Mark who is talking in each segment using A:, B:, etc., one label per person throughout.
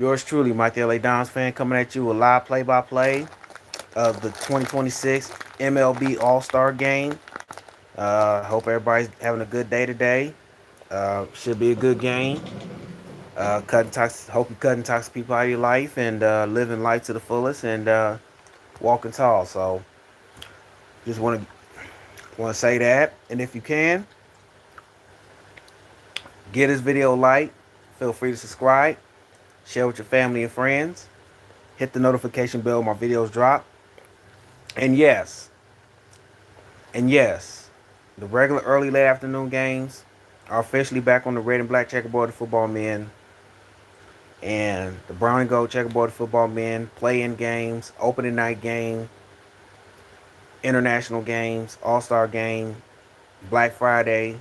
A: Yours truly, MiketheLAdonsfan, coming at you with live play-by-play of the 2026 MLB All-Star game. Hope everybody's having a good day today. Should be a good game. Hope you're cutting toxic people out of your life and living life to the fullest and walking tall. So, just want to say that. And if you can, give this video a like. Feel free to subscribe. Share with your family and friends. Hit the notification bell when my videos drop. And yes, the regular early late afternoon games are officially back on the red and black checkerboard football men and the brown and gold checkerboard football men play-in games, opening night game, international games, all-star game, Black Friday,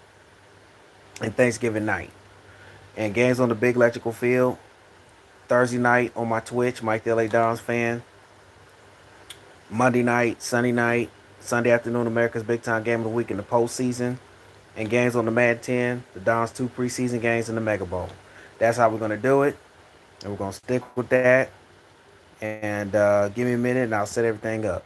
A: and Thanksgiving night. And games on the big electrical field Thursday night on my Twitch, MiketheLAdonsfan. Monday night, Sunday afternoon, America's Big Time Game of the Week in the postseason. And games on the Mad 10, the Don's 2 preseason games in the Mega Bowl. That's how we're going to do it. And we're going to stick with that. And give me a minute and I'll set everything up.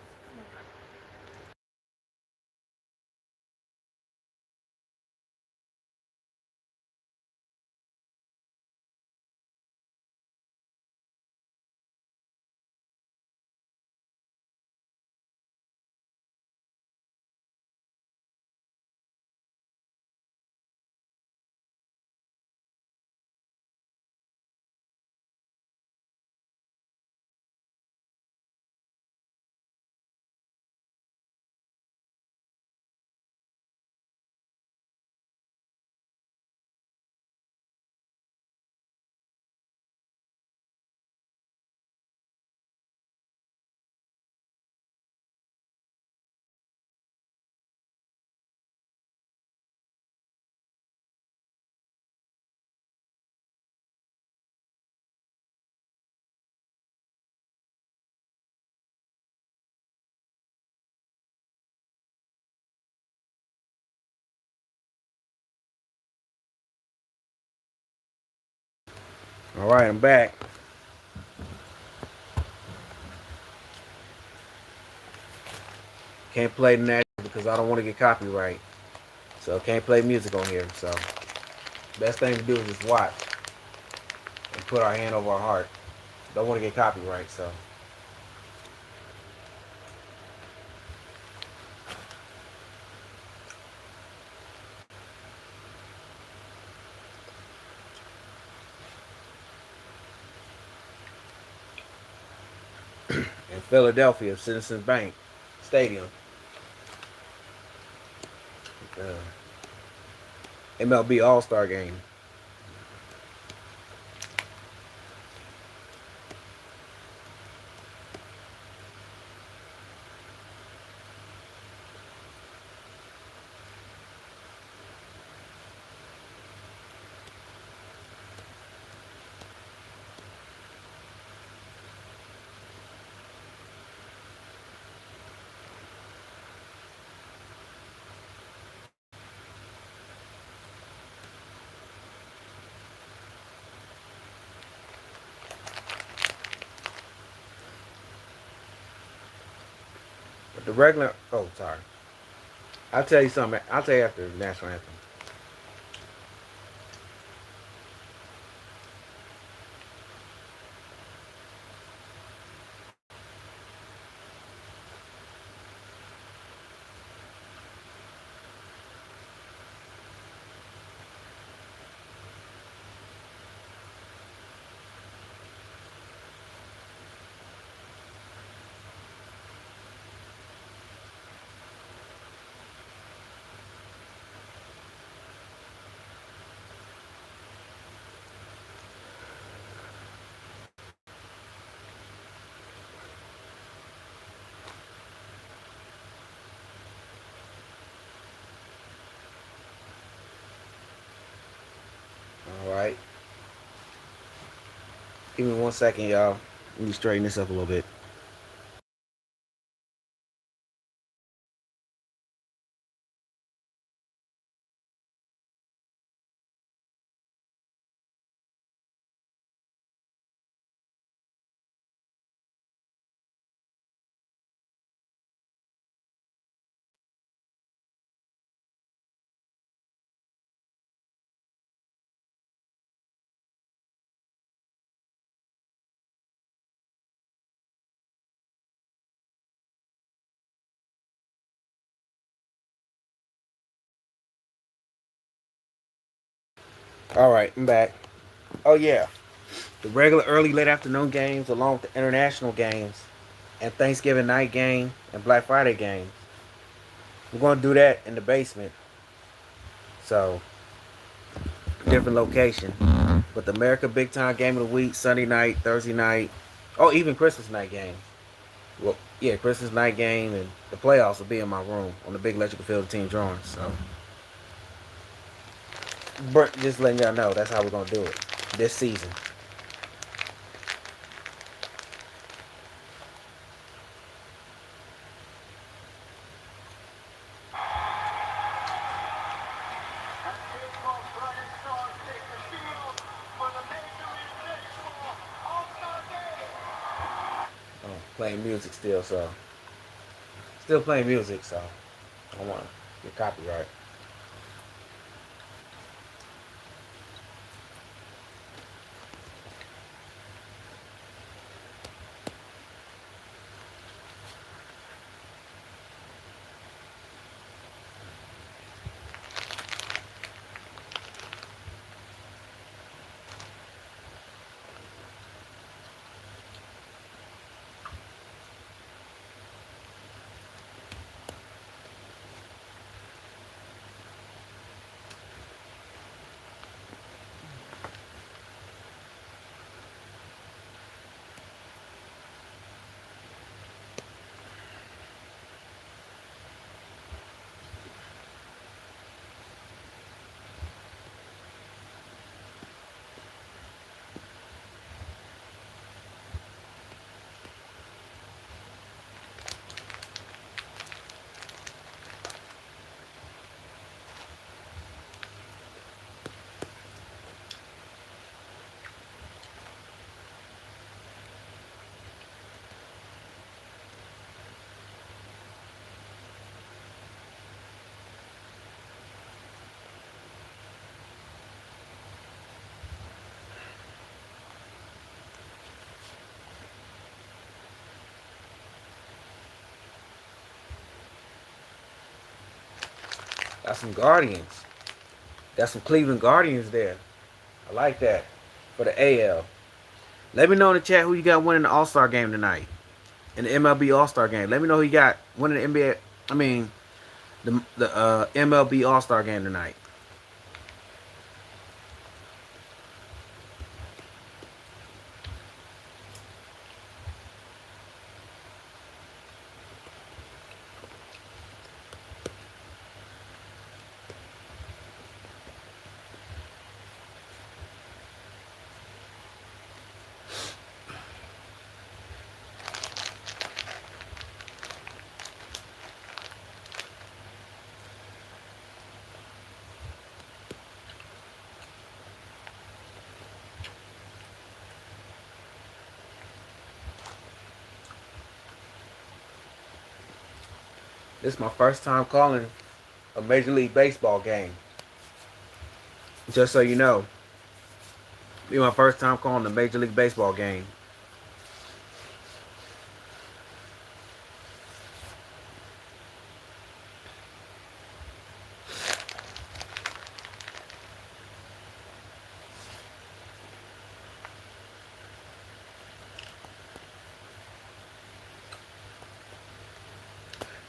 A: All right, I'm back. Can't play the national because I don't want to get copyright. So can't play music on here. So best thing to do is just watch and put our hand over our heart. Don't want to get copyright. So in Philadelphia, Citizens Bank Stadium, uh, MLB All-star game. But the regular, oh sorry, I'll tell you something. I'll tell you after the national anthem. All right, give me 1 second, y'all. Let me straighten this up a little bit. All right, I'm back. Oh yeah, the regular early late afternoon games along with the international games and Thanksgiving night game and Black Friday games. We're gonna do that in the basement. So different location. But the America Big Time Game of the Week, Sunday night, Thursday night, oh even Christmas night game. Well, yeah, Christmas night game and the playoffs will be in my room on the big electrical field of team drawing. So, but just letting y'all know that's how we're gonna do it this season. Oh, playing music still, so still playing music, so I don't want to get copyright. Got some Guardians. Got some Cleveland Guardians there. I like that for the AL. Let me know in the chat who you got winning the All-Star game tonight. In the MLB All-Star game. Let me know who you got winning the NBA. I mean, the MLB All-Star game tonight. This is my first time calling a Major League Baseball game. Just so you know, be my first time calling a Major League Baseball game.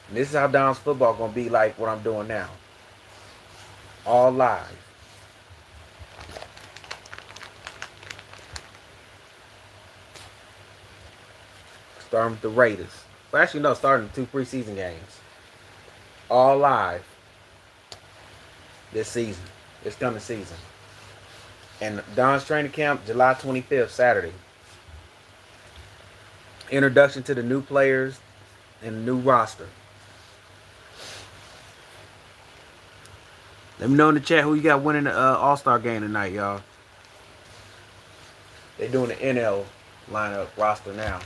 A: And this is how Don's football gonna be like what I'm doing now. All live. Starting with the Raiders. Well, actually, no, starting 2 preseason games. All live this season. This coming season. And Don's training camp, July 25th, Saturday. Introduction to the new players and the new roster. Let me know in the chat who you got winning the All-Star game tonight, y'all. They're doing the NL lineup roster now.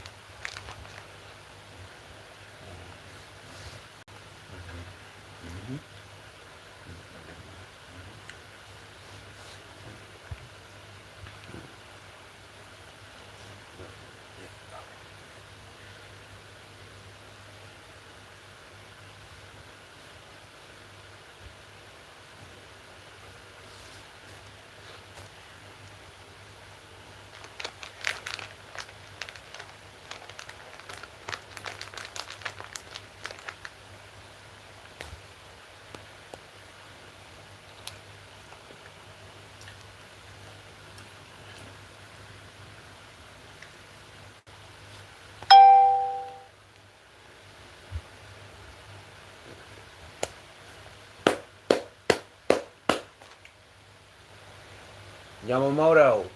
A: Yamamoto.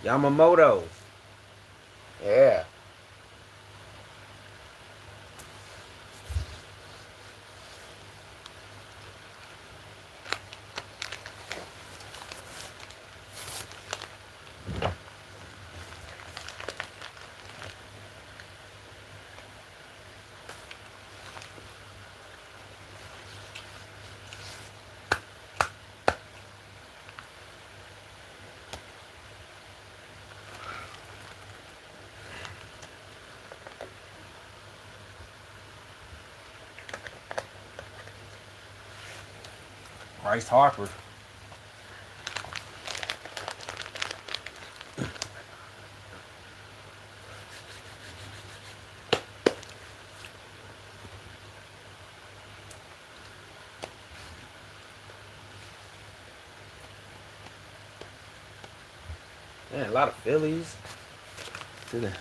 A: Yamamoto. Yeah. Bryce Harper. Man, a lot of Phillies to the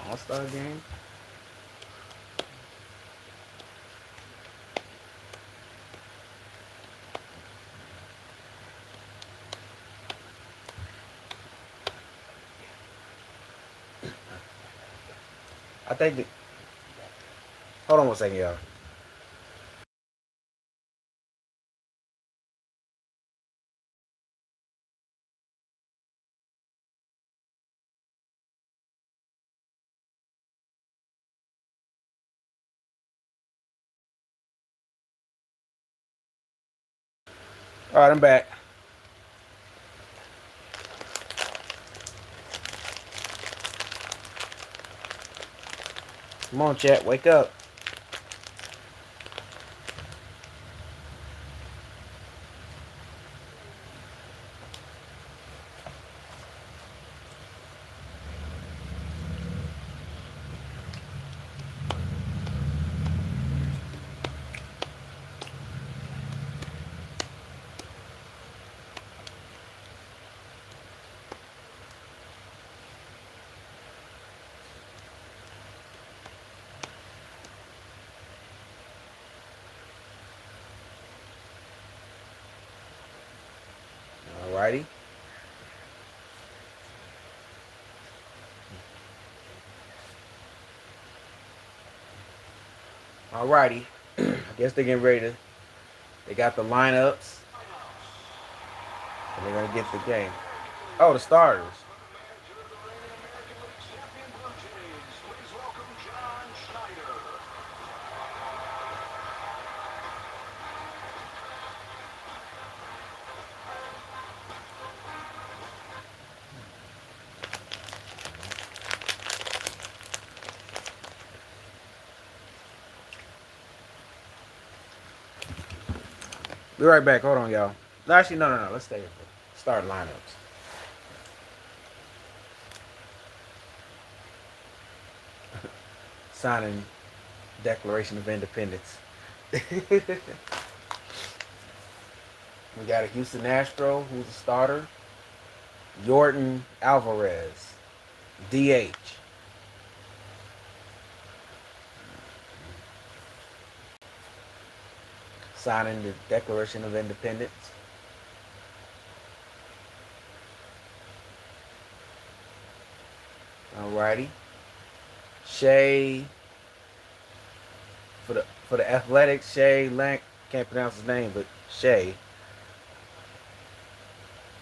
A: All-Star game. I think that. Hold on 1 second, y'all. All right, I'm back. Come on, chat, wake up. Alrighty. Alrighty. I guess they're getting ready to. They got the lineups. And they're gonna get the game. Oh, the starters. Be right back. Hold on, y'all. No, actually, no. Let's stay here. Start lineups. Signing Declaration of Independence. We got a Houston Astro, who's a starter. Yordan Alvarez, DH. Signing the Declaration of Independence. Alrighty. Shea for the Athletics, Shea Lank, can't pronounce his name, but Shea.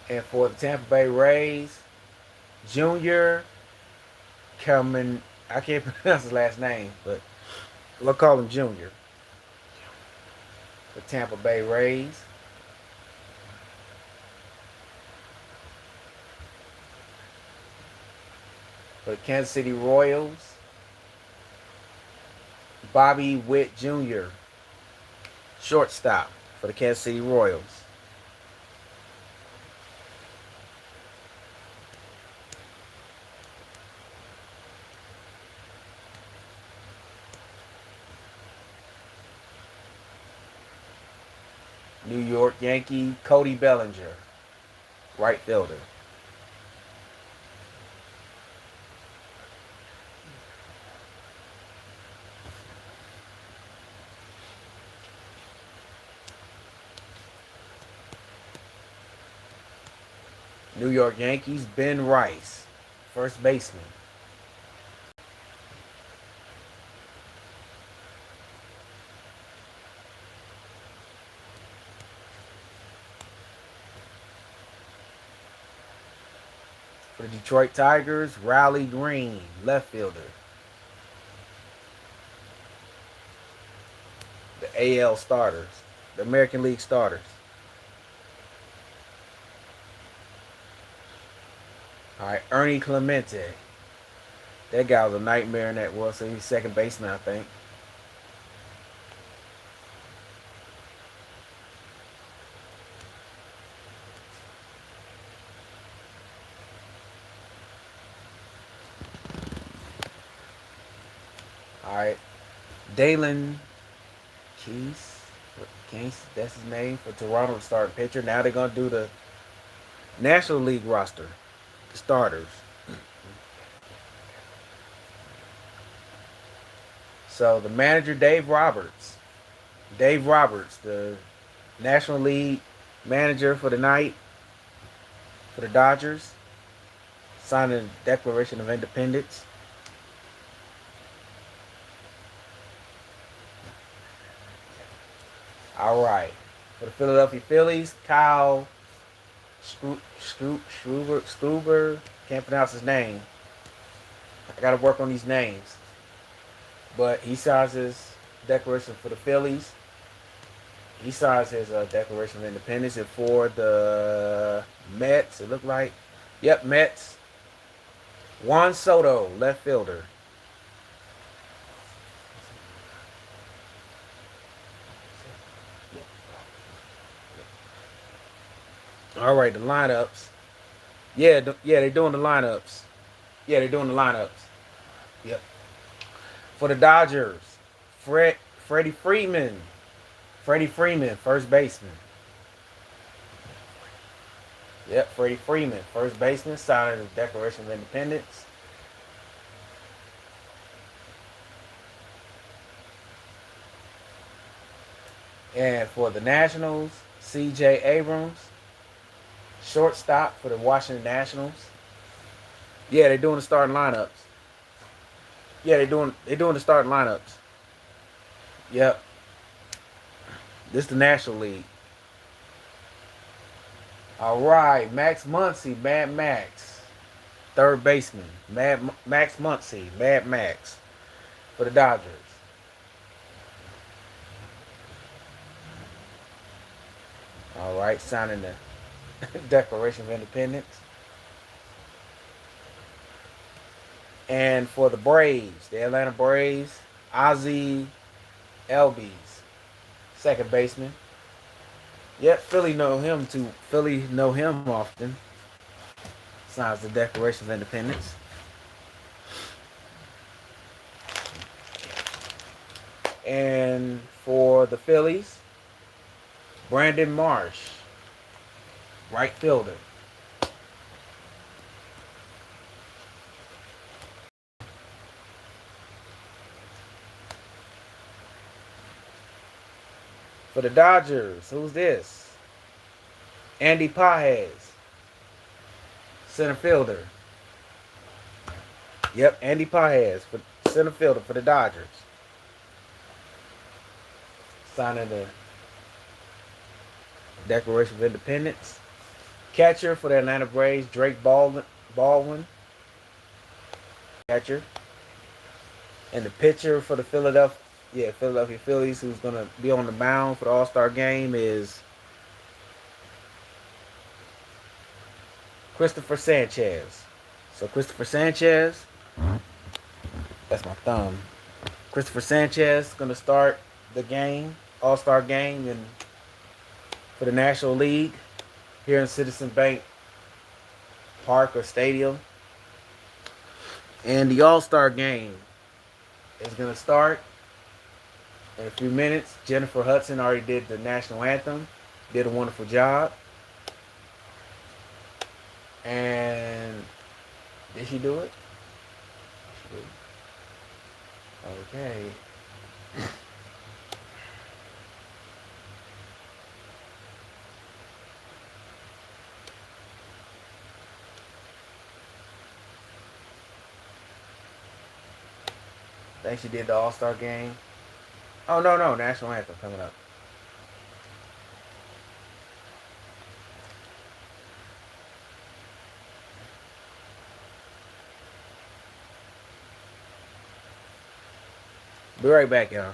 A: And for the Tampa Bay Rays, Junior Kelman, I can't pronounce his last name, but we'll call him Junior. The Tampa Bay Rays. For the Kansas City Royals, Bobby Witt Jr., shortstop for the Kansas City Royals. New York Yankee, Cody Bellinger, right fielder. New York Yankees, Ben Rice, first baseman. For the Detroit Tigers, Riley Green, left fielder. The AL starters, the American League starters. All right, Ernie Clemente. That guy was a nightmare in that World Series. Second baseman, I think. All right, Dalen Case, that's his name, for Toronto starting pitcher. Now they're gonna do the National League roster, the starters. So the manager, Dave Roberts, the National League manager for the night for the Dodgers, signed a Declaration of Independence. All right. For the Philadelphia Phillies, Kyle Struber, can't pronounce his name. I got to work on these names. But he signs his declaration for the Phillies. He signs his Declaration of Independence. And for the Mets, it looked like, yep, Mets, Juan Soto, left fielder. All right, the lineups. Yeah, they're doing the lineups. Yeah, they're doing the lineups. Yep. For the Dodgers, Freddie Freeman. Freddie Freeman, first baseman. Yep, Freddie Freeman, first baseman, signing the Declaration of Independence. And for the Nationals, C.J. Abrams, shortstop for the Washington Nationals. Yeah, they're doing the starting lineups. Yeah, they're doing the starting lineups. Yep. This is the National League. All right, Max Muncy, Mad Max, third baseman. Max Muncy, Mad Max, for the Dodgers. All right, signing the Declaration of Independence. And for the Braves, the Atlanta Braves, Ozzie Albies, second baseman. Yep, Philly know him too. Philly know him often. Signs the Declaration of Independence. And for the Phillies, Brandon Marsh, right fielder. For the Dodgers, who's this? Andy Pages, center fielder. Yep, Andy Pages, for center fielder for the Dodgers. Signing the Declaration of Independence. Catcher for the Atlanta Braves, Drake Baldwin. Catcher. And the pitcher for the Philadelphia Phillies, who's going to be on the mound for the All-Star game, is Christopher Sanchez. So Christopher Sanchez, that's my thumb. Christopher Sanchez is going to start the game, All-Star game, for the National League here in Citizen Bank Park or Stadium. And the All-Star game is going to start in a few minutes. Jennifer Hudson already did the national anthem, did a wonderful job. And did she do it? Okay. think she did the All-Star game. Oh, no, no, national anthem coming up. Be right back, y'all.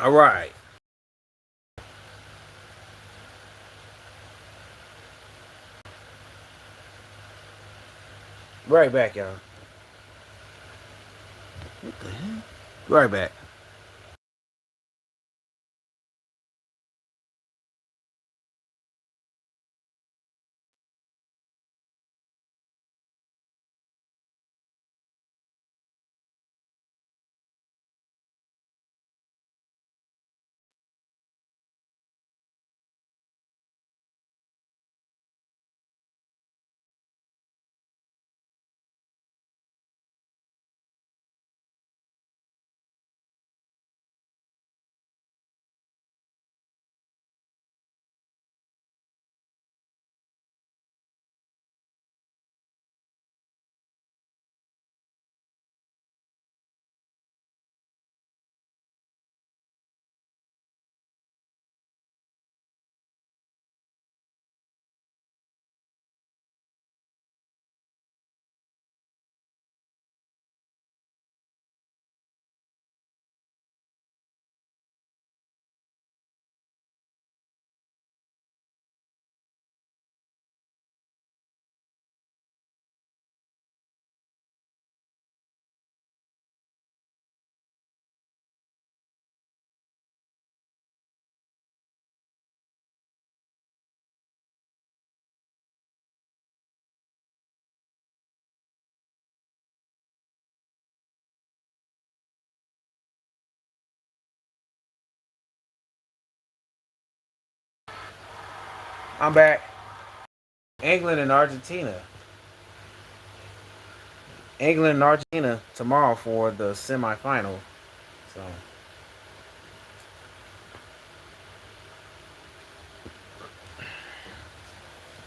A: All right. Right back, y'all. What the hell? Right back. I'm back. England and Argentina. England and Argentina tomorrow for the semifinal. So,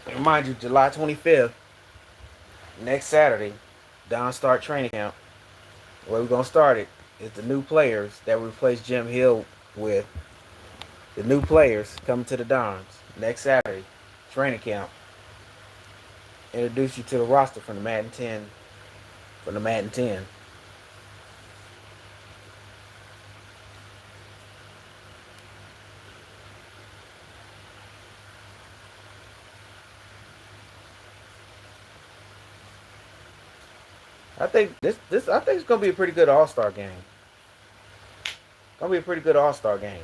A: remind you, July 25th, next Saturday, Don start training camp. Where we're gonna start it is the new players that we replace Jim Hill with. The new players coming to the Dons next Saturday, training camp. Introduce you to the roster from the Madden 10. From the Madden 10. I think this I think it's gonna be a pretty good All-Star game. Gonna be a pretty good All-Star game.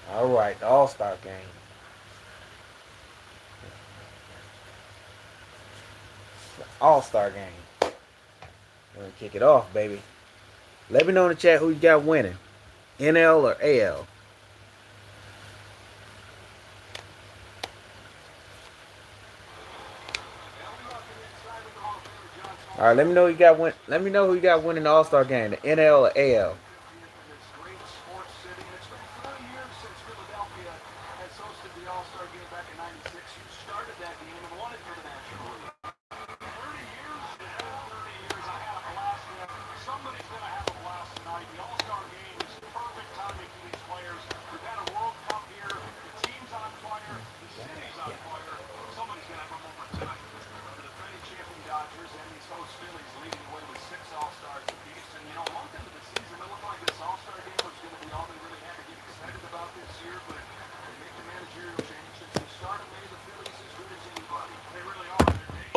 A: All right, the All-Star game. All-Star game. We're gonna kick it off, baby. Let me know in the chat who you got winning, NL or AL. All right, let me know who you got win. Let me know who you got winning the All-Star game, the NL or AL.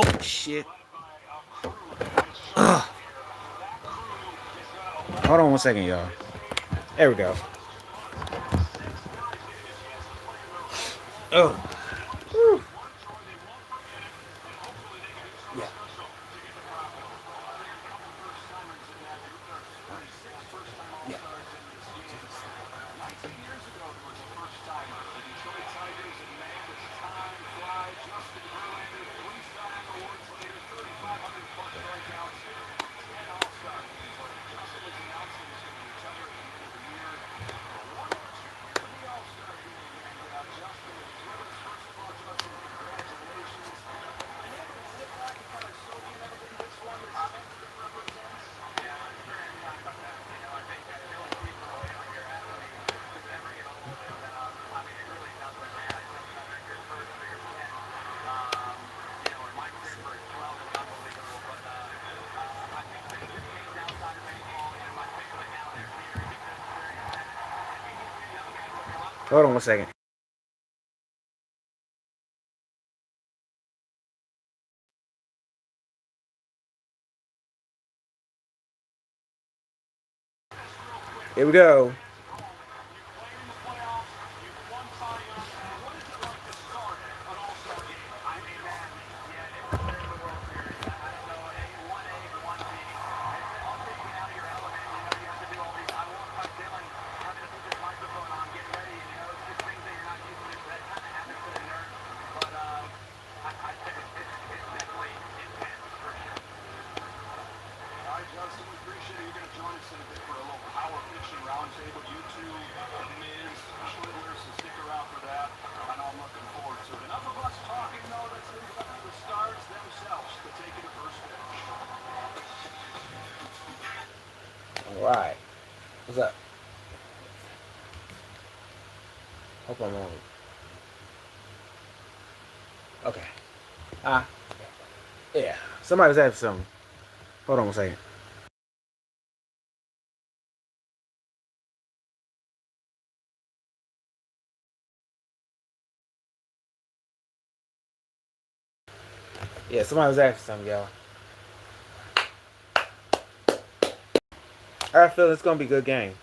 A: Oh shit. Ugh. Hold on 1 second, y'all. There we go. Oh. Whew. Yeah. Yeah. Hold on 1 second. Here we go. All right. What's up? Hope I'm on. Okay. Yeah. Somebody was asking something. Hold on 1 second. Yeah, somebody was asking something, y'all. I feel it's gonna be a good game.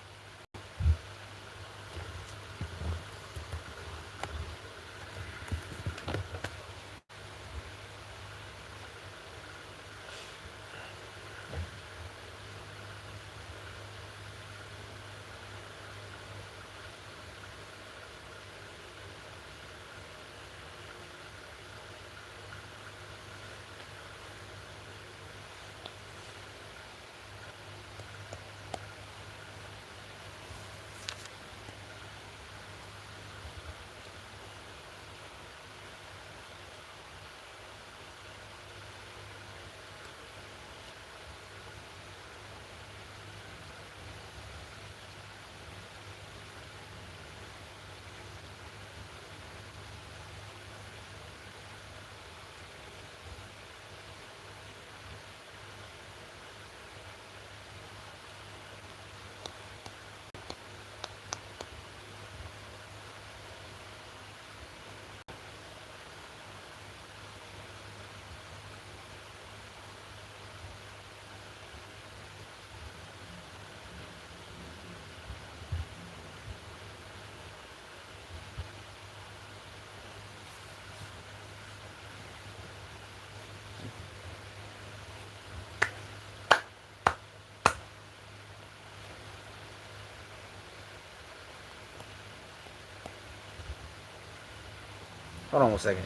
A: Hold on 1 second.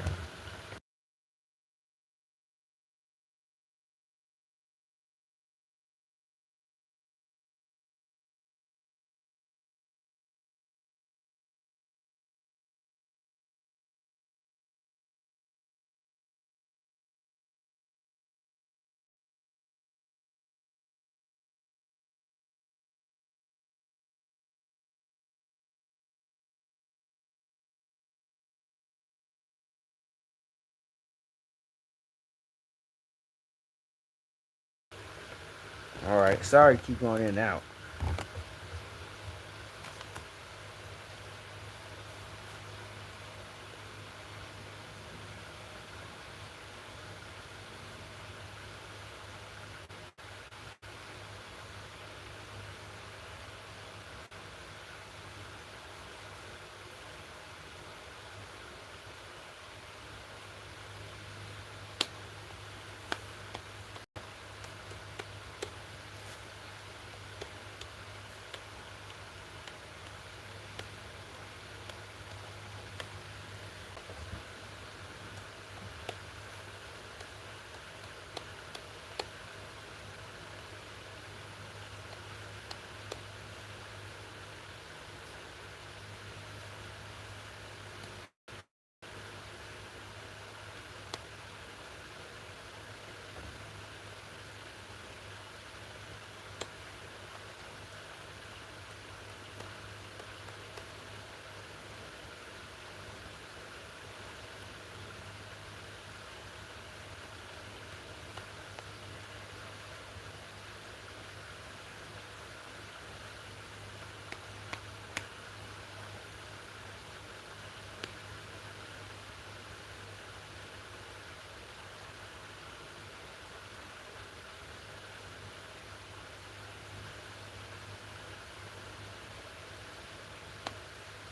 A: All right. Sorry to keep going in and out.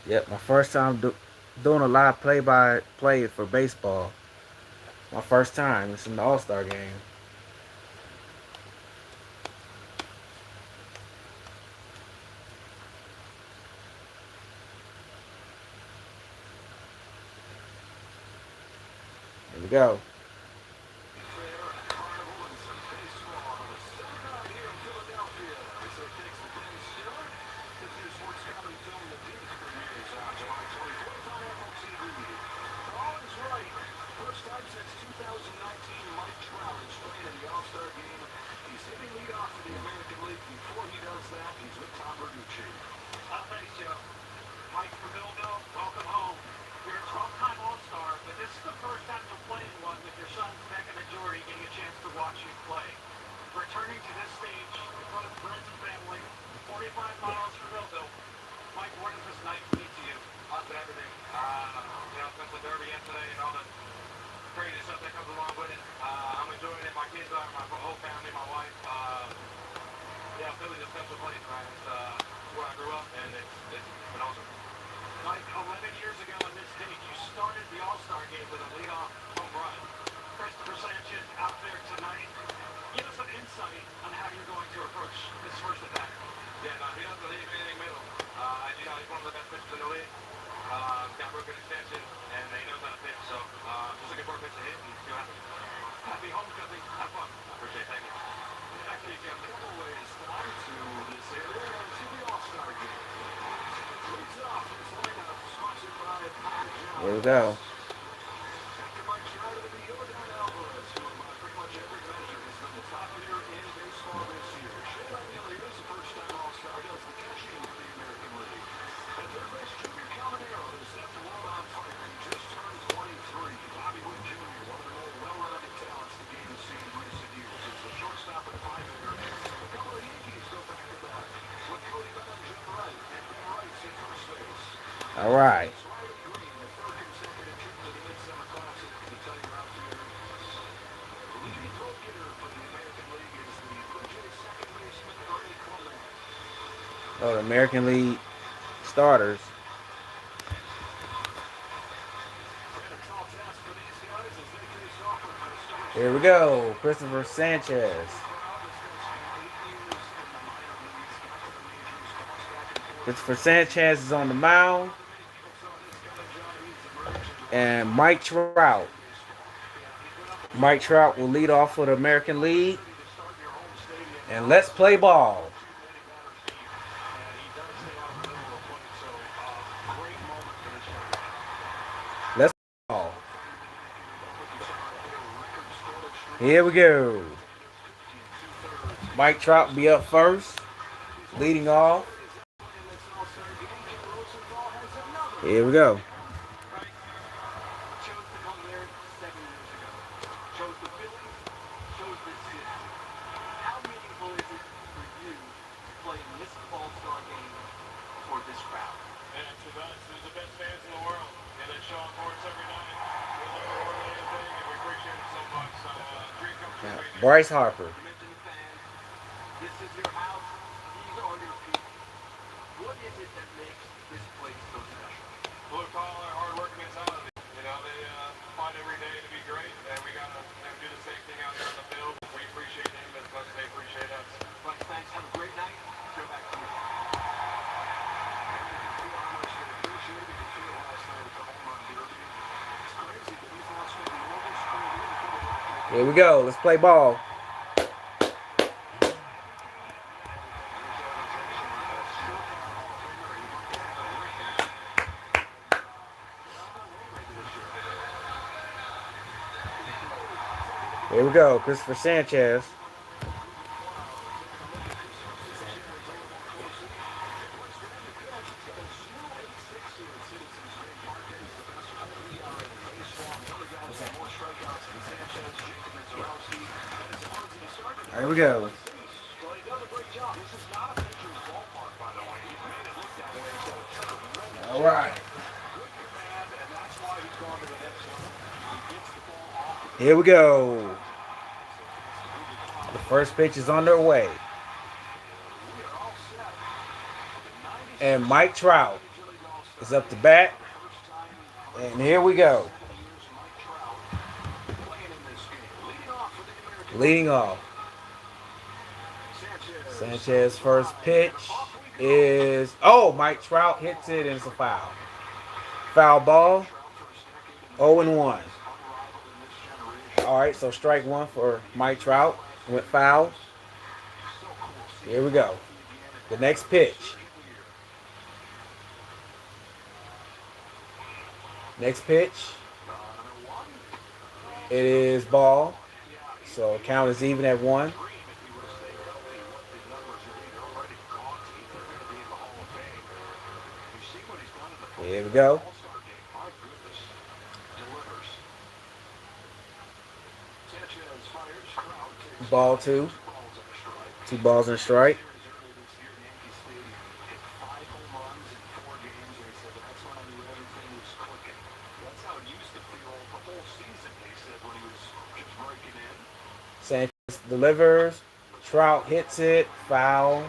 A: Yep, my first time doing a live play-by-play for baseball. My first time. It's in the All-Star game. Here we go.
B: First time since 2019, Mike Trout is playing in the All-Star game. He's hitting leadoff for the American League. Before he does that, he's with Tom Verducci. Thanks, Joe. Mike Verducci, welcome home. You're a 12-time All-Star, but this is the first time you're playing one with your son, Becca Majority, getting a chance to watch you play. Returning to this stage in front of friends and family, 45 miles from Millville. Mike, what does this night mean to you? Lots of everything. Since the Derby yesterday and all the crazy stuff that comes along with it. I'm enjoying it. My kids are, my whole family, my wife. Philly's a special place, man. It's where I grew up, and it's been awesome. Mike, 11 years ago on this stage, you started the All-Star game with a leadoff home run. Christopher Sanchez out there tonight. Give us some insight on how you're going to approach this first attack. Yeah, no, he doesn't leave anything middle. He's one of the best pitchers in the league. Got real good extension, and he knows how to pitch. So just looking for a pitch to hit and see what happens. Happy homecoming. Have fun. I appreciate it. Thank you. Actually, you have a couple ways to this area and to the All-Star game. Leads off this lineup sponsored by Papa John's.
A: Here we go.
B: After Mike Trout and the Jordan Alvarez, who by pretty much every measure has been the top hitter in baseball this year. Shane O'Neill is a first-time All-Star. Does the catching for the American League. And third base Junior Caminero is set to roll on fire. He just turned 23. Bobby Witt Jr., one of the more well-rounded talents the game has seen in recent years. It's the shortstop and five-hitter. A couple of Yankees go back-to-back with Cody Bellinger right and Ben Wright's at first base.
A: All right.
B: Riley Green, the third consecutive trip to the Midsummer Classic to tell your outfielder. The leading throw getter for the American League is the Blue Jays second baseman Ernie Clement.
A: Oh, the American League starters. Here we go. Christopher Sanchez. Christopher Sanchez is on the mound. And Mike Trout. Mike Trout will lead off for the American League. And let's play ball. Let's play ball. Here we go. Mike Trout will be up first, leading off. Here we go. Bryce Harper.
B: This is your house. These are your people. What is it that makes this place so special? Blue collar, hard-working mentality. They fight every day to be great, and we gotta do the same thing out there on the field. We appreciate them as much as they appreciate us. Mike, thanks. Have a great night. Go back to you.
A: Here we go. Let's play ball. Here we go. Christopher Sanchez. Here we go. All right. Here we go. The first pitch is on their way. And Mike Trout is up to bat. And here we go. Leading off. Sanchez first pitch is, oh, Mike Trout hits it and it's a foul. Foul ball. 0-1. All right, so strike one for Mike Trout. Went foul. Here we go. The next pitch. Next pitch. It is ball. So count is even at 1. Here we go. Ball 2. 2 balls and a strike. Sanchez delivers. Trout hits it. Foul.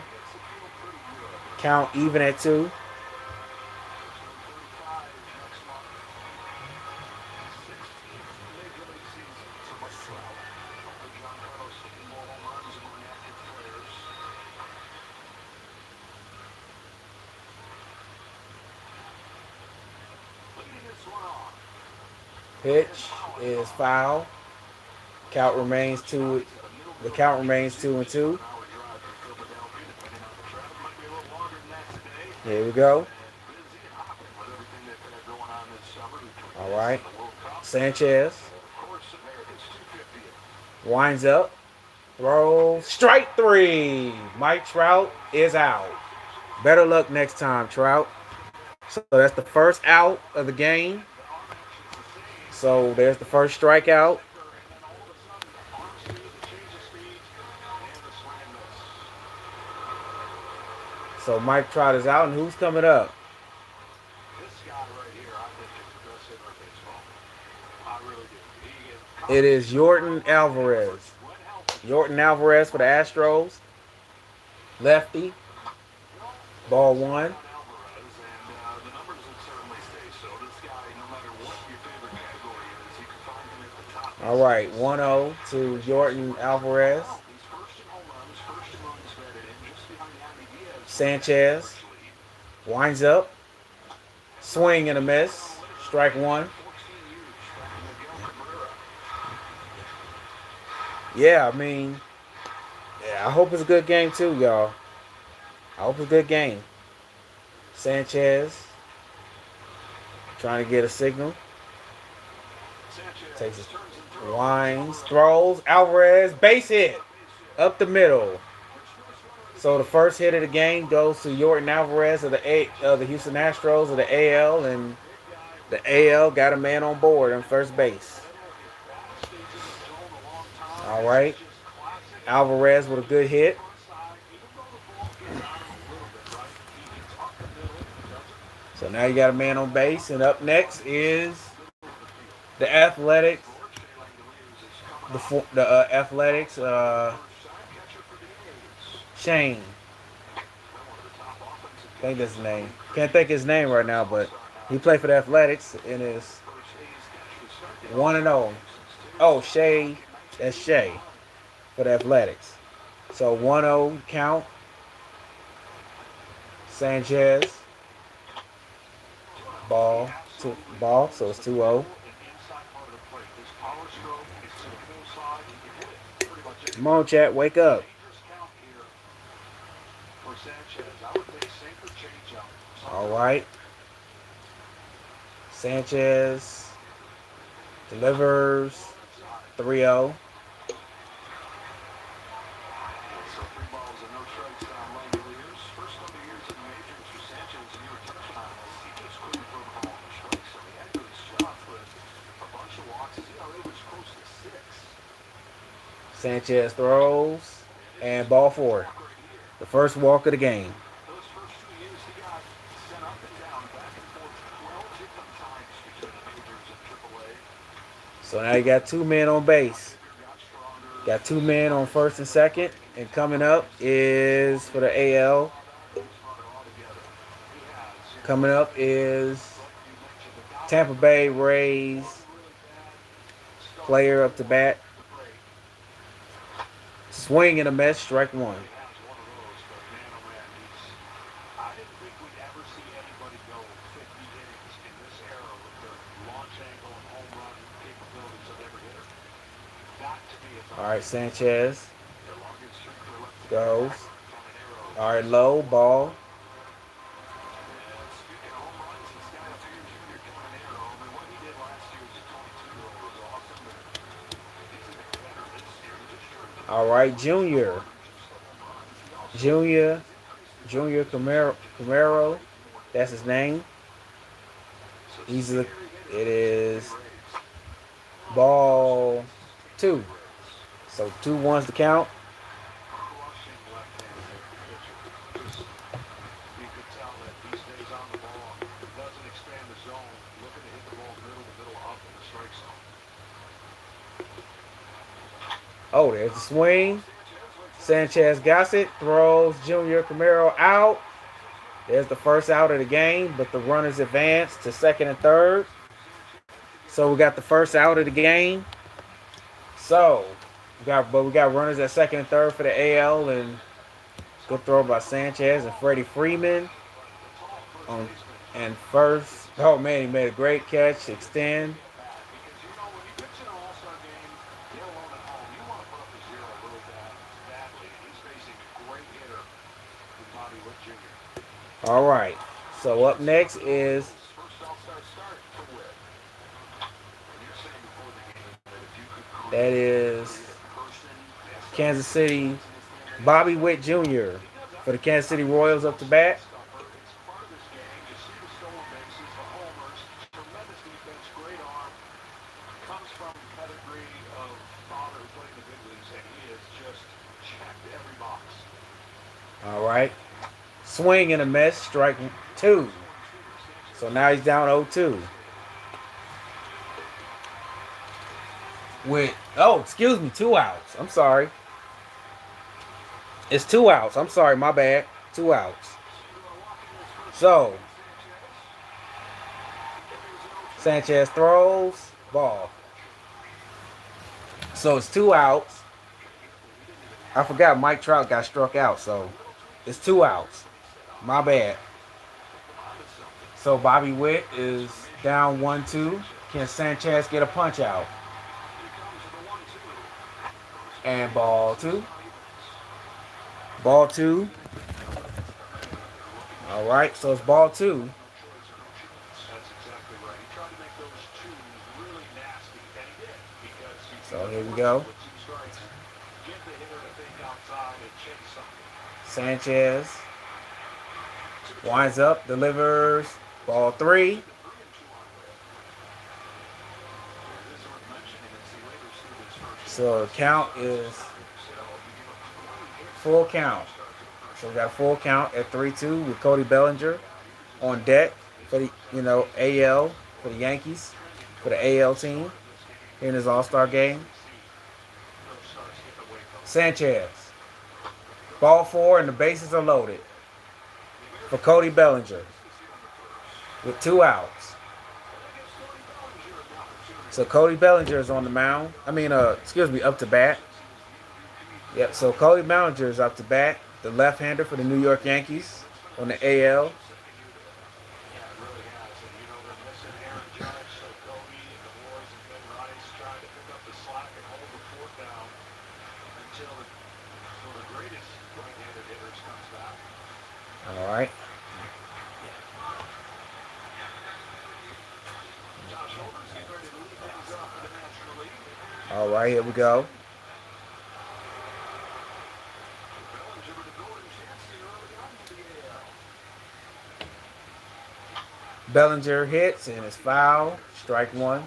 A: Count even at 2. Pitch is foul. Count remains 2. The count remains 2-2. Here we go. All right. Sanchez winds up. Throws. Strike 3. Mike Trout is out. Better luck next time, Trout. So that's the first out of the game. So there's the first strikeout. So Mike Trout is out, and who's coming up? It is Yordan Alvarez. Yordan Alvarez for the Astros. Lefty. Ball 1. All right, 1-0 to Yordan Alvarez. Sanchez winds up. Swing and a miss. Strike 1. Yeah, I mean, I hope it's a good game too, y'all. I hope it's a good game. Sanchez trying to get a signal. Takes it, winds, throws. Alvarez, base hit. Up the middle. So the first hit of the game goes to Yordan Alvarez of the Houston Astros of the AL, and the AL got a man on board on first base. All right. Alvarez with a good hit. So now you got a man on base, and up next is the Athletics. The Athletics. Shane. I think that's his name. Can't think his name right now, but he played for the Athletics and is 1-0. Oh, Shay. That's Shay for the Athletics. So 1-0 count. Sanchez. Ball. So it's 2-0. Come on, chat. Wake up. All right. Sanchez delivers 3-0. Sanchez throws and ball 4. The first walk of the game. So now you got 2 men on base. Got 2 men on first and second. And coming up is for the AL. Coming up is Tampa Bay Rays player up to bat. Swing and a miss, strike one.
B: I didn't think we'd ever see anybody go 50 innings in this era with the launch angle and home run capabilities of every hitter. That to me is
A: All right, Sanchez
B: the longest streak for a left-handed
A: goes.
B: batter from an arrow.
A: All right, low ball.
B: And speaking of home runs, this guy up here, Junior Caminero, I mean, what he did last year as a 22-year-old was awesome. But he's even better this year. He just turned
A: All right, Junior.
B: just the home runs. He also
A: Junior. Junior Camaro. That's his name. He's a, it is ball two. So 2-1's the count.
B: crushing left-handed pitcher. Just, you could tell that he stays on the ball, doesn't expand the zone, looking to hit the ball middle up in the strike zone.
A: Oh, there's the swing. Sanchez got it. Throws Junior Camaro out. There's the first out of the game, but the runners advance to second and third. So we got the first out of the game. So we got runners at second and third for the AL, and good throw by Sanchez and Freddie Freeman on and first. Oh man, he made a great catch, extend.
B: Because, when you pitch in an all-star game, you're alone at home. You want to put up a zero really badly. He's facing a great hitter in Bobby Witt Jr.
A: All right. So up next is
B: First all-star start for Witt. And you're saying before the game that if you could
A: that
B: create
A: is
B: a person
A: Kansas City Bobby Witt Jr. for the Kansas City Royals up to bat.
B: it's part of this game. You see the stolen bases, the homers, tremendous defense, great arm. Comes from pedigree of father who played in the big leagues, and he has just checked every box.
A: All right. Swing and a miss, strike two. So now he's down 0-2. With, excuse me, 2 outs. I'm sorry. It's 2 outs. I'm sorry, my bad. 2 outs. So, Sanchez throws, ball. So it's 2 outs. I forgot Mike Trout got struck out, so it's 2 outs. My bad. So Bobby Witt is down 1-2. Can Sanchez get a punch out? And ball two. Ball two. All right, so it's ball two.
B: That's exactly right. He tried to make those twos really nasty, and he did. Because
A: So here we go.
B: with 2 strikes, get the hitter to think outside and chase something.
A: Sanchez winds up, delivers, ball three. So the count is full count. So we got a full count at 3-2 with Cody Bellinger on deck for the AL for the Yankees for the AL team in his All-Star game. Sanchez, ball 4 and the bases are loaded for Cody Bellinger with 2 outs. So Cody Bellinger is on the mound. Up to bat. Yep, so Cody Bellinger is up to bat, the left-hander for the New York Yankees on the AL. All right. All right, here we go. Bellinger hits and it's foul. Strike one.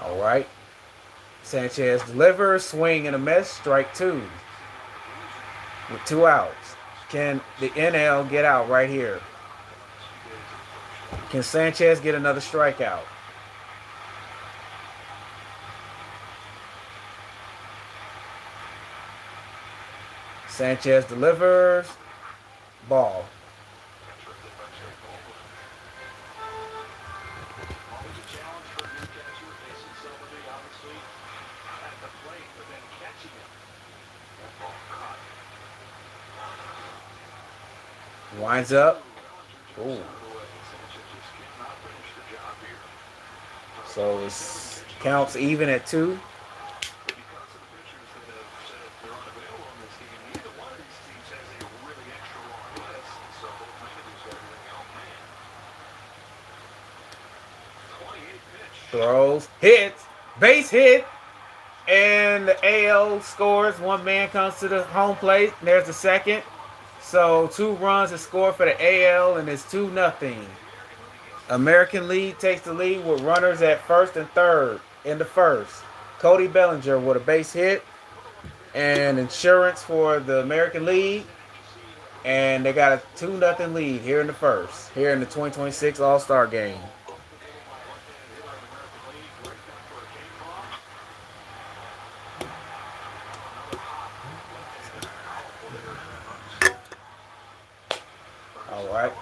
A: All right. Sanchez delivers, swing and a miss, strike two. With 2 outs. Can the NL get out right here? Can Sanchez get another strikeout? Sanchez delivers. Ball.
B: Always a challenge for a new catcher facing somebody obviously at the plate, but then catching it. That ball caught.
A: Winds up.
B: Bellinger
A: Ooh.
B: jumps out of the way. Sanchez just cannot finish the job here.
A: So it counts even at 2.
B: But because of the pitchers that have said they're unavailable in this game, neither one of these teams has a really extra long list. So both managers got to think, oh man, 28 pitch.
A: Throws. Hits. Base hit. And the AL scores. One man comes to the home plate. There's the second. So 2 runs are scored for the AL, and it's 2-0. American League takes the lead with runners at first and third in the first. Cody Bellinger with a base hit and insurance for the American League. And they got a 2-0 lead here in the first, here in the 2026 All-Star game. All right.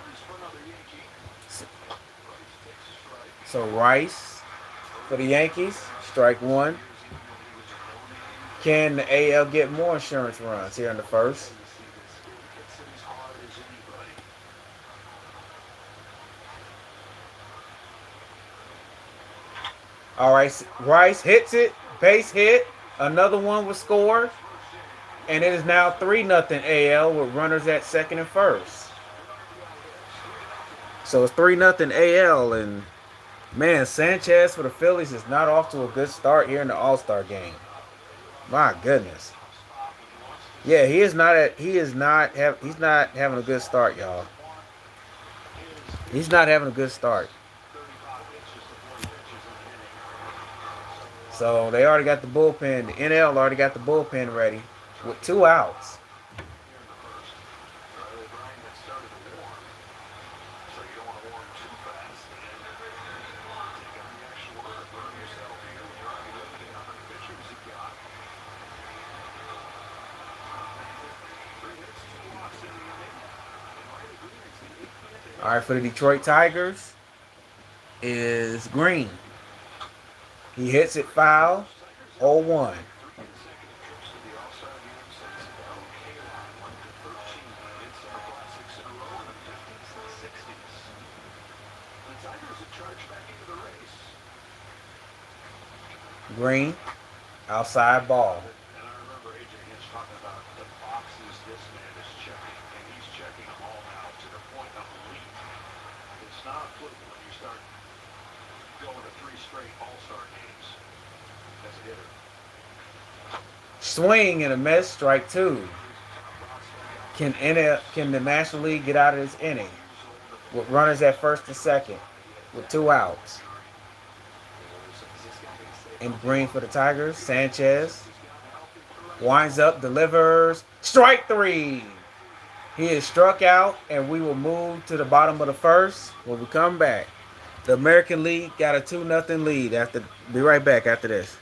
A: So Rice for the Yankees, strike 1. Can the AL get more insurance runs here in the first? All right, Rice hits it, base hit. Another one was scored, and it is now 3-0 AL with runners at second and first. So it's 3-0 AL, and man, Sanchez for the Phillies is not off to a good start here in the All-Star game. My goodness. Yeah, he's not having a good start, y'all. He's not having a good start. So they already got the bullpen. The NL already got the bullpen ready with 2 outs. All right, for the Detroit Tigers is Green. He hits it foul, 0-1. Green, outside ball.
B: And I remember AJ Hinch talking about the boxes this man is checking, and he's checking them all now to the point of elite. It's not a fluke when you start going to 3 straight All-Star games as a hitter.
A: Swing and a miss, strike 2. Can the National League get out of this inning with runners at first and second with 2 outs? And Green for the Tigers. Sanchez winds up, delivers, strike 3. He is struck out, and we will move to the bottom of the first when we come back. The American League got a 2-0 lead. Be right back after this.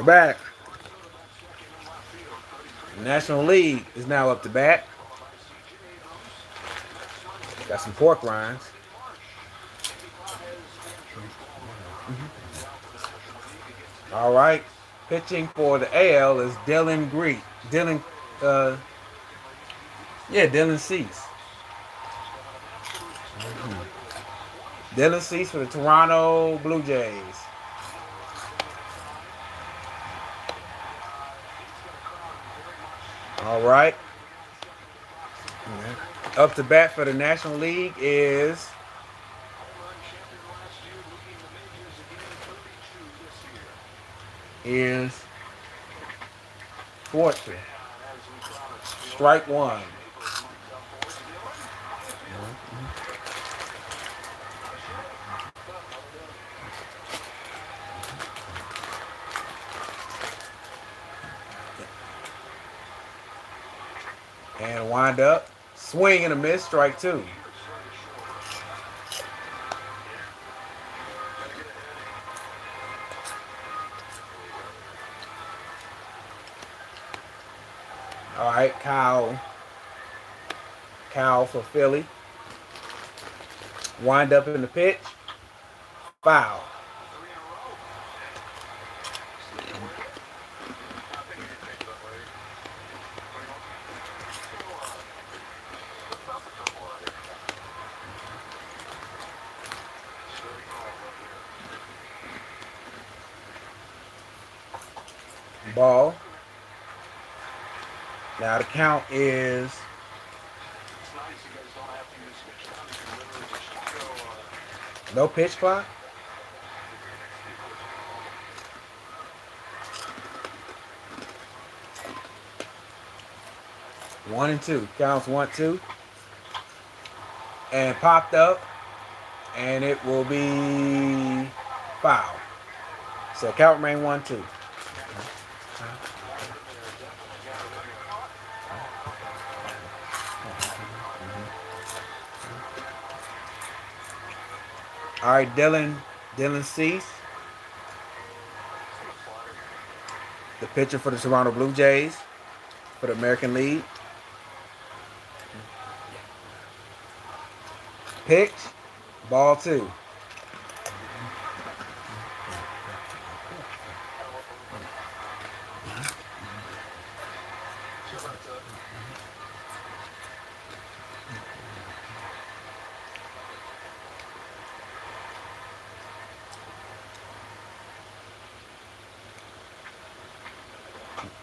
A: back. National League is now up to bat. Got some pork rinds. All right. Pitching for the AL is Dylan Greek. Uh, Dylan Cease. Dylan Cease for the Toronto Blue Jays. All right. Up to bat for the National League is Fortune. Strike one. And wind up. Swing and a miss. Strike two. All right, Kyle for Philly. Wind up in the pitch. Foul. Ball. Now the count is no pitch clock. One and two. Counts 1-2. And popped up. And it will be foul. So count remain 1-2. All right, Dylan Cease, the pitcher for the Toronto Blue Jays for the American League. Pitch, ball two.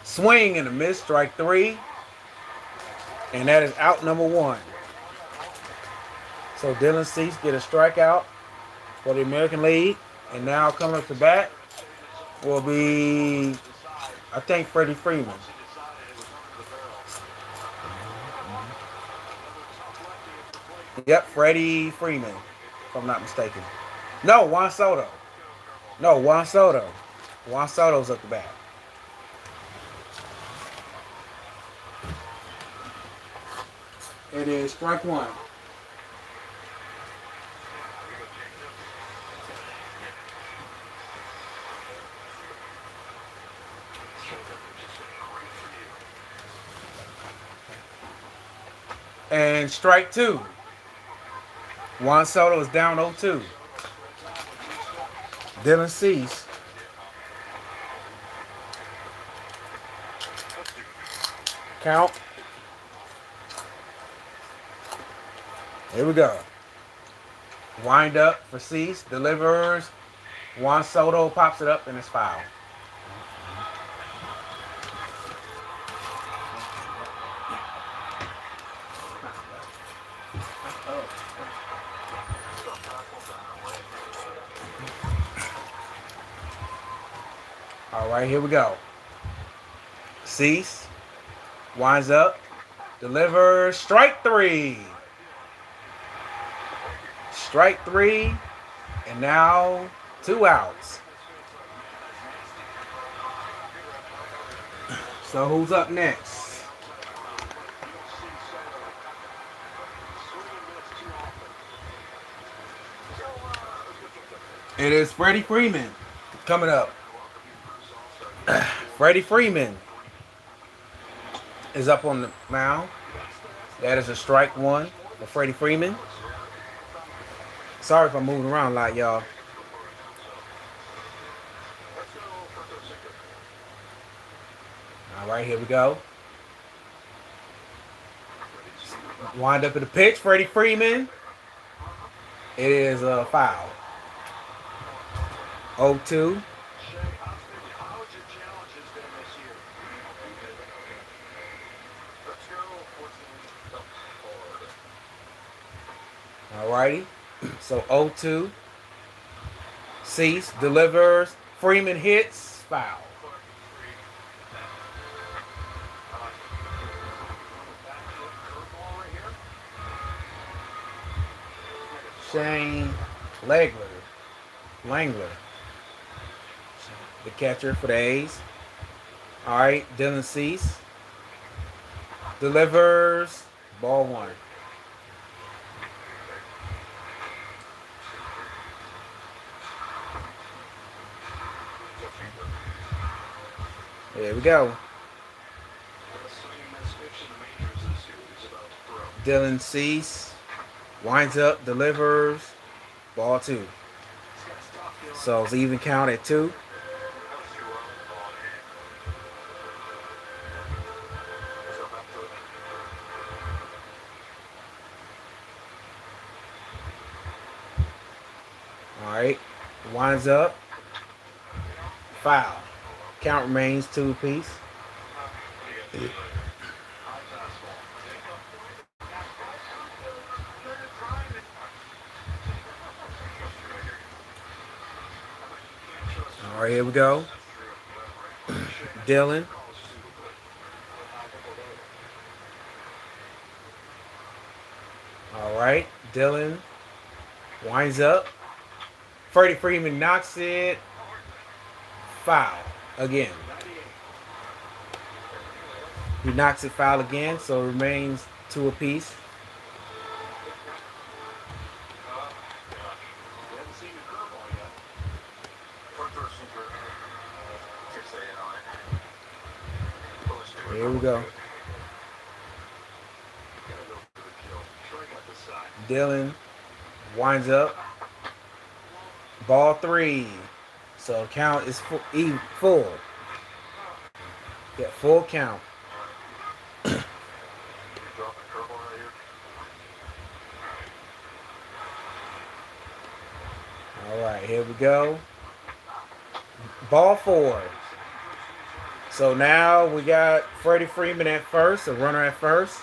A: Swing and a miss, strike three. And that is out number one. So Dylan Cease get a strikeout for the American League. And now coming up to bat will be, I think, Freddie Freeman. Yep, Freddie Freeman, if I'm not mistaken. No, Juan Soto. Juan Soto's up the bat. It is strike one. And strike two. Juan Soto is down 0-2. Dylan Cease. Count. Here we go. Wind up for Cease. Delivers. Juan Soto pops it up and it's foul. All right, here we go. Cease. Winds up. Delivers. Strike three. Strike three. And now 2 outs. So who's up next? It is Freddie Freeman coming up. Freddie Freeman is up on the mound. That is a strike one for Freddie Freeman. Sorry if I'm moving around a lot, y'all. All right, here we go. Wind up at the pitch, Freddie Freeman. It is a foul. 0-2. All righty. So 0-2. Cease, delivers. Freeman hits. Foul. Shane Langler, the catcher for the A's. All right, Dylan Cease delivers. Ball one. There we go. Dylan Cease winds up, delivers. Ball two. So it's even count at 2. All right. Winds up. Foul. Count remains 2 apiece. All right, here we go. Dylan. All right, Dylan winds up. Freddie Freeman knocks it. Foul again. He knocks it foul again, so it remains 2 apiece. Here we go. Dylan winds up. Ball 3. So count is full. Yeah, full count. All right, here we go. Ball 4. So now we got Freddie Freeman at first, a runner at first.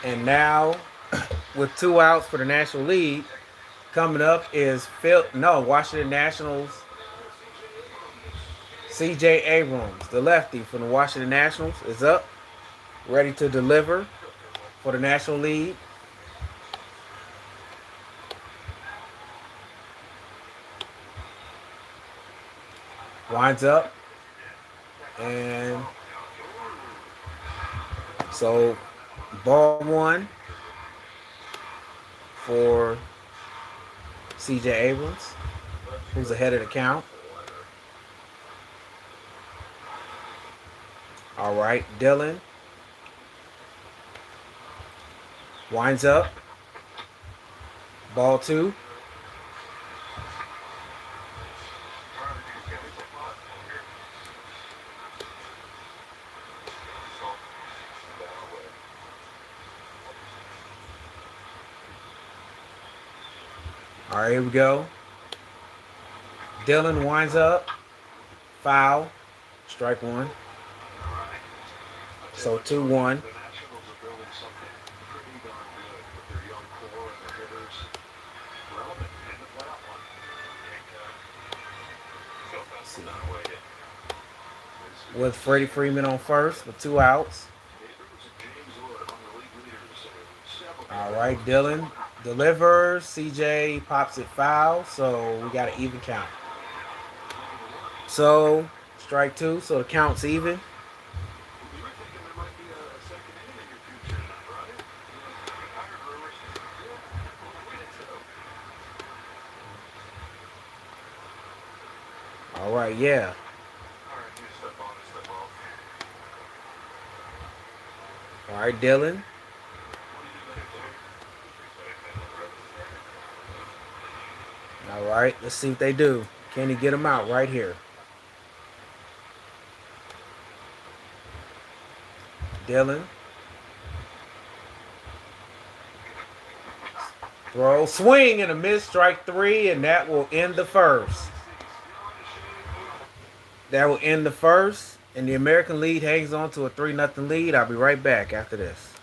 A: And now with 2 outs for the National League, coming up is Washington Nationals. C.J. Abrams, the lefty from the Washington Nationals, is up, ready to deliver for the National League. Winds up. And so ball 1 for C.J. Abrams, who's ahead of the count. All right, Dylan winds up. Ball 2. All right, here we go. Dylan winds up. Foul. Strike 1. So 2-1. With Freddie Freeman on first with 2 outs. All right, Dylan delivers. CJ pops it foul, so we got an even count. So strike 2, so the count's even. All right, yeah. All right, Dylan. All right, let's see what they do. Can he get him out right here? Dylan. Throw, swing, and a miss, strike three, and that will end the first. That will end the first, and the American League hangs on to a 3-0 lead. I'll be right back after this.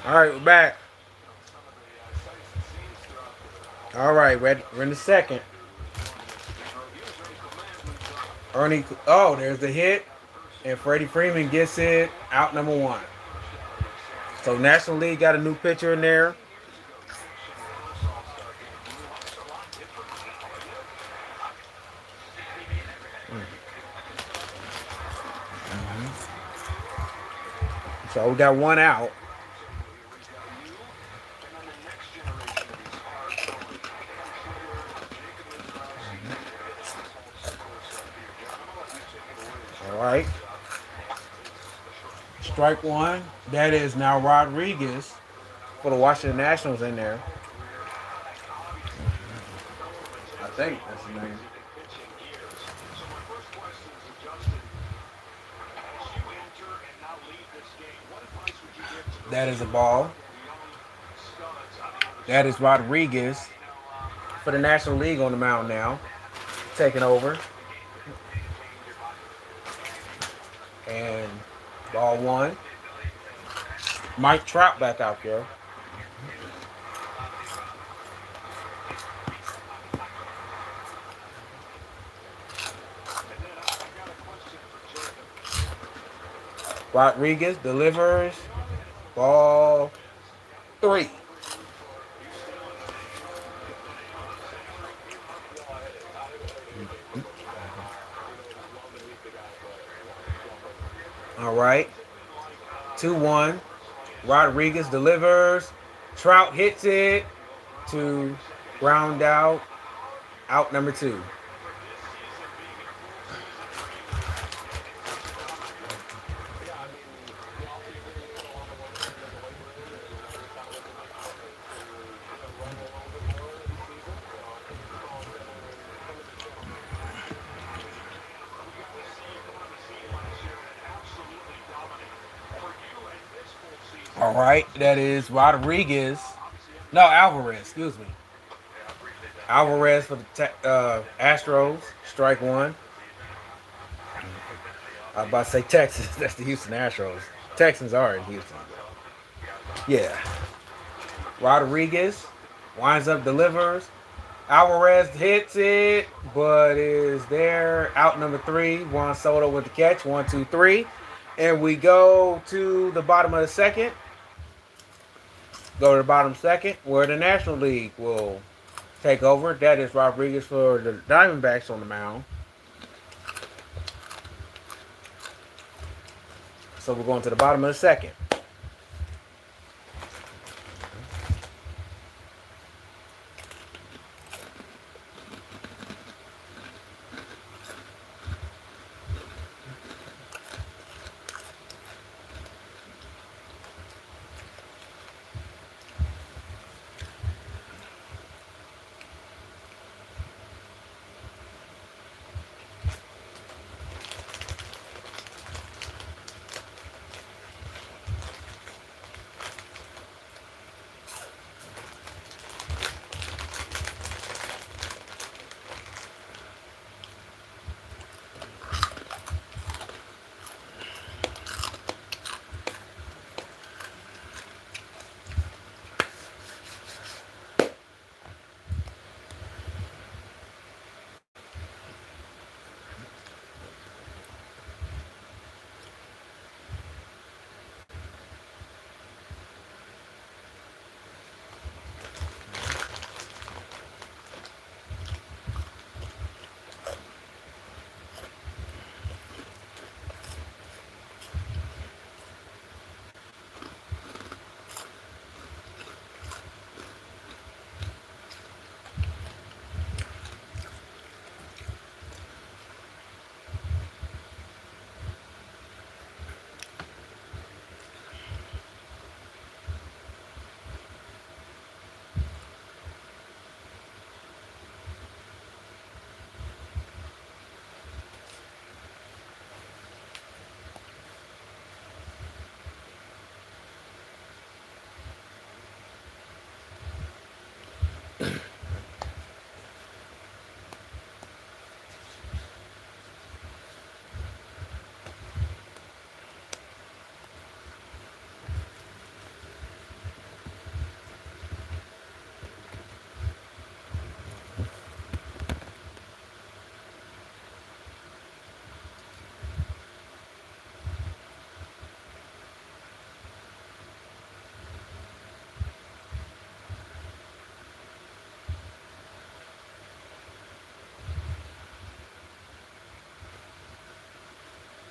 A: All right, we're back. All right, we're in the second. Ernie, oh, there's the hit, and Freddie Freeman gets it out number one. So National League got a new pitcher in there. So we got one out. All right. Strike one. That is now Rodriguez for the Washington Nationals in there. I think that's the name. That is a ball. That is Rodriguez for the National League on the mound now, taking over. And ball one. Mike Trout back out there. Rodriguez delivers ball three. All right. 2-1. Rodriguez delivers. Trout hits it to ground out number two. All right, that is Rodriguez. No, Alvarez. Excuse me. Alvarez for the Astros. Strike one. I was about to say Texas. That's the Houston Astros. Texans are in Houston. Yeah. Rodriguez winds up, delivers. Alvarez hits it, but is there. Out number three. Juan Soto with the catch. 1-2-3. And we go to the bottom of the second. Go to the bottom second, where the National League will take over. That is Rodriguez for the Diamondbacks on the mound. So we're going to the bottom of the second.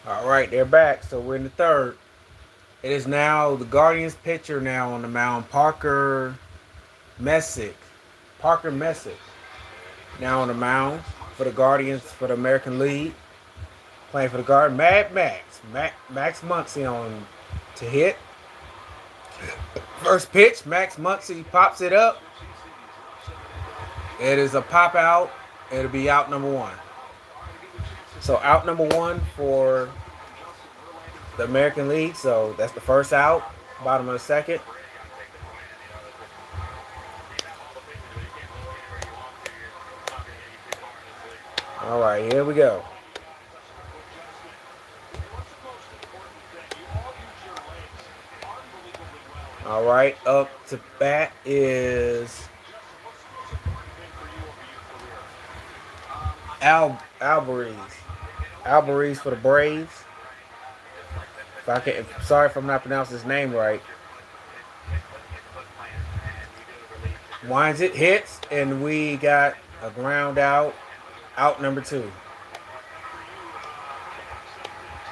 A: All right, they're back. So we're in the third. It is now the Guardians pitcher now on the mound, Messick. Parker Messick now on the mound for the Guardians for the American League. Playing for the Guard, Max Muncy on to hit. First pitch, Max Muncy pops it up. It is a pop out. It'll be out number one. So out number one for the American League. So that's the first out. Bottom of the second. All right, here we go. All right, up to bat is Alvarez. Alvarez for the Braves. Sorry if I'm not pronouncing his name right. Winds it, hits, and we got a ground out. Out number 2.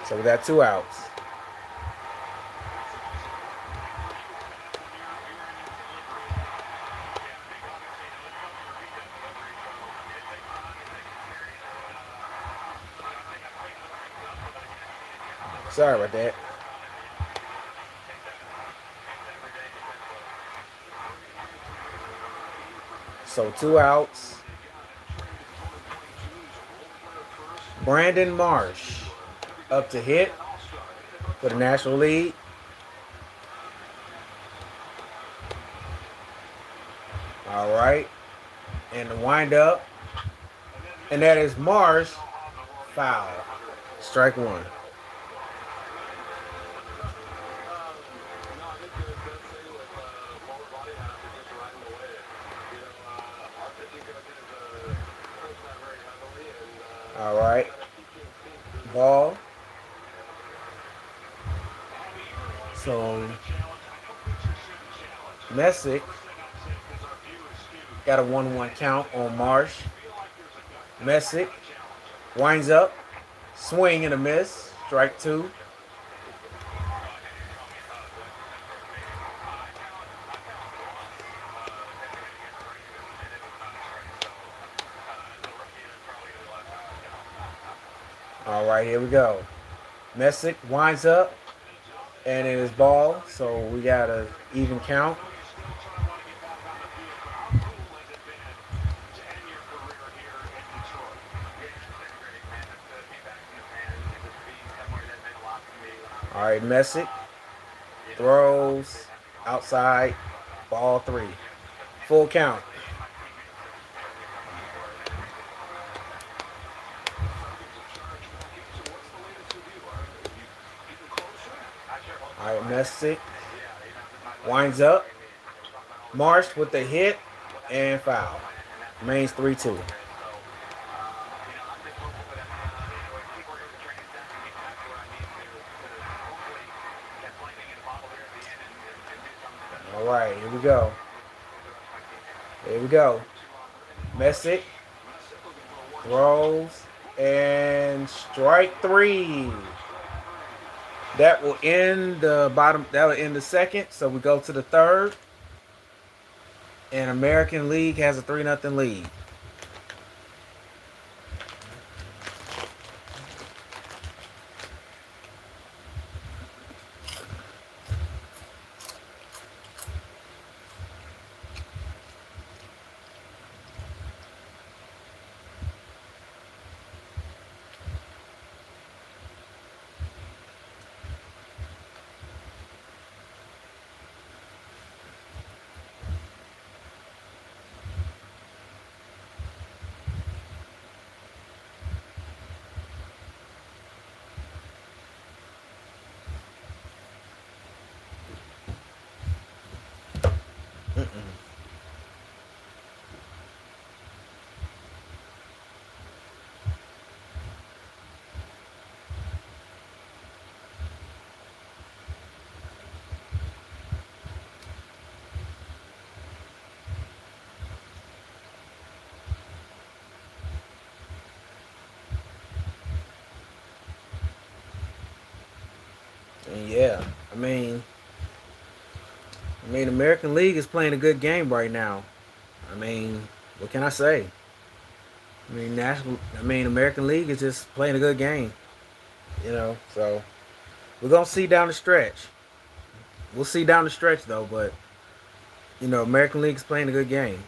A: So we got 2 outs. Sorry about that. So 2 outs. Brandon Marsh up to hit for the National League. All right. And the windup. And that is Marsh. Foul. Strike 1. All right. Ball. So Messick got a 1-1 count on Marsh. Messick winds up. Swing and a miss. Strike 2. All right, here we go. Messick winds up, and it is ball, so we got an even count. All right, Messick throws outside, ball 3. Full count. All right, Messick winds up. Marsh with the hit and foul. Remains 3-2. All right, here we go. Here we go. Messick throws and strike 3. That will end the bottom. That will end the second. So we go to the third. And American League has a 3-0 lead. And yeah, American League is playing a good game right now. What can I say? American League is just playing a good game. So we're gonna see down the stretch. We'll see down the stretch though, but American League is playing a good game.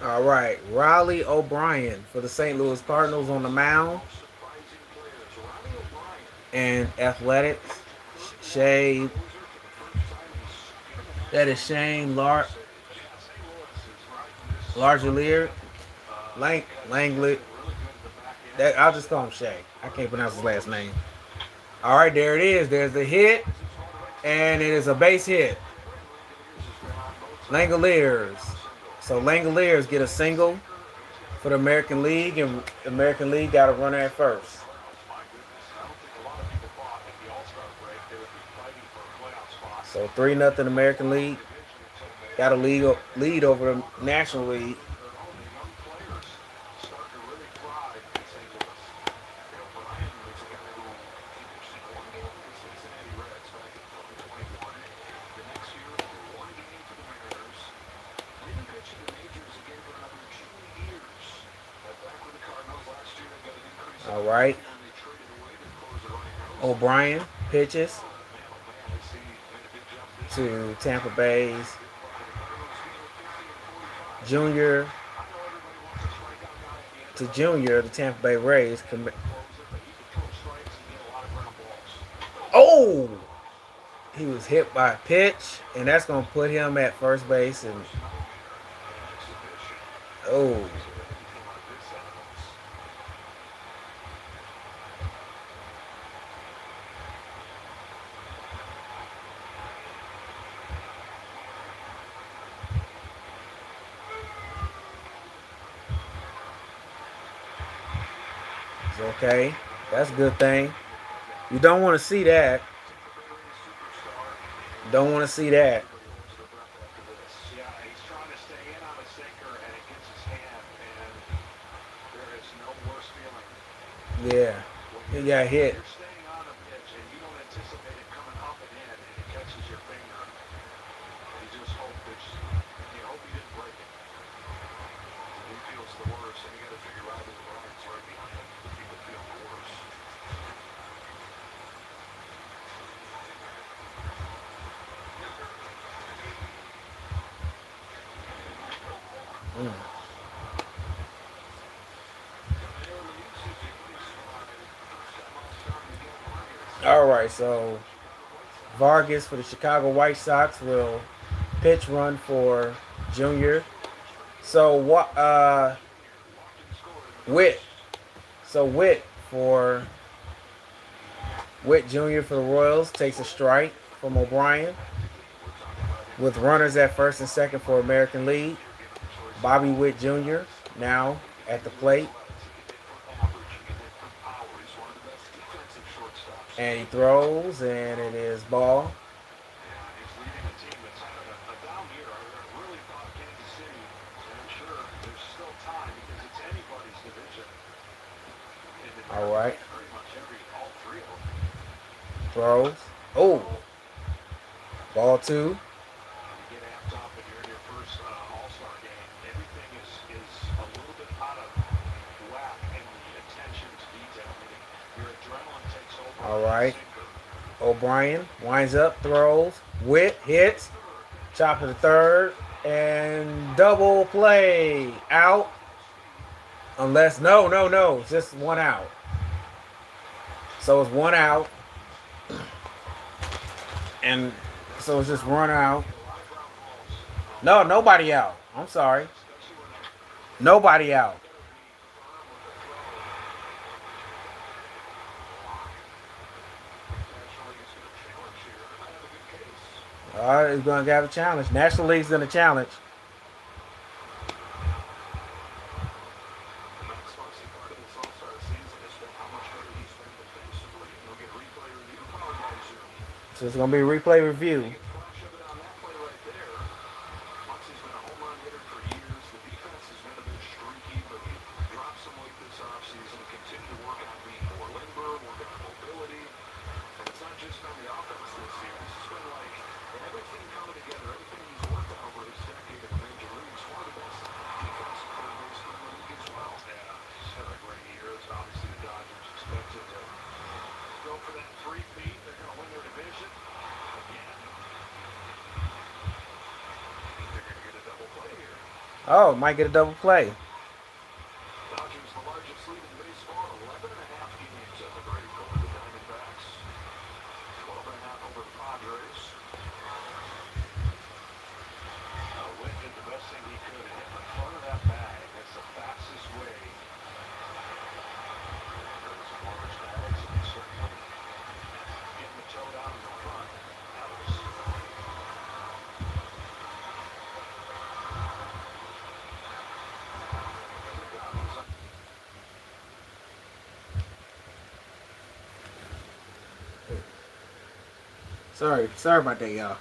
A: All right, Riley O'Brien for the St. Louis Cardinals on the mound, and athletics. Shay, that is Shane Largelier, Langley. That I'll just call him Shay. I can't pronounce his last name. All right, there it is. There's the hit, and it is a base hit. Langoliers. So Langoliers get a single for the American League, and the American League got a runner at first. So 3-0 American League. Got a lead over the National League. All right. O'Brien pitches to Tampa Bay's Junior the Tampa Bay Rays. Oh, he was hit by a pitch, and that's going to put him at first base. And oh, it's okay. That's a good thing. You don't want to see that. Don't want to see that. Yeah, he got hit. Mm. All right, so Vargas for the Chicago White Sox will pitch run for Junior. So what? Witt. So Witt Jr. for the Royals takes a strike from O'Brien with runners at first and second for American League. Bobby Witt Jr. now at the plate. And he throws, and it is ball. All right. Throws. Oh. Ball two. All right. O'Brien winds up, throws. Witt hits. Chop to the third. And double play. Out. Unless, no. It's just one out. So it's one out. And so it's just run out. No, nobody out. I'm sorry. Nobody out. All right, he's going to have a challenge. National League's going to challenge. So it's going to be a replay review. Oh, might get a double play.
B: Dodgers the largest lead in baseball, 11 and a half games at the break over the Diamondbacks, 12 and a half over the Padres. Witt did the best thing he could, hit the front of that bag. That's the fastest way. There's Morris bags, and certainly getting the toe down in the front. That was
A: Sorry about that, y'all.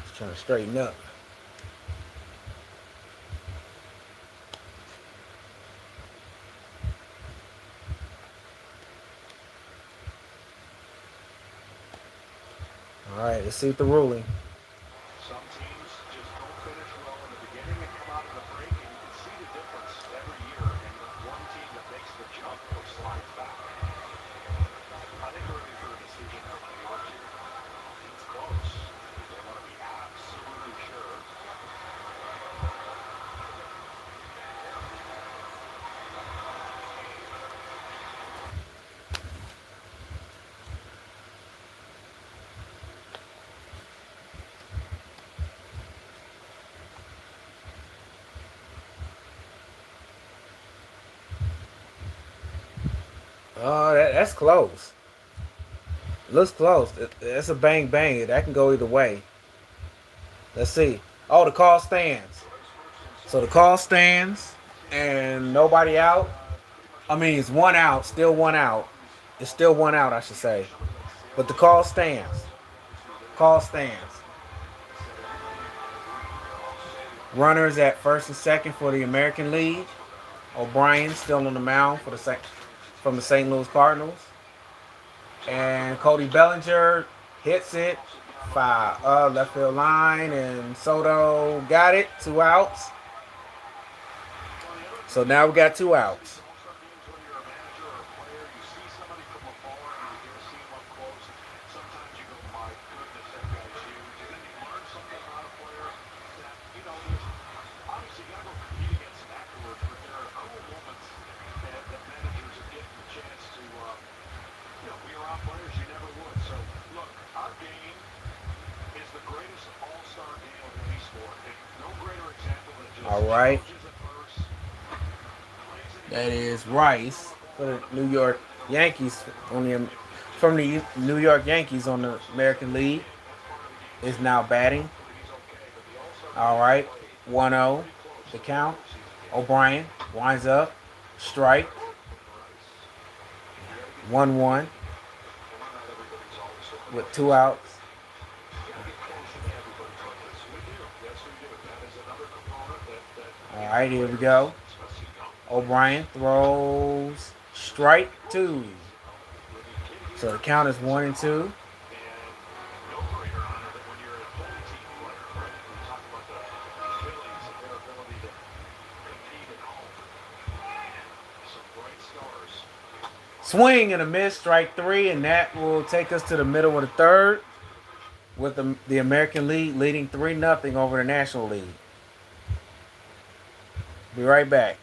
A: Just trying to straighten up. All right, let's see what the ruling.
B: some teams just don't finish well in the beginning and come out of the break, and you can see the difference every year. And the one team that makes the jump or slides back. I think we're ready for a decision from New York here. It's close. They want to be absolutely sure.
A: Oh, that's close. Looks close. That's a bang bang. That can go either way. Let's see. Oh, the call stands. So the call stands and nobody out. I mean, it's one out, still one out. It's still one out, I should say. But the call stands. Call stands. Runners at first and second for the American League. O'Brien still on the mound for from the St. Louis Cardinals. And Cody Bellinger hits it. Left field line, and Soto got it. 2 outs. So now we got 2 outs.
B: All-star games, whether you're a manager or a player, you see somebody from afar and you get to see them up close. Sometimes you go, my goodness, that guy's huge. And then you learn something about a player that, there's obviously you got to go compete against them afterwards, but there are cool moments that managers are getting the chance to, be around players you never would. So, look, our game is the greatest all-star game of any sport. And no greater example than just
A: All right.
B: challenges at first.
A: That is Rice for the New York Yankees from the New York Yankees on the American League is now batting. All right, 1-0 the count. O'Brien winds up, strike. 1-1 with 2 outs. All right, here we go. O'Brien throws strike 2. So the count is 1-2. Swing and a miss, strike 3, and that will take us to the middle of the third with the American League leading 3-0 over the National League. Be right back.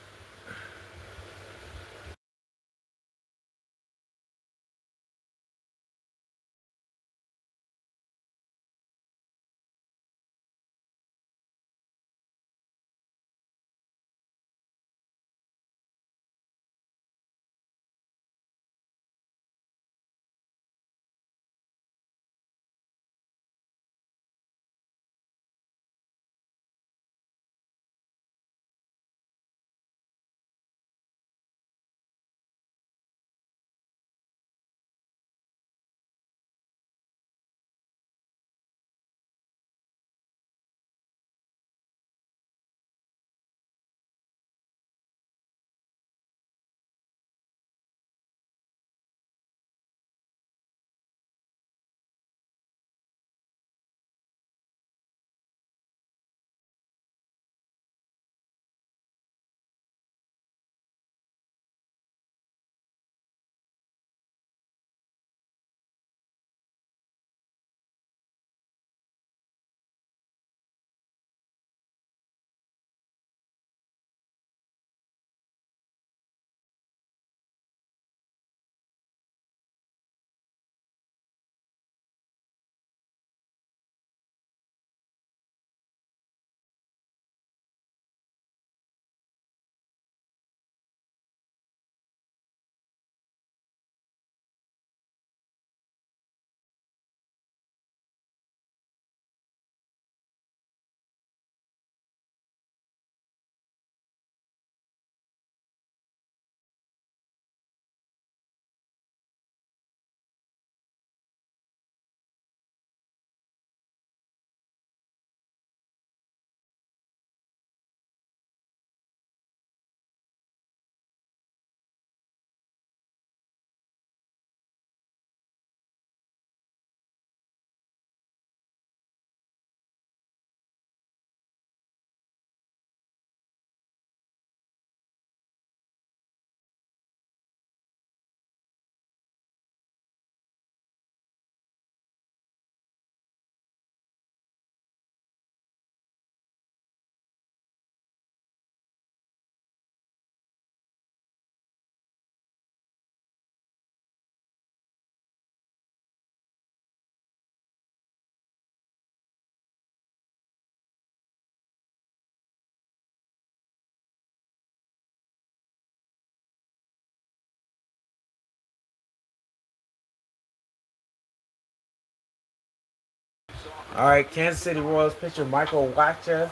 A: All right, Kansas City Royals pitcher Michael Waka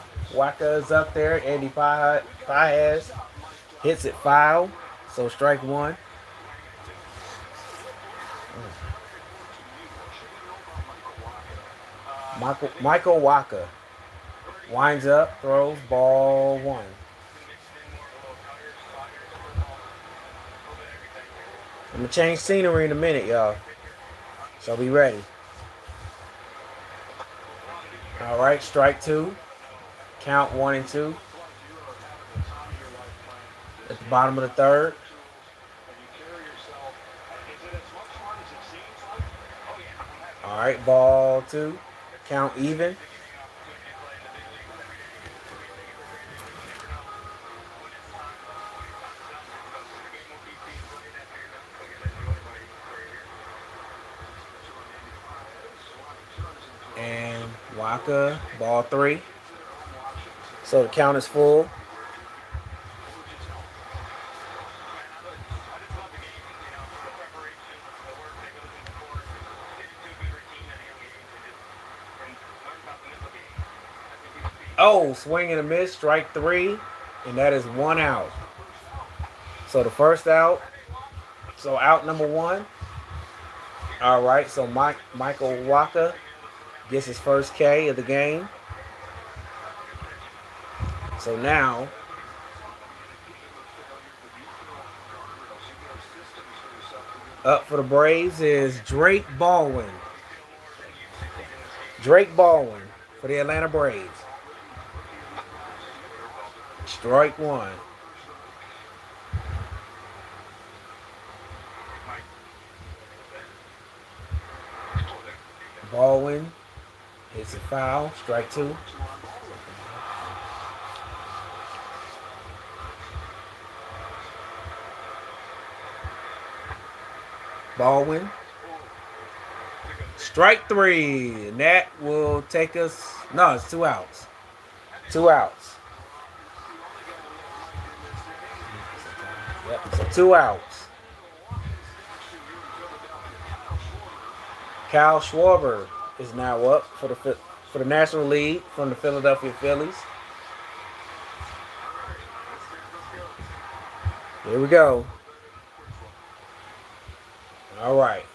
A: is up there. Andy Paez hits it foul, so strike one. Michael Waka winds up, throws ball one. I'm gonna change scenery in a minute, y'all. So be ready. All right, strike two. Count 1-2 at the bottom of the third. All right, ball two. Count even. And Waka, ball three. So the count is full. Oh, swing and a miss, strike three, and that is one out. So the first out. So out number one. All right, so Michael Waka gets his first K of the game. So now, up for the Braves is Drake Baldwin. Drake Baldwin for the Atlanta Braves. Strike one. Baldwin hits a foul. Strike two. Baldwin. Strike three. And that will take us. No, it's two outs. Two outs. Yep, so two outs. Kyle Schwarber is now up for the National League from the Philadelphia Phillies. Here we go. All right.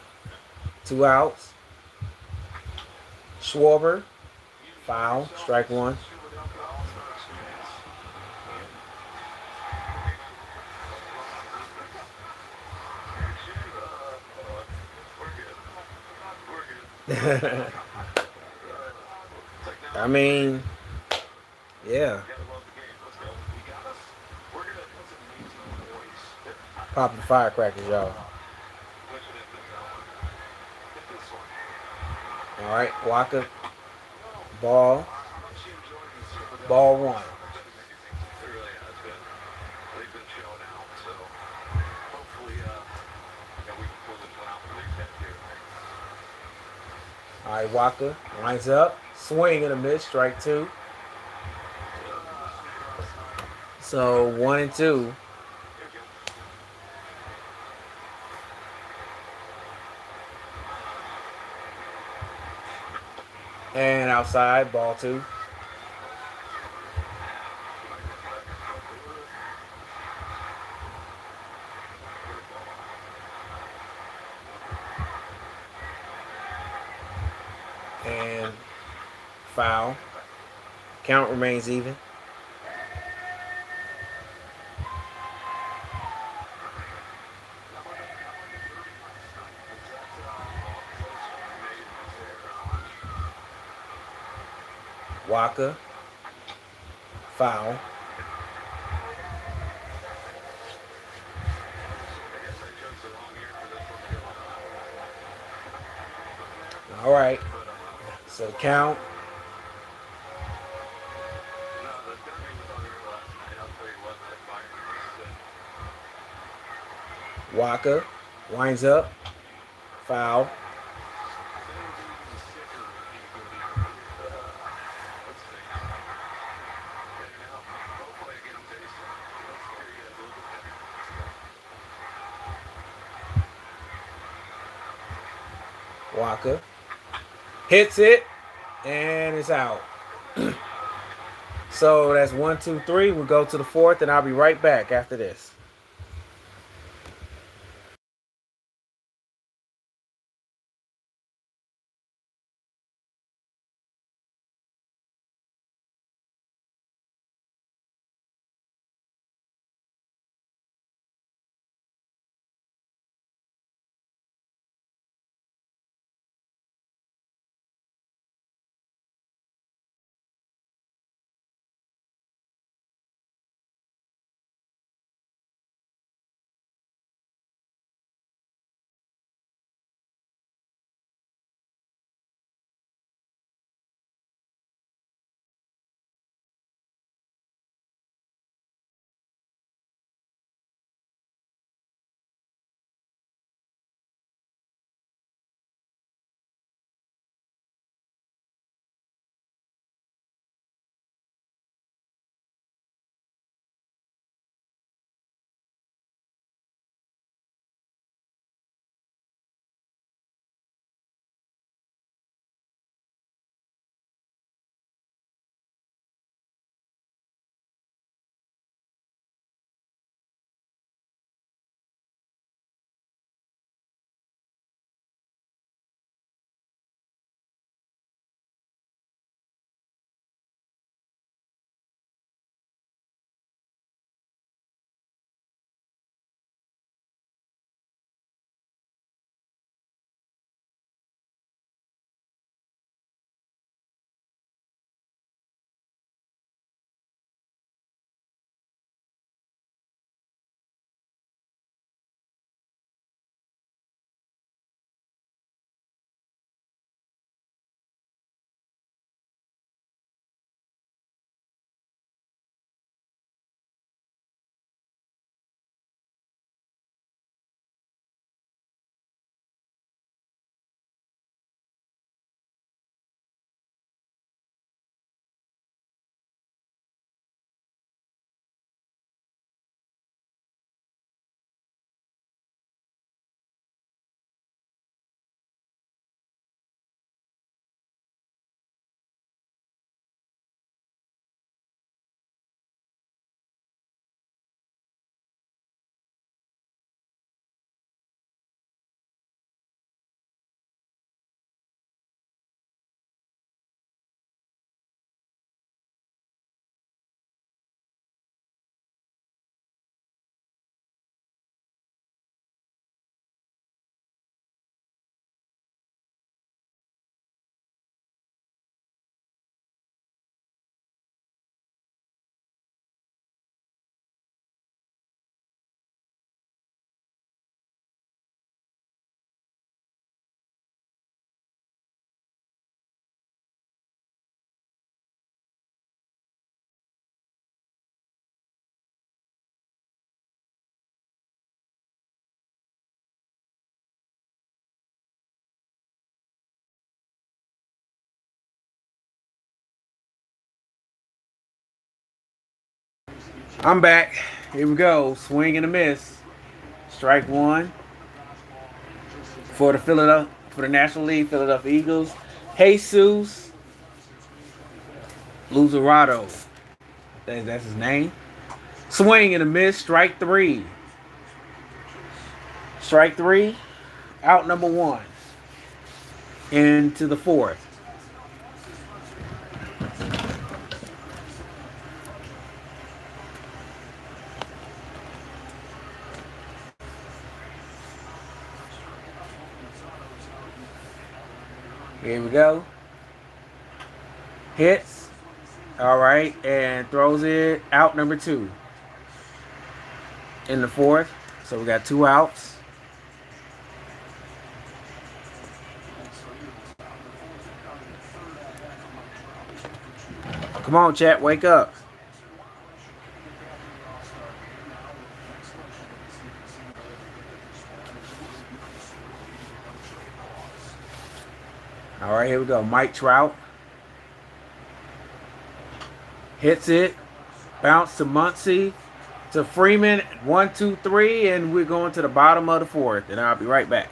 A: Two outs. Schwarber, foul, strike one. I mean, yeah. Popping firecrackers, y'all. All right, Waka, ball one. All right, Waka lines up, swing and a miss, strike two. So 1-2. And outside, ball two. And foul. Count remains even. Waka, foul. All right. So count. Waka winds up, foul. Waka hits it, And it's out. So that's 1, 2, 3. We'll go to the fourth, and I'll be right back after this. I'm back. Here we go. Swing and a miss. Strike one for the National League Philadelphia Eagles. Jesus Luzarado. That's his name. Swing and a miss. Strike three. Strike three. Out number one. Into the fourth. Here we go. Hits. All right. And throws it out number two. In the fourth. So we got two outs. Come on, chat. Wake up. All right, here we go. Mike Trout hits it. Bounce to Muncy. To Freeman. 1, 2, 3. And we're going to the bottom of the fourth. And I'll be right back.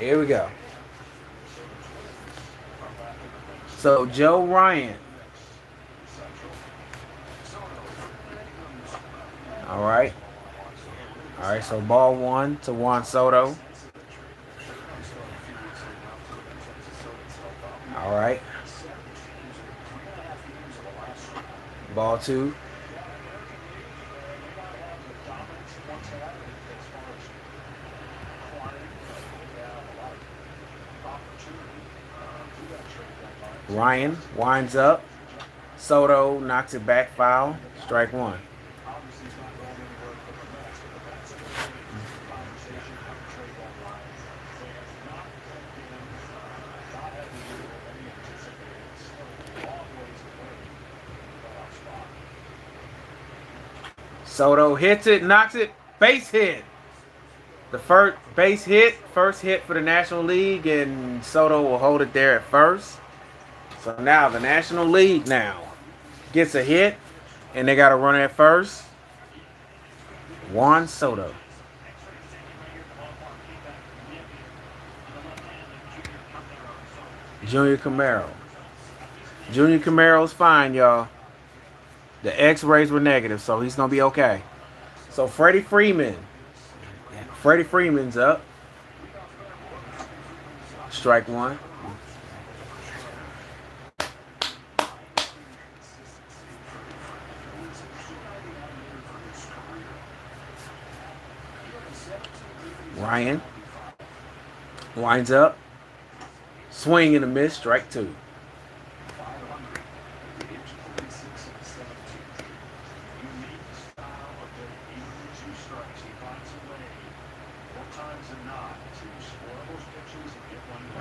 A: Here we go. So Joe Ryan. All right. All right. So ball one to Juan Soto. All right. Ball two. Ryan winds up. Soto knocks it back, foul. Strike one. Soto hits it, knocks it, base hit. The first base hit, first hit for the National League, and Soto will hold it there at first. So now the National League now gets a hit, and they got to run at first. Juan Soto. Junior Camaro. Junior Camaro's fine, y'all. The X-rays were negative, so he's going to be okay. So Freddie Freeman. Freddie Freeman's up. Strike one. Ryan winds up. Swing and a miss. Strike two.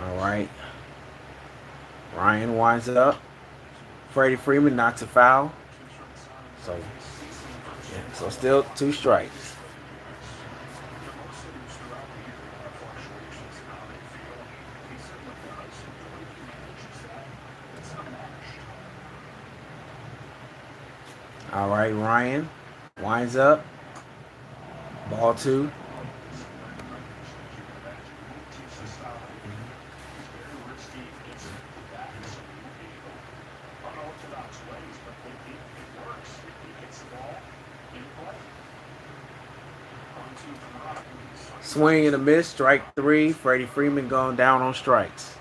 A: All right. Ryan winds up. Freddie Freeman knocks a foul. So still two strikes. All right, Ryan winds up. Ball two. Swing and a miss, strike three. Freddie Freeman going down on strikes.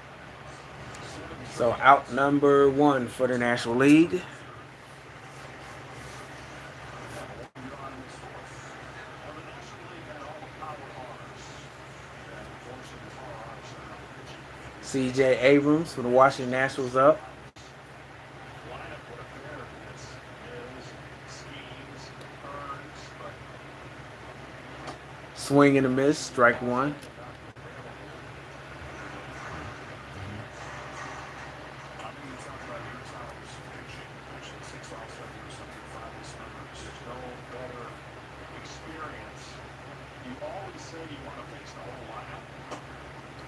A: So out number one for the National League. C.J. Abrams for the Washington Nationals up. Swing and a miss, strike one.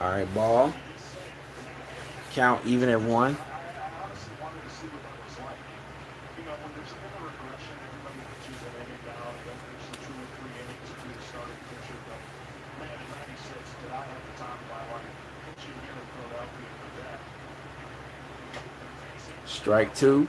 A: All right, ball. Count even at one. Strike two.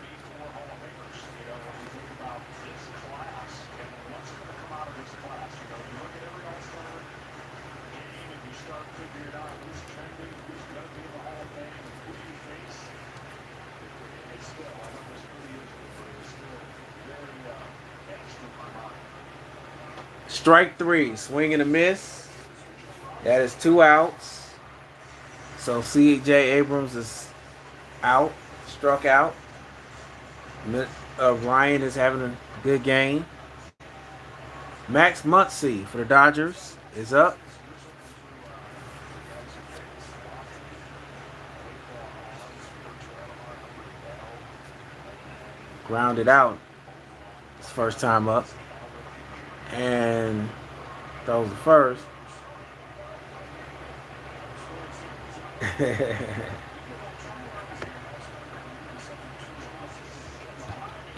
A: Strike three. Swing and a miss. That is two outs. So C.J. Abrams is out. Struck out. Ryan is having a good game. Max Muncy for the Dodgers is up. Grounded out. His first time up. And throws the first.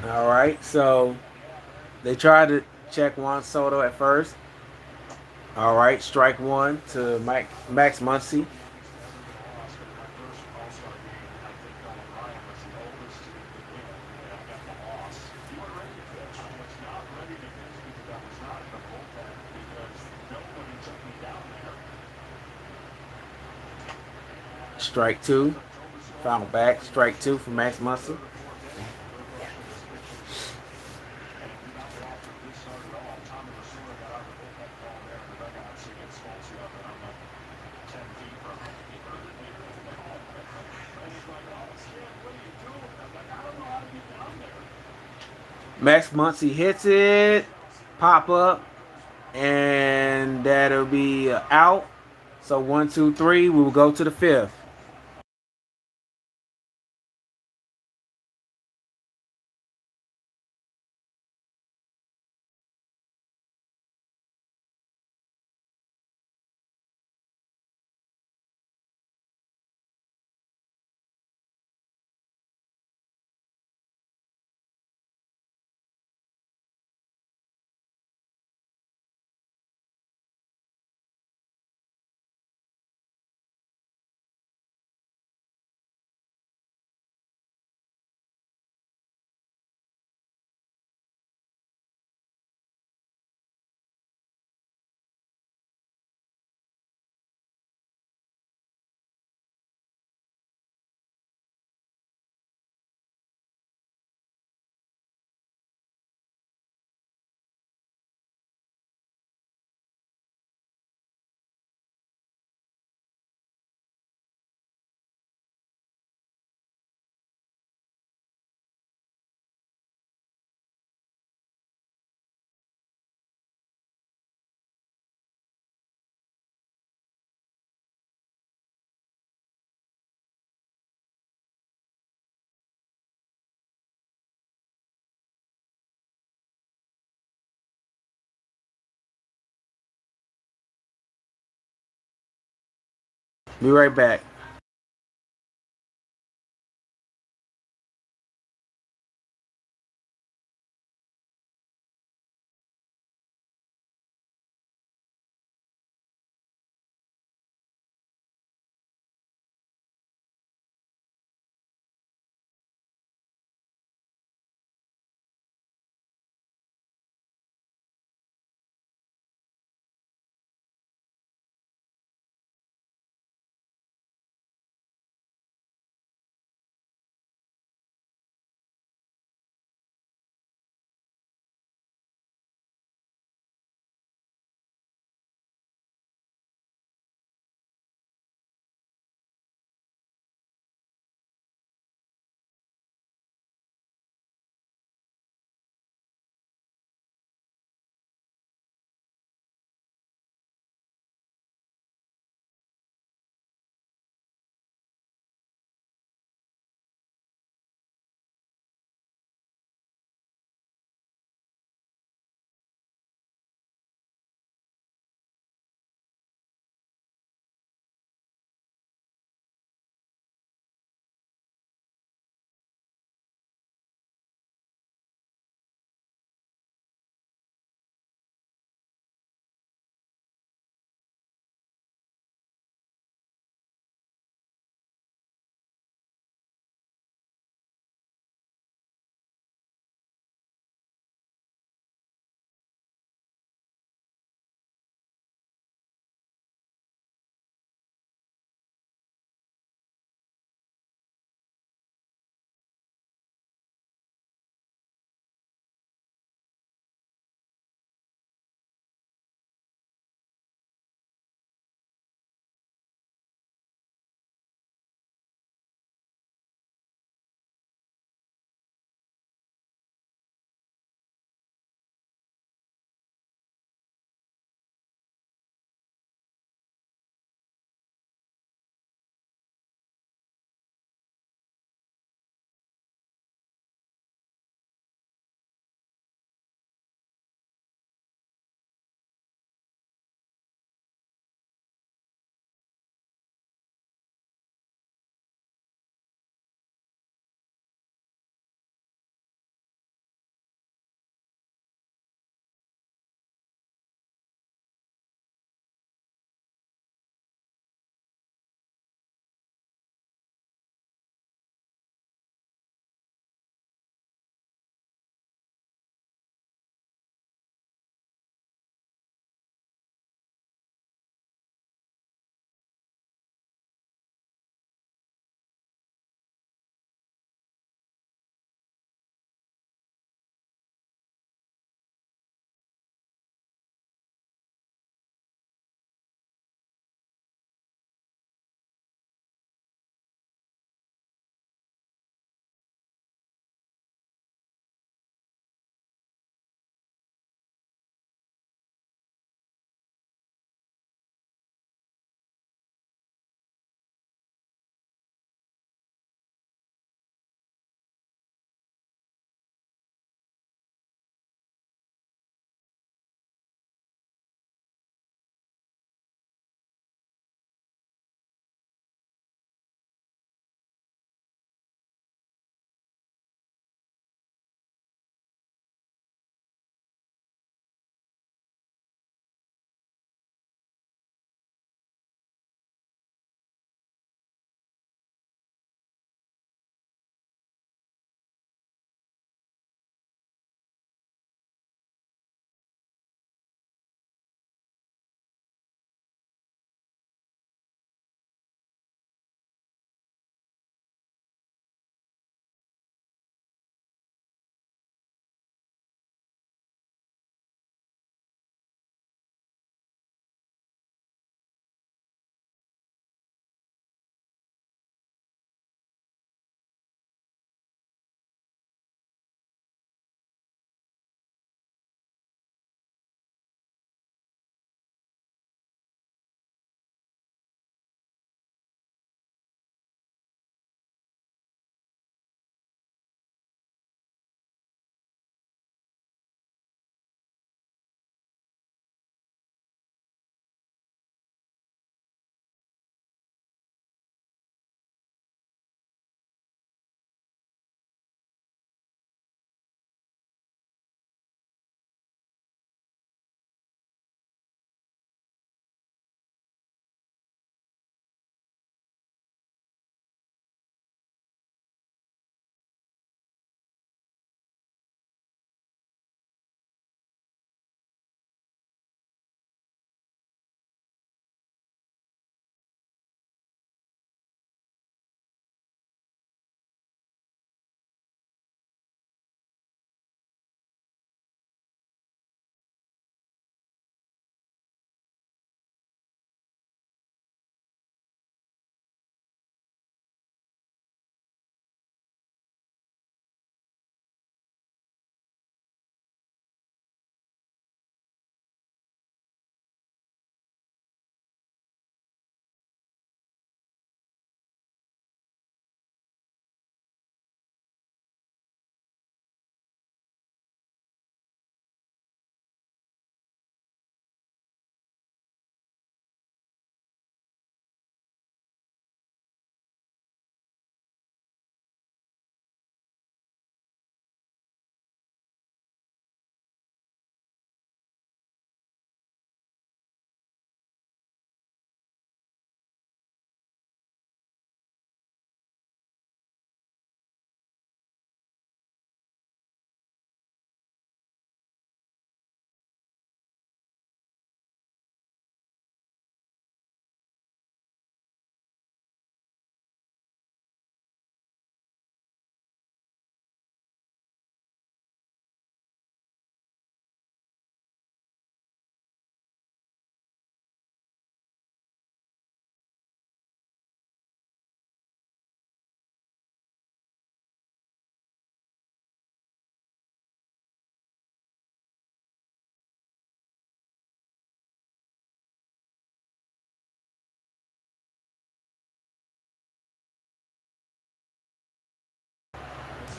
A: All right, so they tried to check Juan Soto at first. All right, strike one to Max Muncy.
B: Loss, but my first All-Star game, I think Nolan Ryan was the oldest to begin, and I got the loss. You were ready to pitch. I was not ready to pitch because I was not in the bullpen because nobody took me down there.
A: Strike two. Foul back. Strike two for Max Muncy.
B: Third or fourth inning, no rush with this pitcher. And did not go off to a good start at all. Tommy Lasorda got out of the bullpen call there in the dugout, so he gets Folsey up, and I'm like 10 feet from him. He heard it, he heard the call. And he's like, oh, shit, what are you doing? I'm like, I don't know how to get down there.
A: Max Muncy hits it. Pop up. And that'll be out. So 1, 2, 3. We will go to the fifth. Be right back.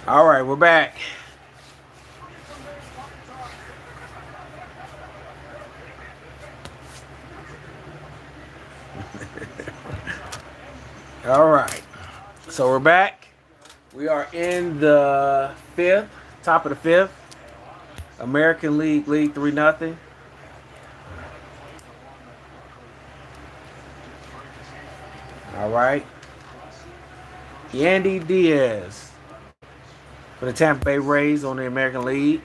A: All right, we're back. All right. So we're back. We are in the fifth, top of the fifth. American League lead 3-0. All right. Yandy Diaz for the Tampa Bay Rays on the American League.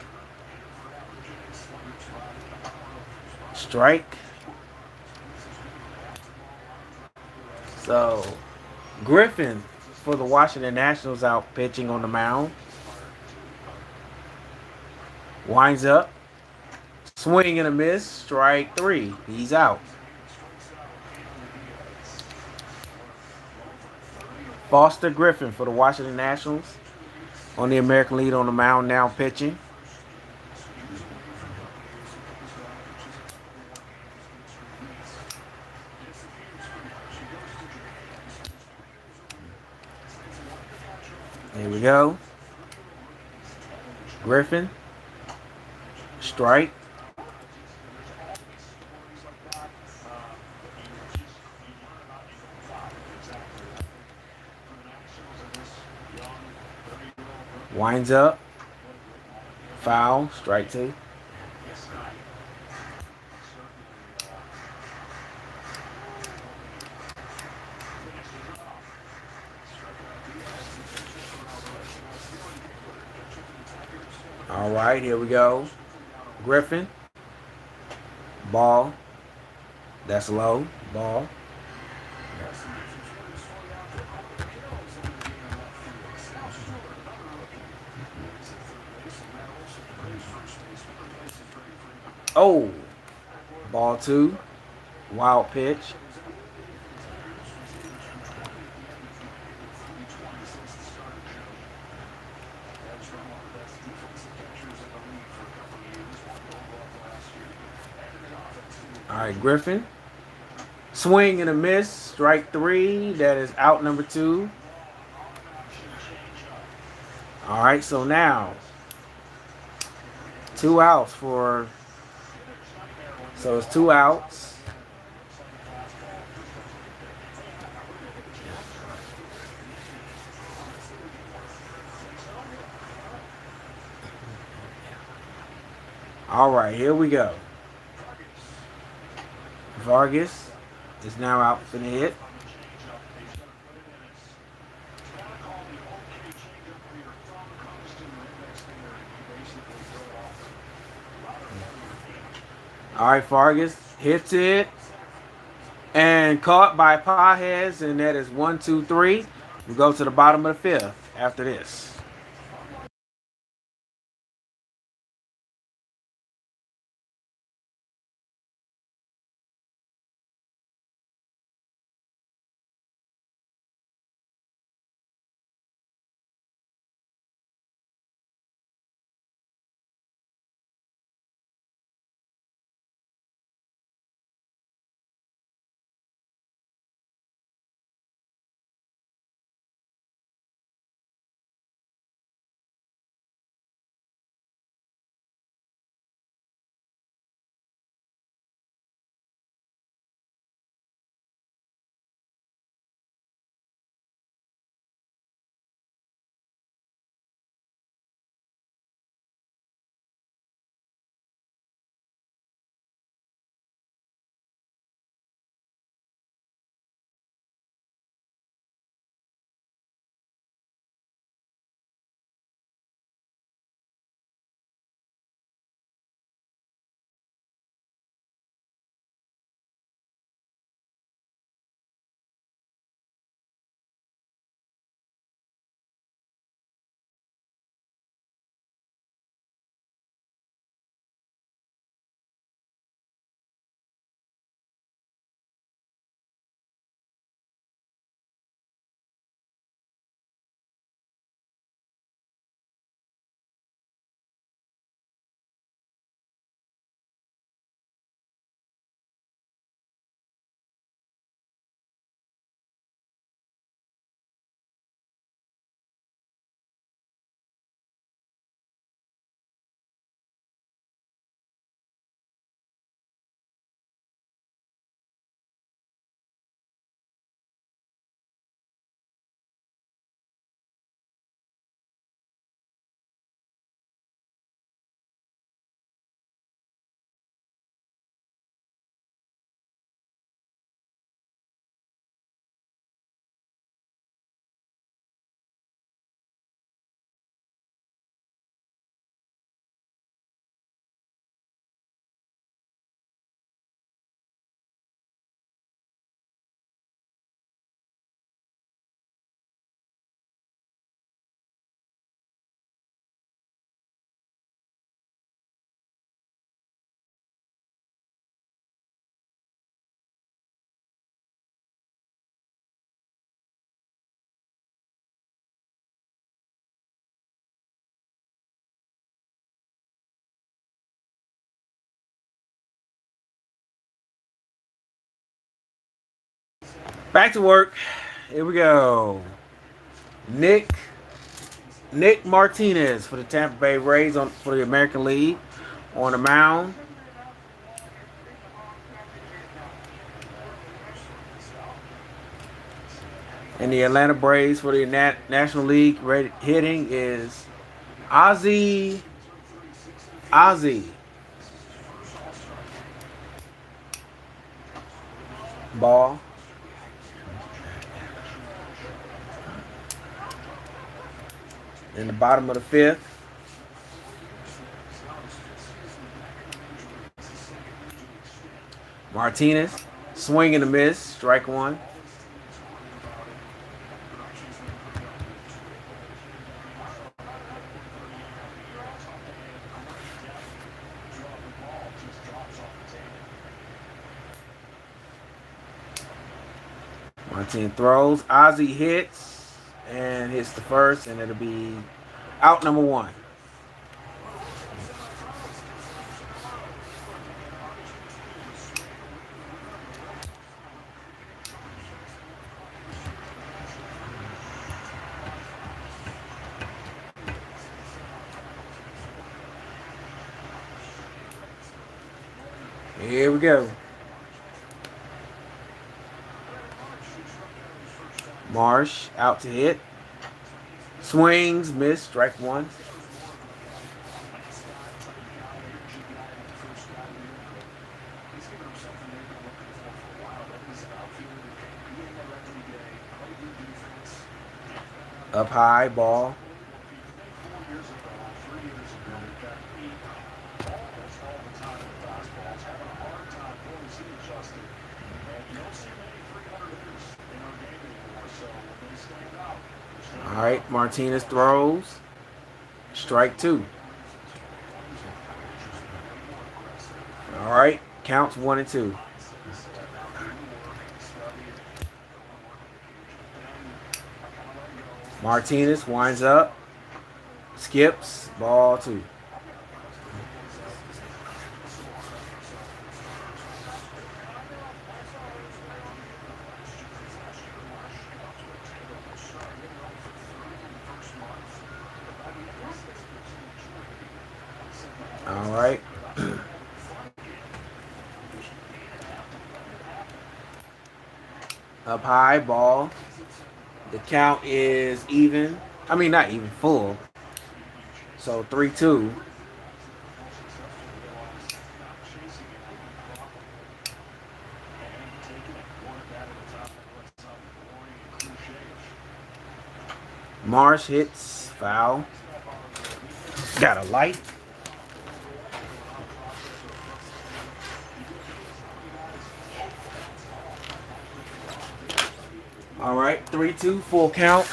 A: Strike. So Griffin for the Washington Nationals out pitching on the mound. Winds up. Swing and a miss. Strike three. He's out. Foster Griffin for the Washington Nationals on the American League on the mound now pitching. Here we go. Griffin. Strike. Winds up. Foul. Strike two. All right, here we go. Griffin. Ball. That's low. Ball. Oh. Ball two. Wild pitch. All right, Griffin. Swing and a miss. Strike three. That is out number two. All right, so now 2 outs for. So it's 2 outs. All right, here we go. Vargas is now out for the hit. All right, Vargas hits it and caught by Pajes, and that is 1-2-3. We go to the bottom of the fifth after this. Back to work. Here we go. Nick Nick Martinez for the Tampa Bay Rays for the American League on the mound. And the Atlanta Braves for the National League hitting is Ozzy. Ball. In the bottom of the fifth. Martinez. Swing and a miss. Strike one. Martinez throws. Ozzy hits and hits the first, and it'll be out number one. Here we go. Marsh out to hit. Swings, miss, strike one. Up high, ball. All right, Martinez throws. Strike two. All right, counts 1 and 2. Martinez winds up, skips, ball two. All right. Up high, ball. The count is even. I mean, not even, full. So 3-2. Marsh hits, foul. Got a light. All right, 3-2, full count.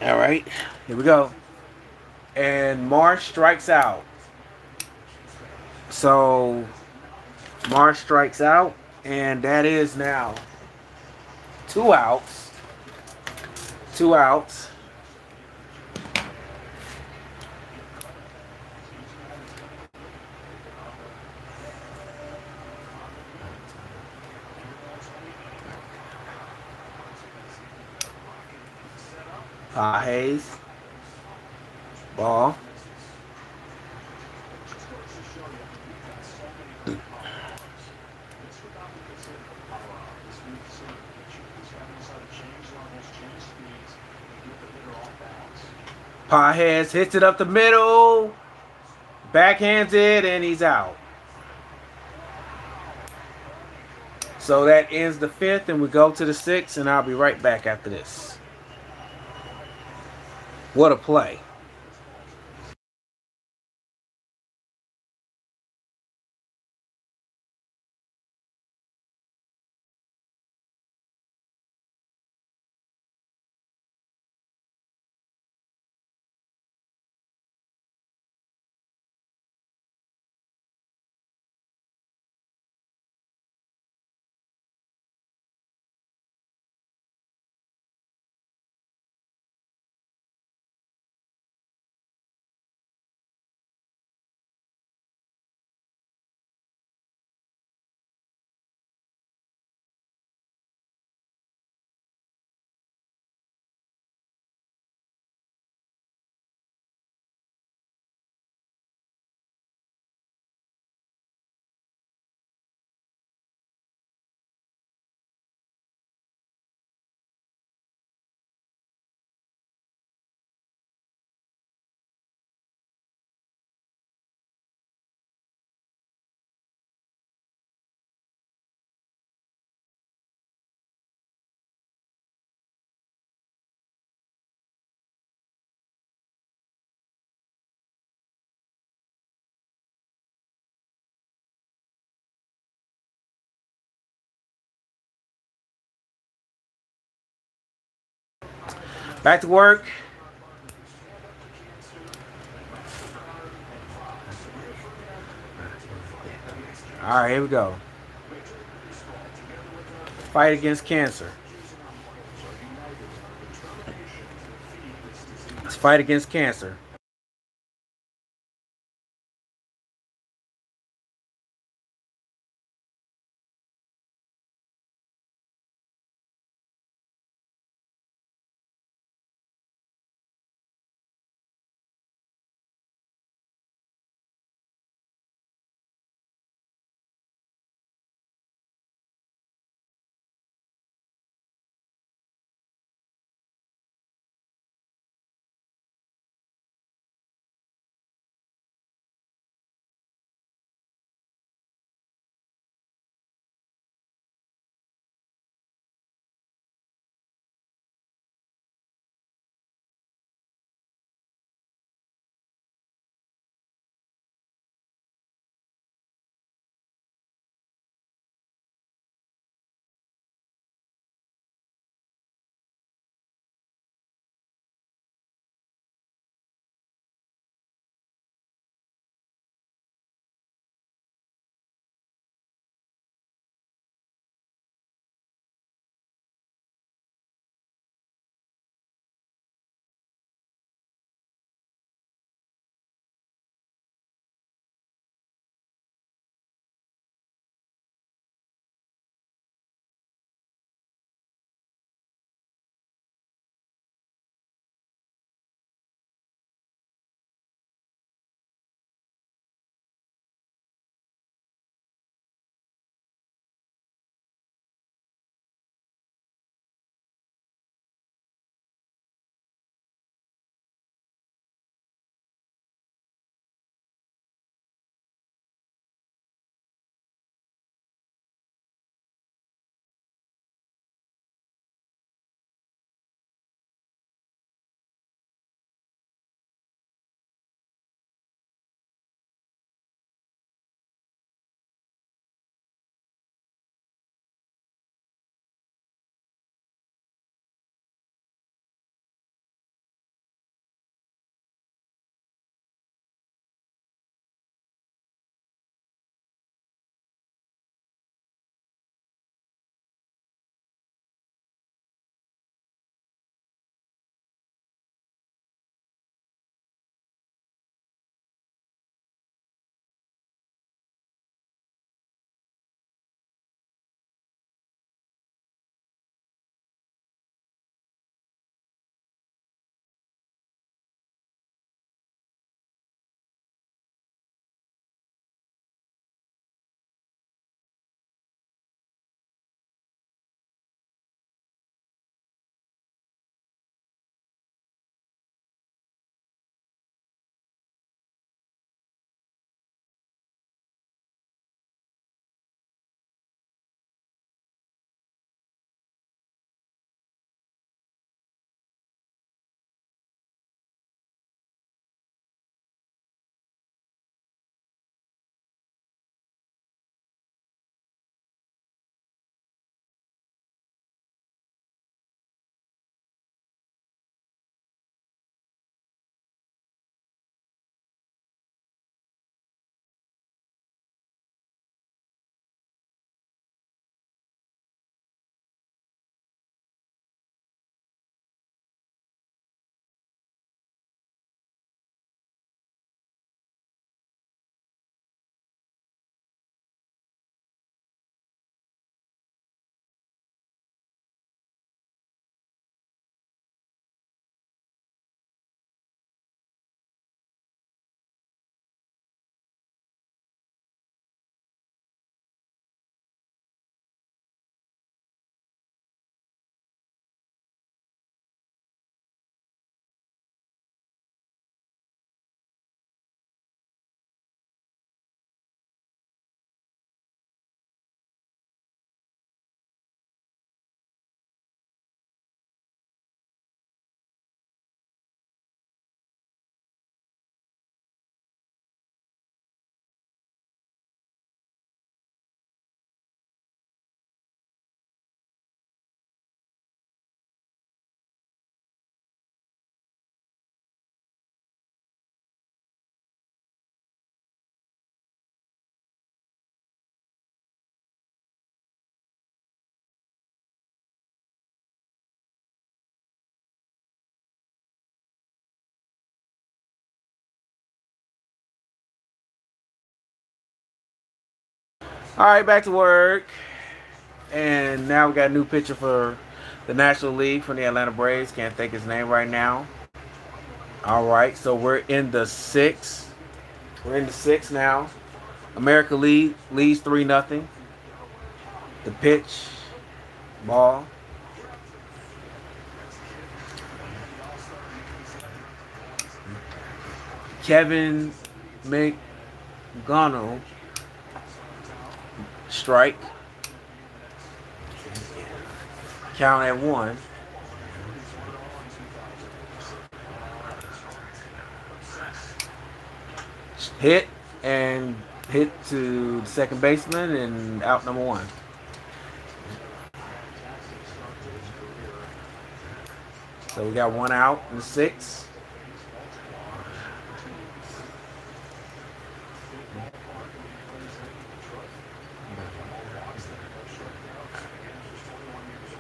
A: All right, here we go. And Marsh strikes out. So Marsh strikes out, and that is now 2 outs. 2 outs. Hayes. Ball. Pajes hits it up the middle. Backhands it, and he's out. So that ends the 5th, and we go to the 6th, and I'll be right back after this. What a play. Back to work. All right, here we go. Fight against cancer. Let's fight against cancer. All right, back to work. And now we got a new pitcher for the National League from the Atlanta Braves. Can't think his name right now. All right, so we're in the sixth. We're in the sixth now. America League leads 3-0. The pitch, ball. Kevin McGonnell, strike. Count at 1. Hit and hit to the second baseman and out number 1. So we got 1 out in the 6th.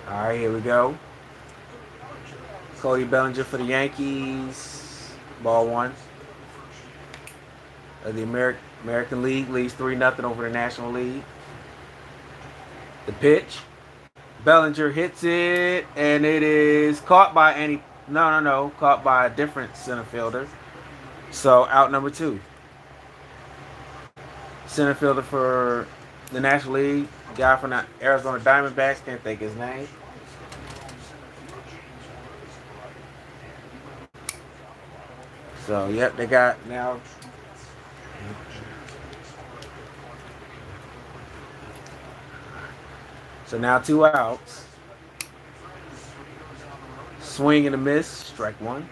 A: All right, here we go. Cody Bellinger for the Yankees. Ball 1. The American League leads 3-0 over the National League. The pitch. Bellinger hits it, and it is caught by caught by a different center fielder. So out number 2. Center fielder for the National League, guy from the Arizona Diamondbacks, can't think his name. So yep, they got now. So now 2 outs. Swing and a miss, strike 1.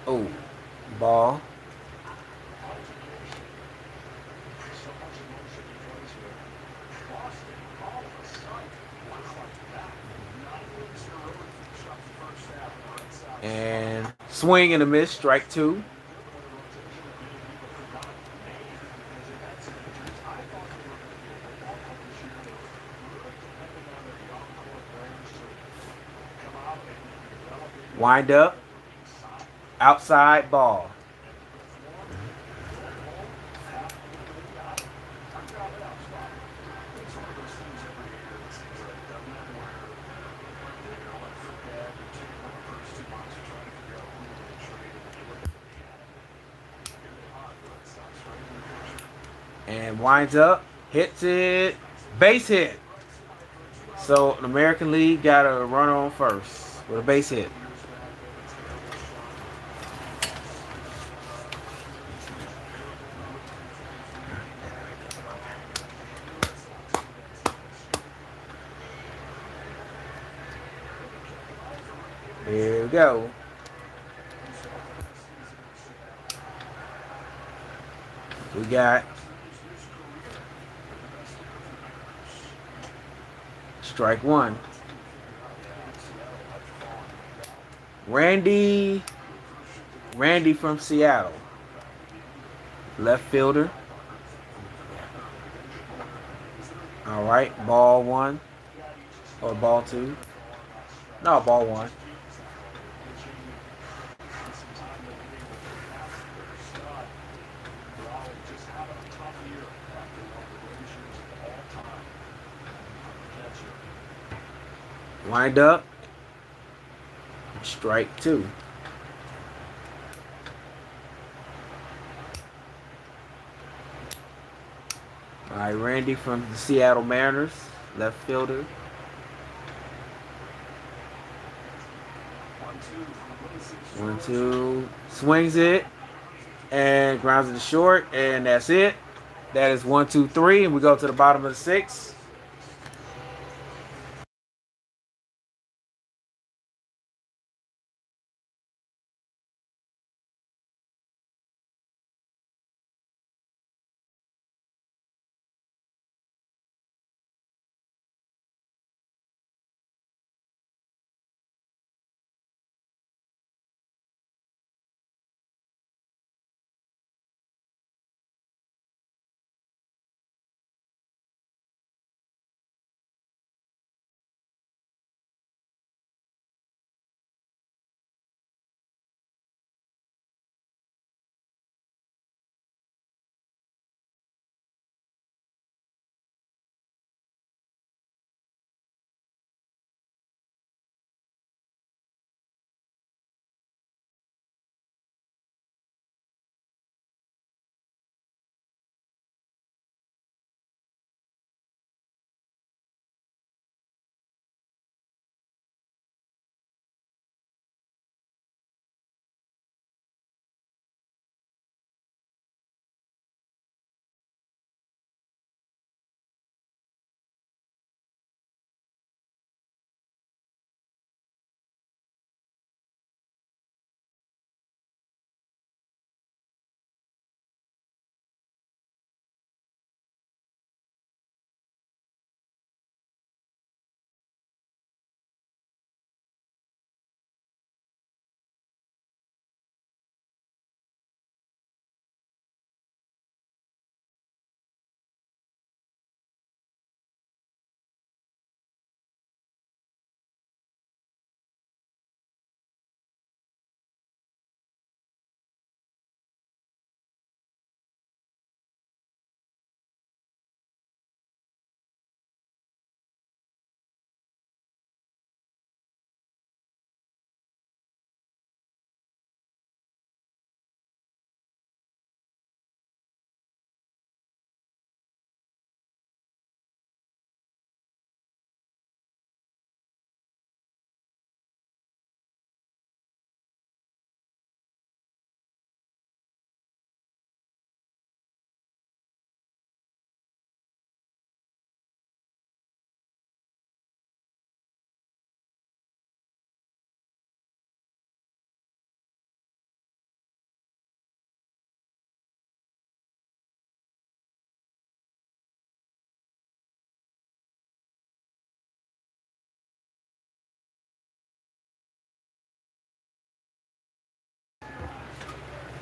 A: Oh, ball. And swing and a miss, strike 2. Wind up, outside ball. And winds up, hits it, base hit. So the American League got a runner on first with a base hit. Here we go. We got strike 1. Randy from Seattle. Left fielder. All right, ball 1 or ball 2. No, ball 1. Wind up, strike 2. All right, Randy from the Seattle Mariners, left fielder. 1-2, swings it and grounds it to short, and that's it. That is 1-2-3, and we go to the bottom of the 6th.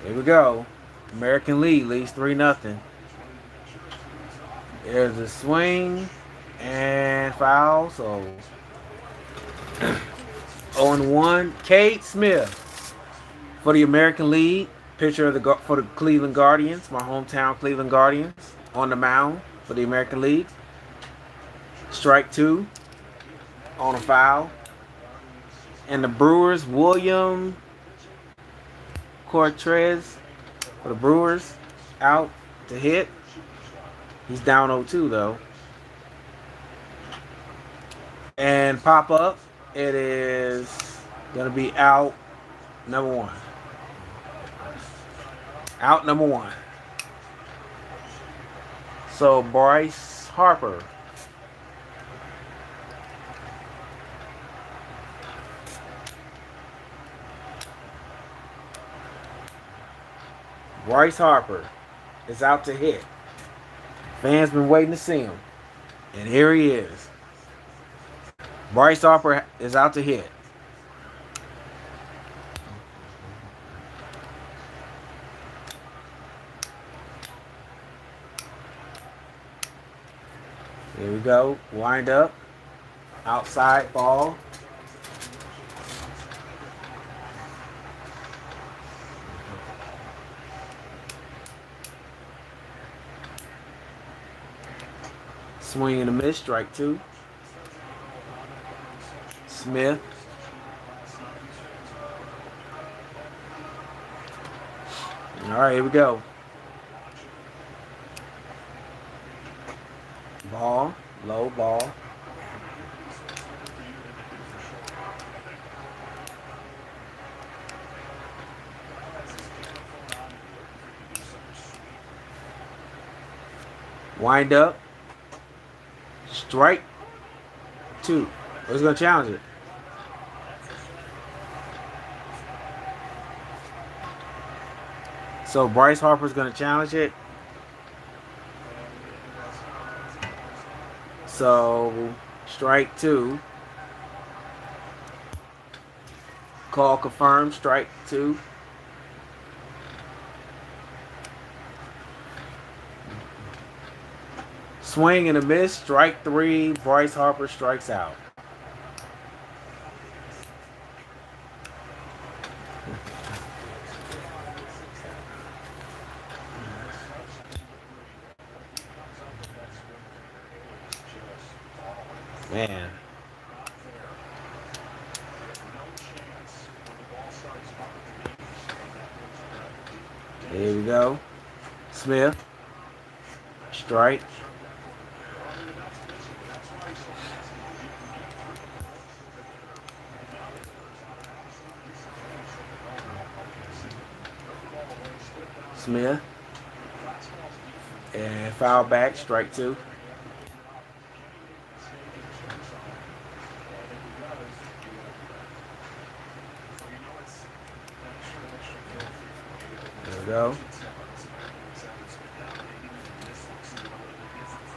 A: Here we go. American League leads 3-0. There's a swing and foul. So 0-1. Cade Smith for the American League. Pitcher for the Cleveland Guardians, my hometown Cleveland Guardians, on the mound for the American League. Strike 2 on a foul. And the Brewers, William Cortez for the Brewers, out to hit. He's down 0-2 though. And pop up, it is gonna be out number 1. Out number 1. So Bryce Harper. Bryce Harper is out to hit. Fans been waiting to see him. And here he is. Bryce Harper is out to hit. Here we go. Wind up. Outside ball. Swing and a miss. Strike 2. Smith. All right, here we go. Ball. Low ball. Wind up. Strike 2. Who's going to challenge it? So Bryce Harper's going to challenge it. So strike 2. Call confirmed. Strike 2. Swing and a miss. Strike 3. Bryce Harper strikes out. Man. Here we go. Smith. Strike. Smith. And foul back. Strike 2. There we go.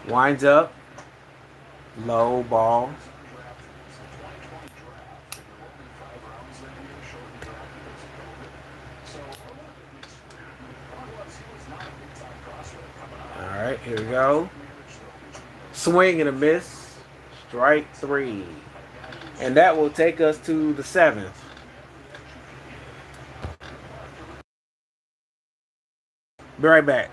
A: Winds up. Low ball. All right, here we go. Swing and a miss. Strike 3. And that will take us to the 7th. Be right back.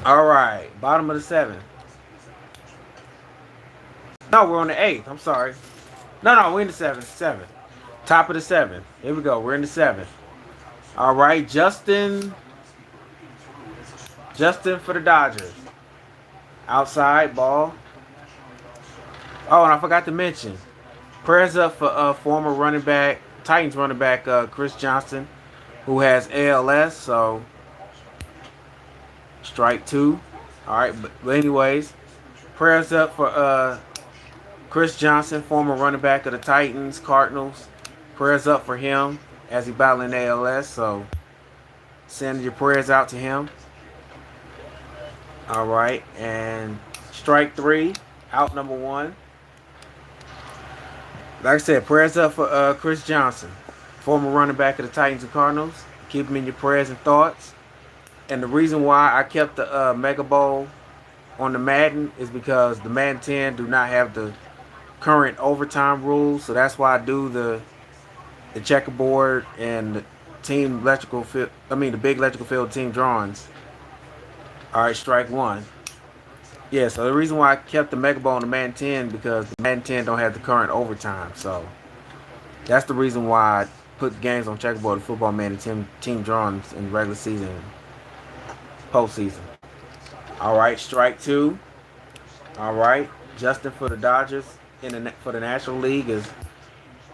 A: All right, bottom of the 7th. No, we're on the 8th. I'm sorry. No, we're in the 7th. 7th. Top of the 7th. Here we go. We're in the 7th. All right, Justin for the Dodgers. Outside ball. Oh, and I forgot to mention. Prayers up for former running back, Titans running back Chris Johnson, who has ALS. So strike 2. All right, but anyways, prayers up for Chris Johnson, former running back of the Titans, Cardinals. Prayers up for him as he battling ALS. So send your prayers out to him. All right, and strike 3, out number 1. Like I said, prayers up for Chris Johnson, former running back of the Titans and Cardinals. Keep him in your prayers and thoughts. And the reason why I kept the Mega Bowl on the Madden is because the Madden 10 do not have the current overtime rules. So that's why I do the checkerboard and the team electrical field. I mean the big electrical field team drawings. All right, strike 1. Yeah, so the reason why I kept the Mega Bowl on the Madden 10 because the Madden 10 don't have the current overtime. So that's the reason why I put games on checkerboard, the football Madden team drawings in regular season and postseason. All right, strike 2. All right, Justin for the Dodgers for the National League is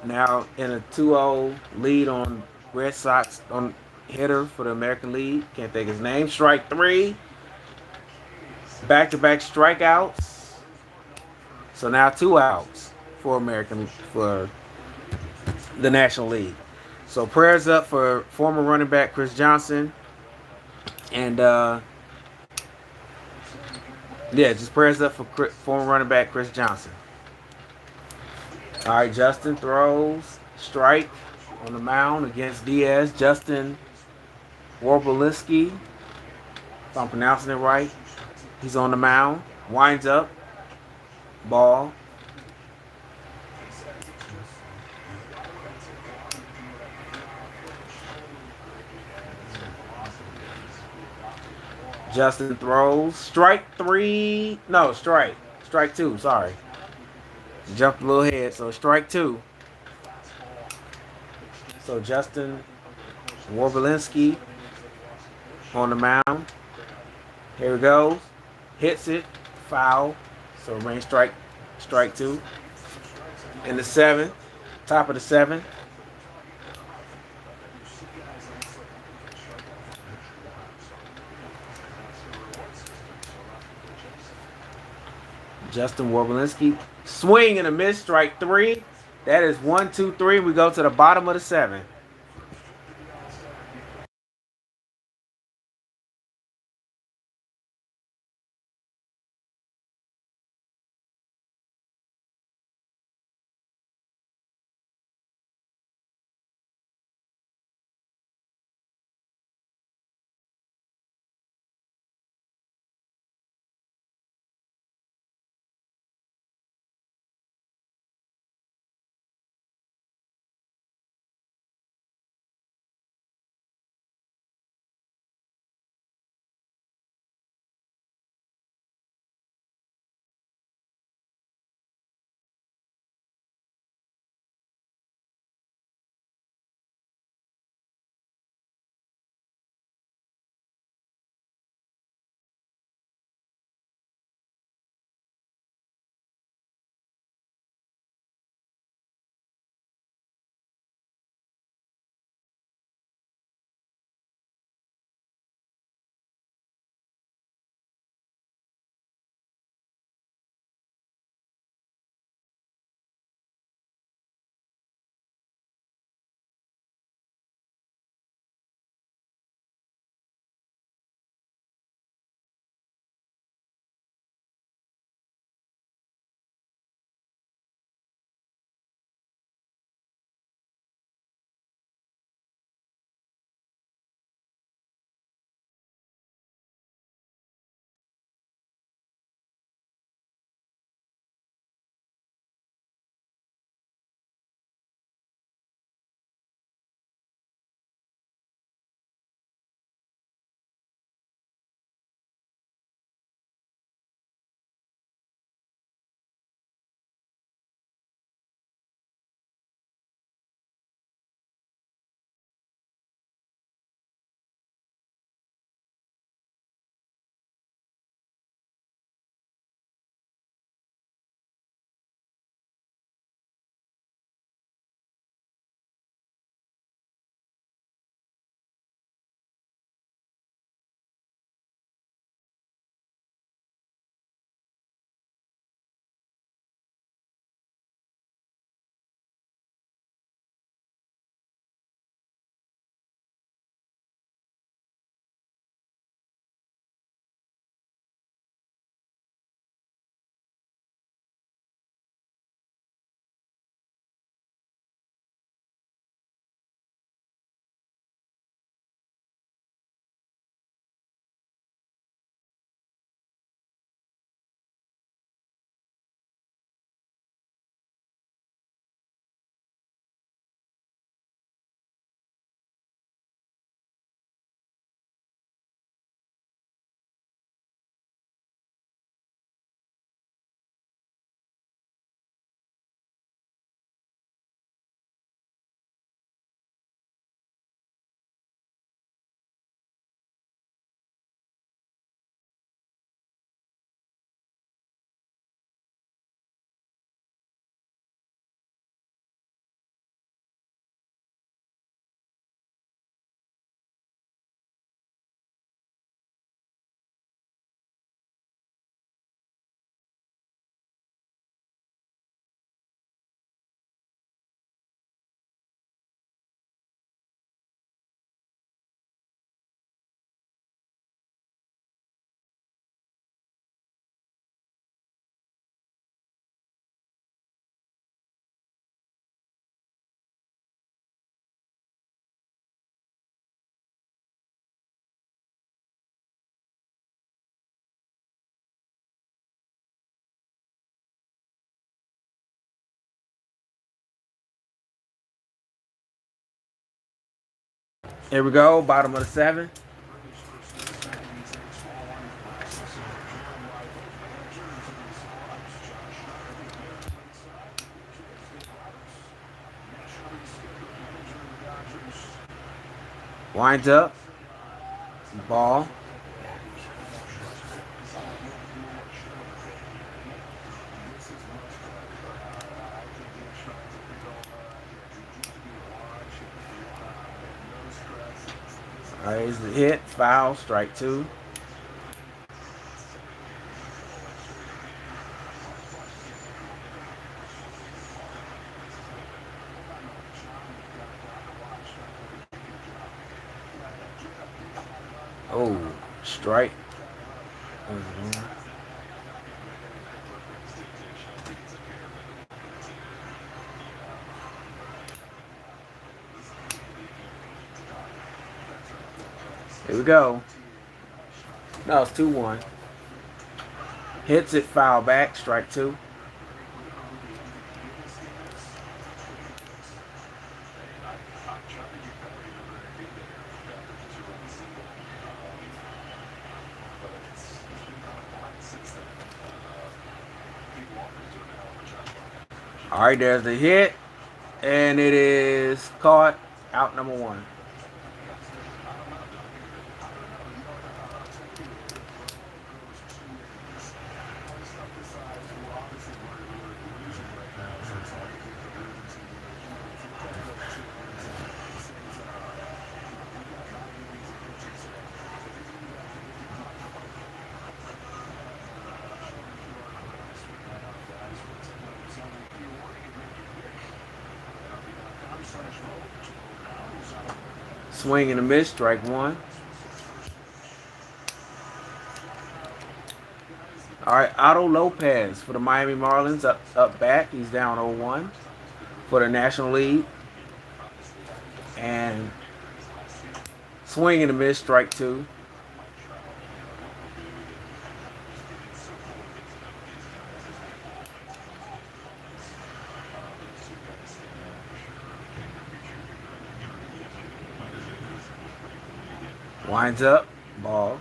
A: now in a 2-0 lead on Red Sox on hitter for the American League. Can't think his name. Strike 3. Back-to-back strikeouts. So now 2 outs for the National League. So prayers up for former running back Chris Johnson, and yeah, just prayers up for former running back Chris Johnson. All right, Justin throws strike on the mound against Diaz. Justin Warbalinski, if I'm pronouncing it right, he's on the mound. Winds up, ball. Justin throws strike 3. No, strike 2. Sorry, jumped a little ahead. So strike 2. So Justin Warbalinski on the mound. Here we go. Hits it. Foul. So remain strike 2. In the 7th. Top of the 7th. Justin Warbalinski. Swing and a miss. Strike 3. That is 1, 2, 3. We go to the bottom of the 7th. Here we go. Bottom of the 7. Winds up. Ball. All right, here's the hit. Foul. Strike 2. Oh, strike. Here we go. No, it's 2-1. Hits it, foul back, strike 2. All right, there's the hit, and it is caught. Out number 1. Swing and a miss, strike 1. All right, Otto Lopez for the Miami Marlins up back. He's down 0-1 for the National League. And swing and a miss, strike 2. Winds up, ball.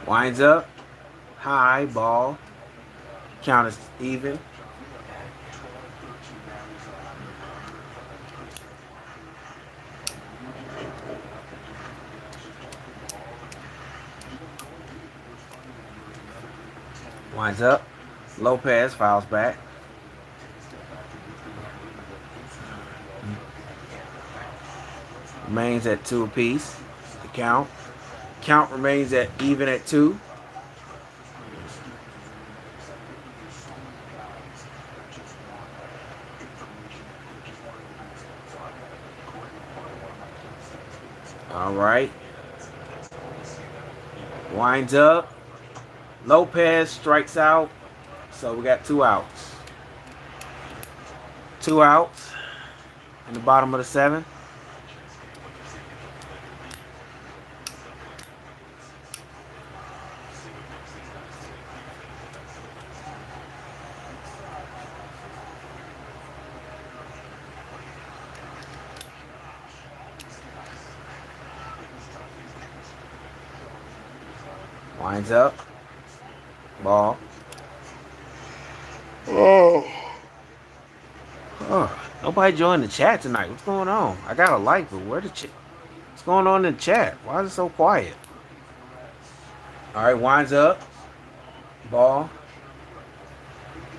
A: Winds up, high, ball. Count is even. Winds up. Lopez fouls back. Remains at 2 apiece. The count. Count remains at even at 2. All right. Winds up. Lopez strikes out. So we got 2 outs. 2 outs in the bottom of the 7. Winds up. Ball. Oh. Nobody joined the chat tonight. What's going on? I got a like, but where the chat? What's going on in the chat? Why is it so quiet? All right, winds up. Ball.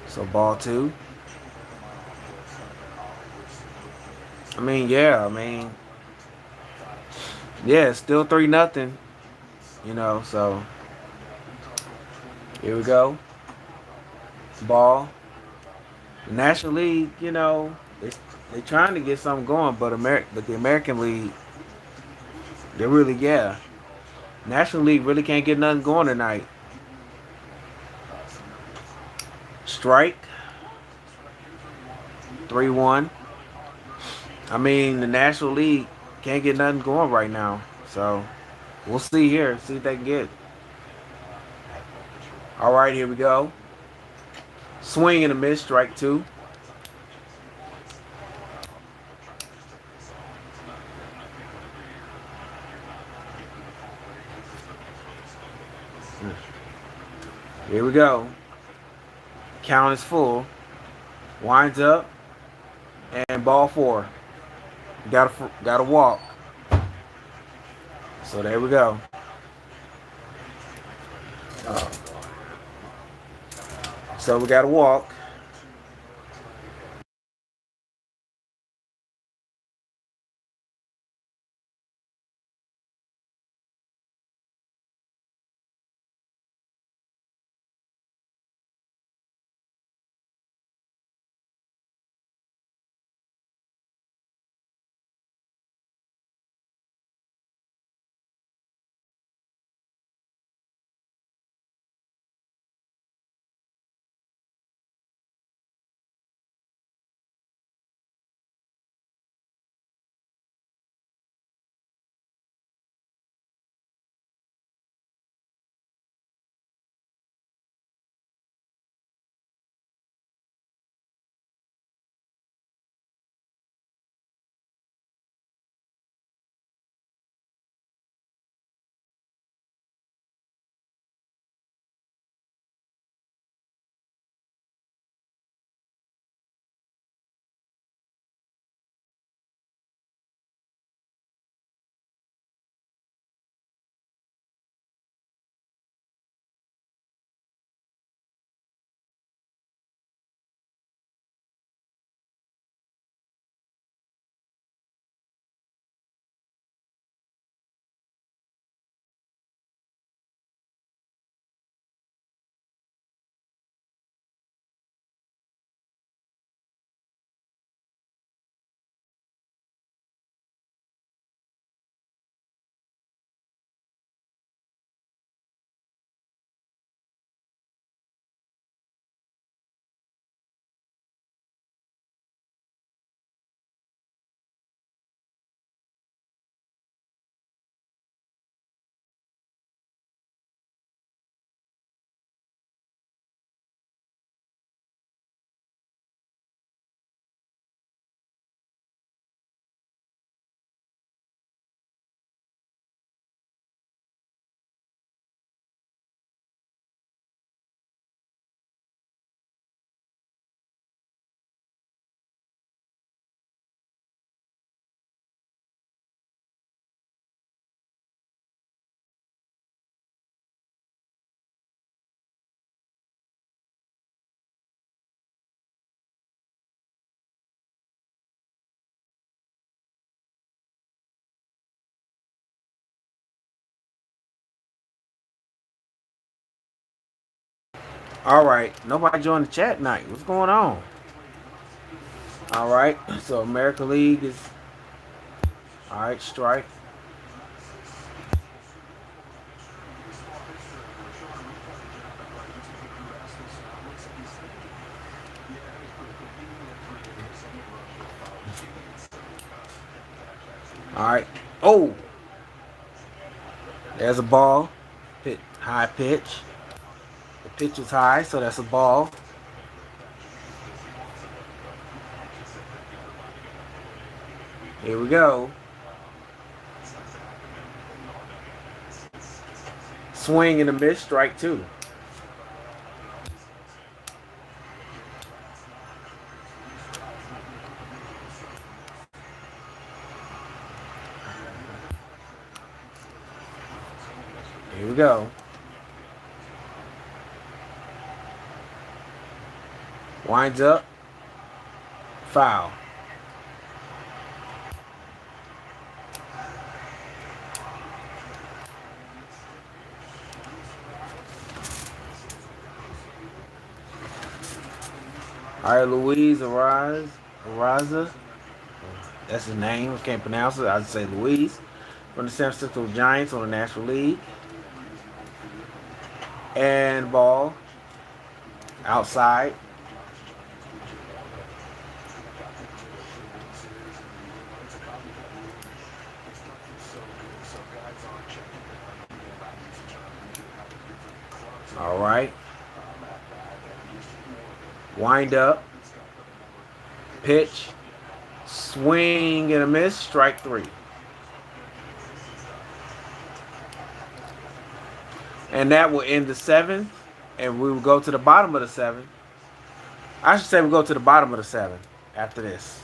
A: So ball 2. Yeah, it's still 3-0. So here we go. Ball. The National League, they're trying to get something going, but the American League, they really, National League really can't get nothing going tonight. Strike. 3-1. I mean, the National League can't get nothing going right now. So we'll see here. See if they can get. All right, here we go. Swing and a miss, strike two. Here we go. Count is full. Winds up and ball four. Got to walk. So there we go. Uh, so we got to walk. All right. Nobody joined the chat night. What's going on? All right. So American League is all right. Strike. All right. Oh, there's a ball. High pitch. The pitch is high, so that's a ball. Here we go. Swing and a miss, strike two. Here we go. Winds up. Foul. All right, Luis Araza. That's his name. I can't pronounce it. I'd say Luis. From the San Francisco Giants on the National League. And ball. Outside. All right. Wind up. Pitch. Swing and a miss. Strike three. And that will end the seventh. And we will go to the bottom of the seventh. I should say we go to the bottom of the seventh after this.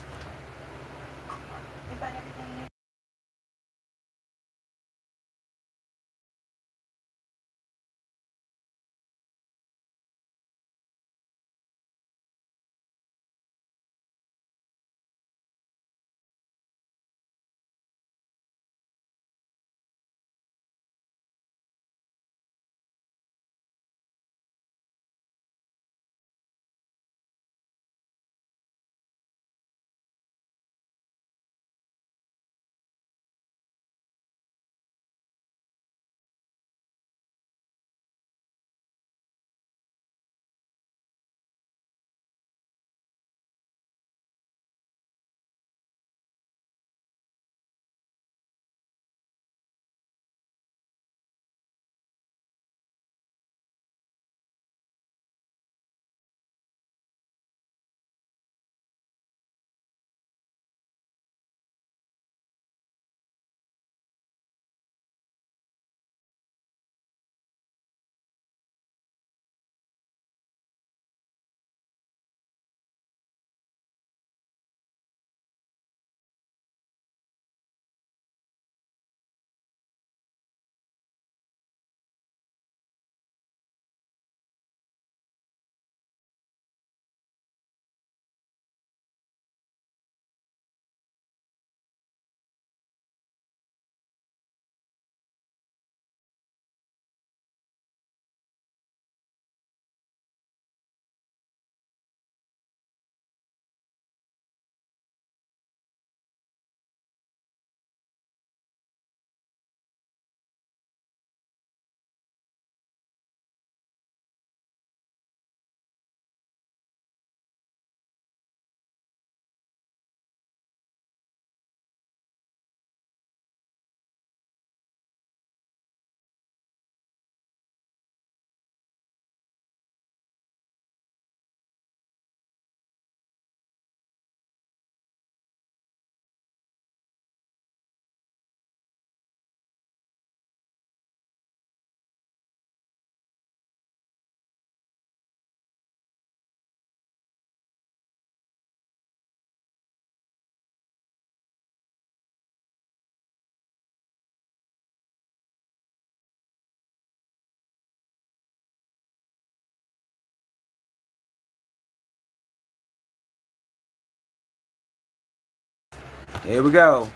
A: Here we go.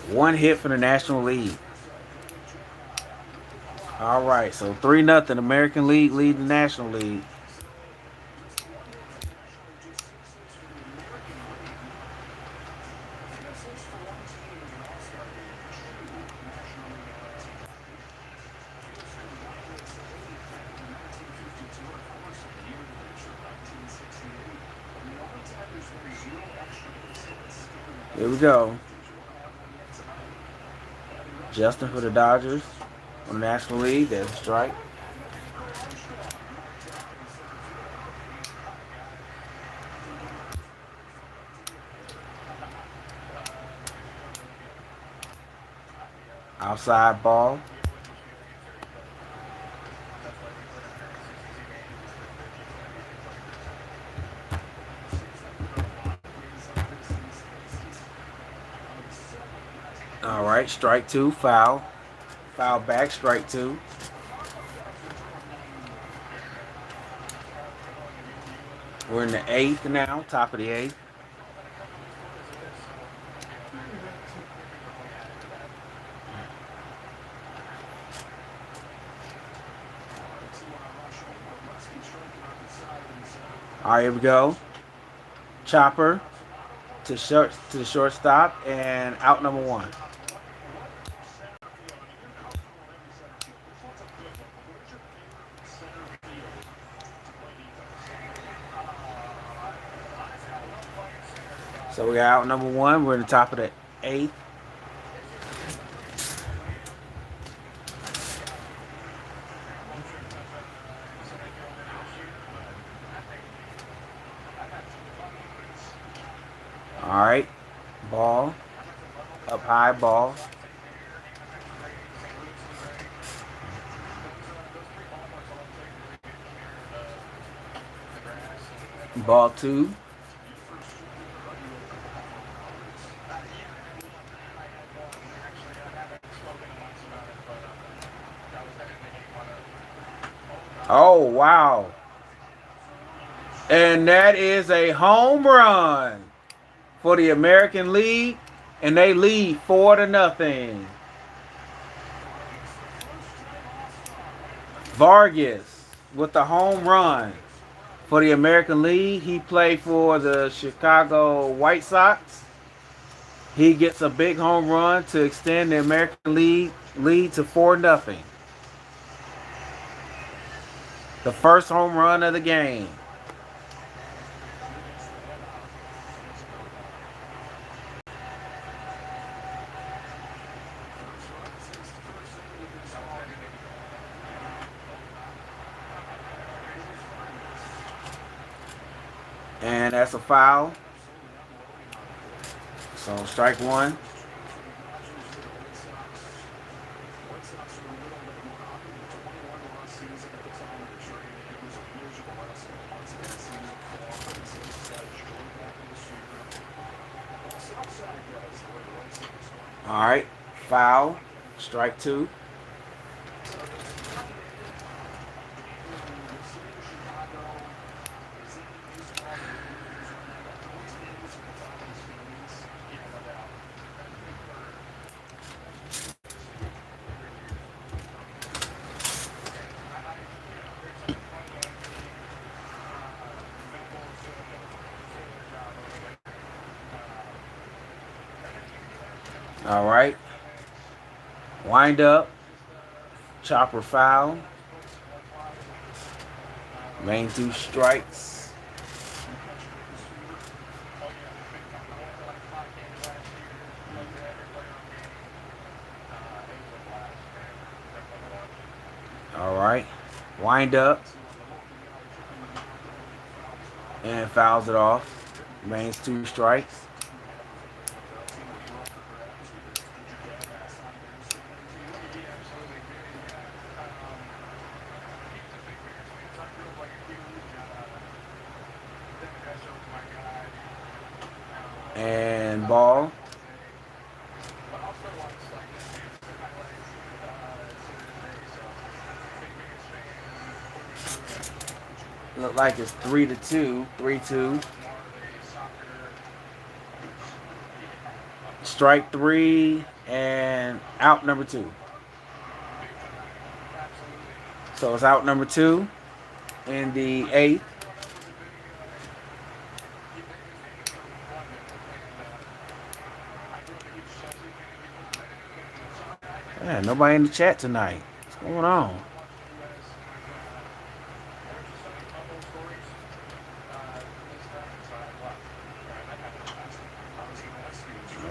A: One hit for the National League. All right, so 3-0. American League lead the National League. Here we go. Justin for the Dodgers on the National League. There's a strike. Outside ball. All right, strike two, foul. Foul back, strike two. We're in the eighth now, top of the eighth. All right, here we go. Chopper to the shortstop and out number one. So we got out number one. We're in the top of the eighth. high ball. Ball 2. Oh, wow. And that is a home run for the American League, and they lead 4-0. Vargas with the home run for the American League. He played for the Chicago White Sox. He gets a big home run to extend the American League lead to 4-0. The first home run of the game. And that's a foul. So strike 1. All right, foul, strike 2. All right, wind up, chopper foul, main 2 strikes. All right, wind up, and fouls it off. Mains 2 strikes. And ball. Look like it's 3-2. 3-2. Strike 3 and out number 2. So it's out number 2 in the 8th. Yeah, nobody in the chat tonight. What's going on?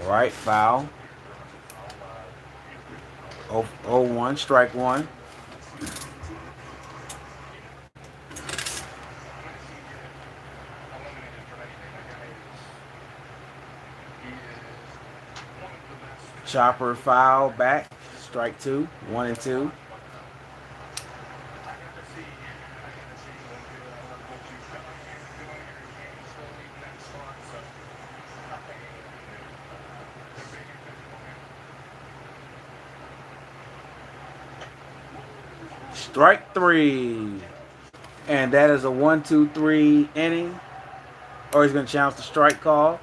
A: All right, foul. 0-1, strike 1. Chopper foul back, strike 2, 1-2. Strike 3. And that is a 1-2-3 inning. Or he's going to challenge the strike call.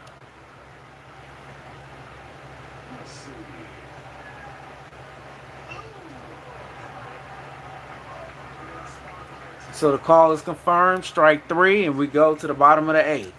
A: So the call is confirmed, strike 3, and we go to the bottom of the 8th.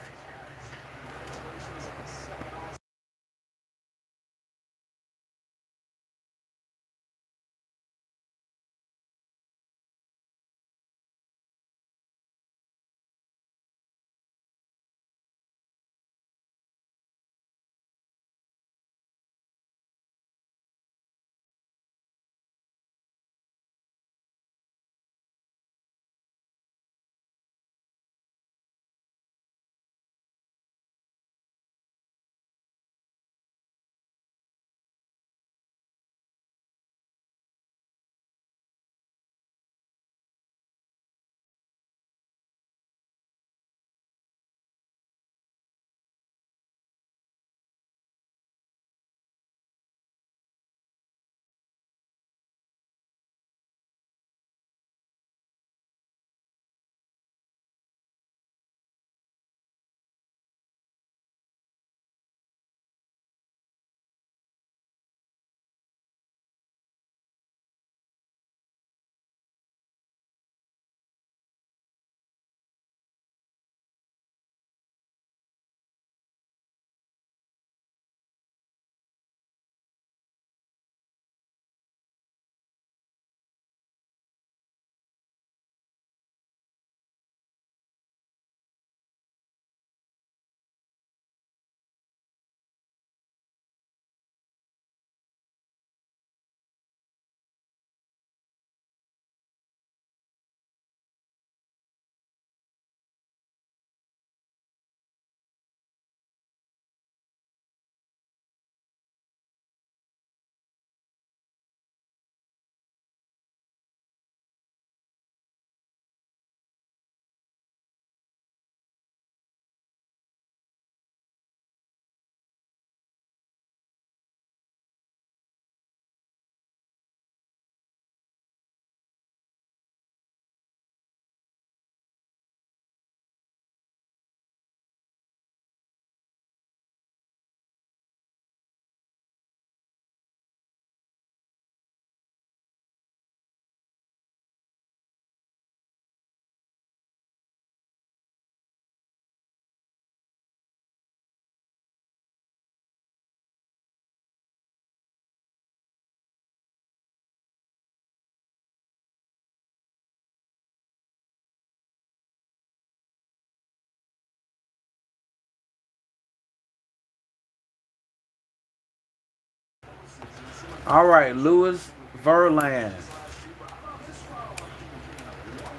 A: All right, Louis Verlander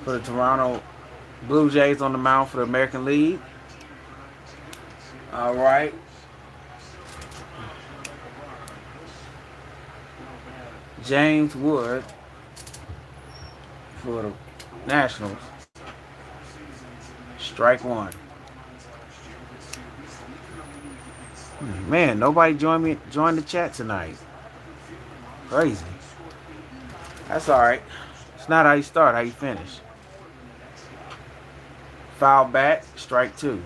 A: for the Toronto Blue Jays on the mound for the American League. All right. James Wood for the Nationals. Strike one. Man, nobody joined the chat tonight. Crazy. That's all right. It's not how you start, how you finish. Foul back, strike two.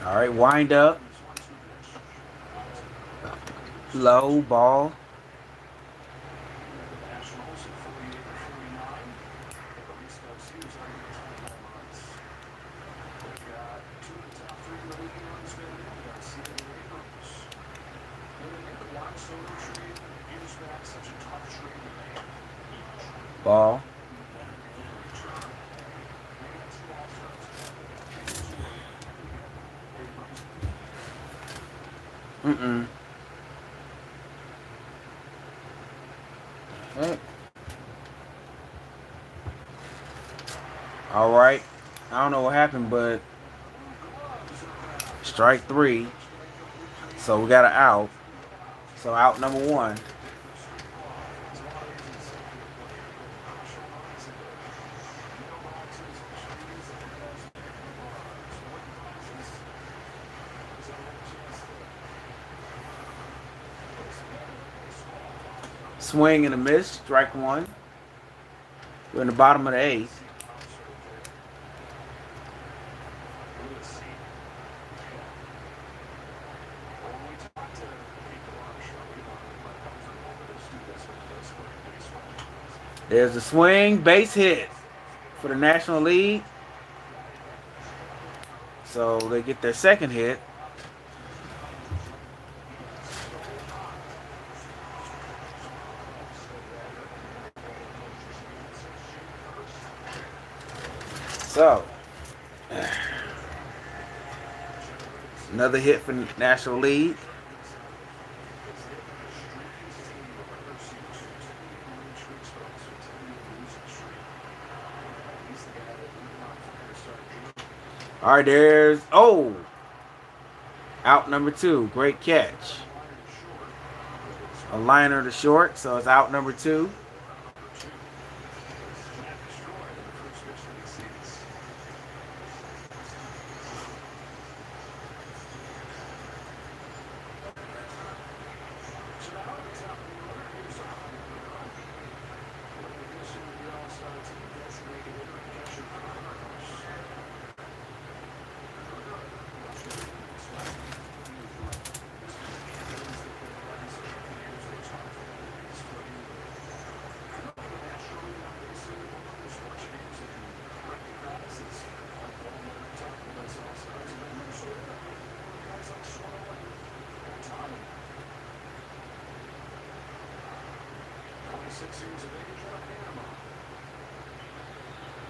A: All right, wind up. Low ball. Ball. Mm-mm. Hey. All right. I don't know what happened, but strike three. So we got an out. So out number one. Swing and a miss. Strike one. We're in the bottom of the eighth. There's a swing, base hit for the National League. So they get their second hit. So another hit for the National League. All right, there's out number two. Great catch. A liner to short, so it's out number two.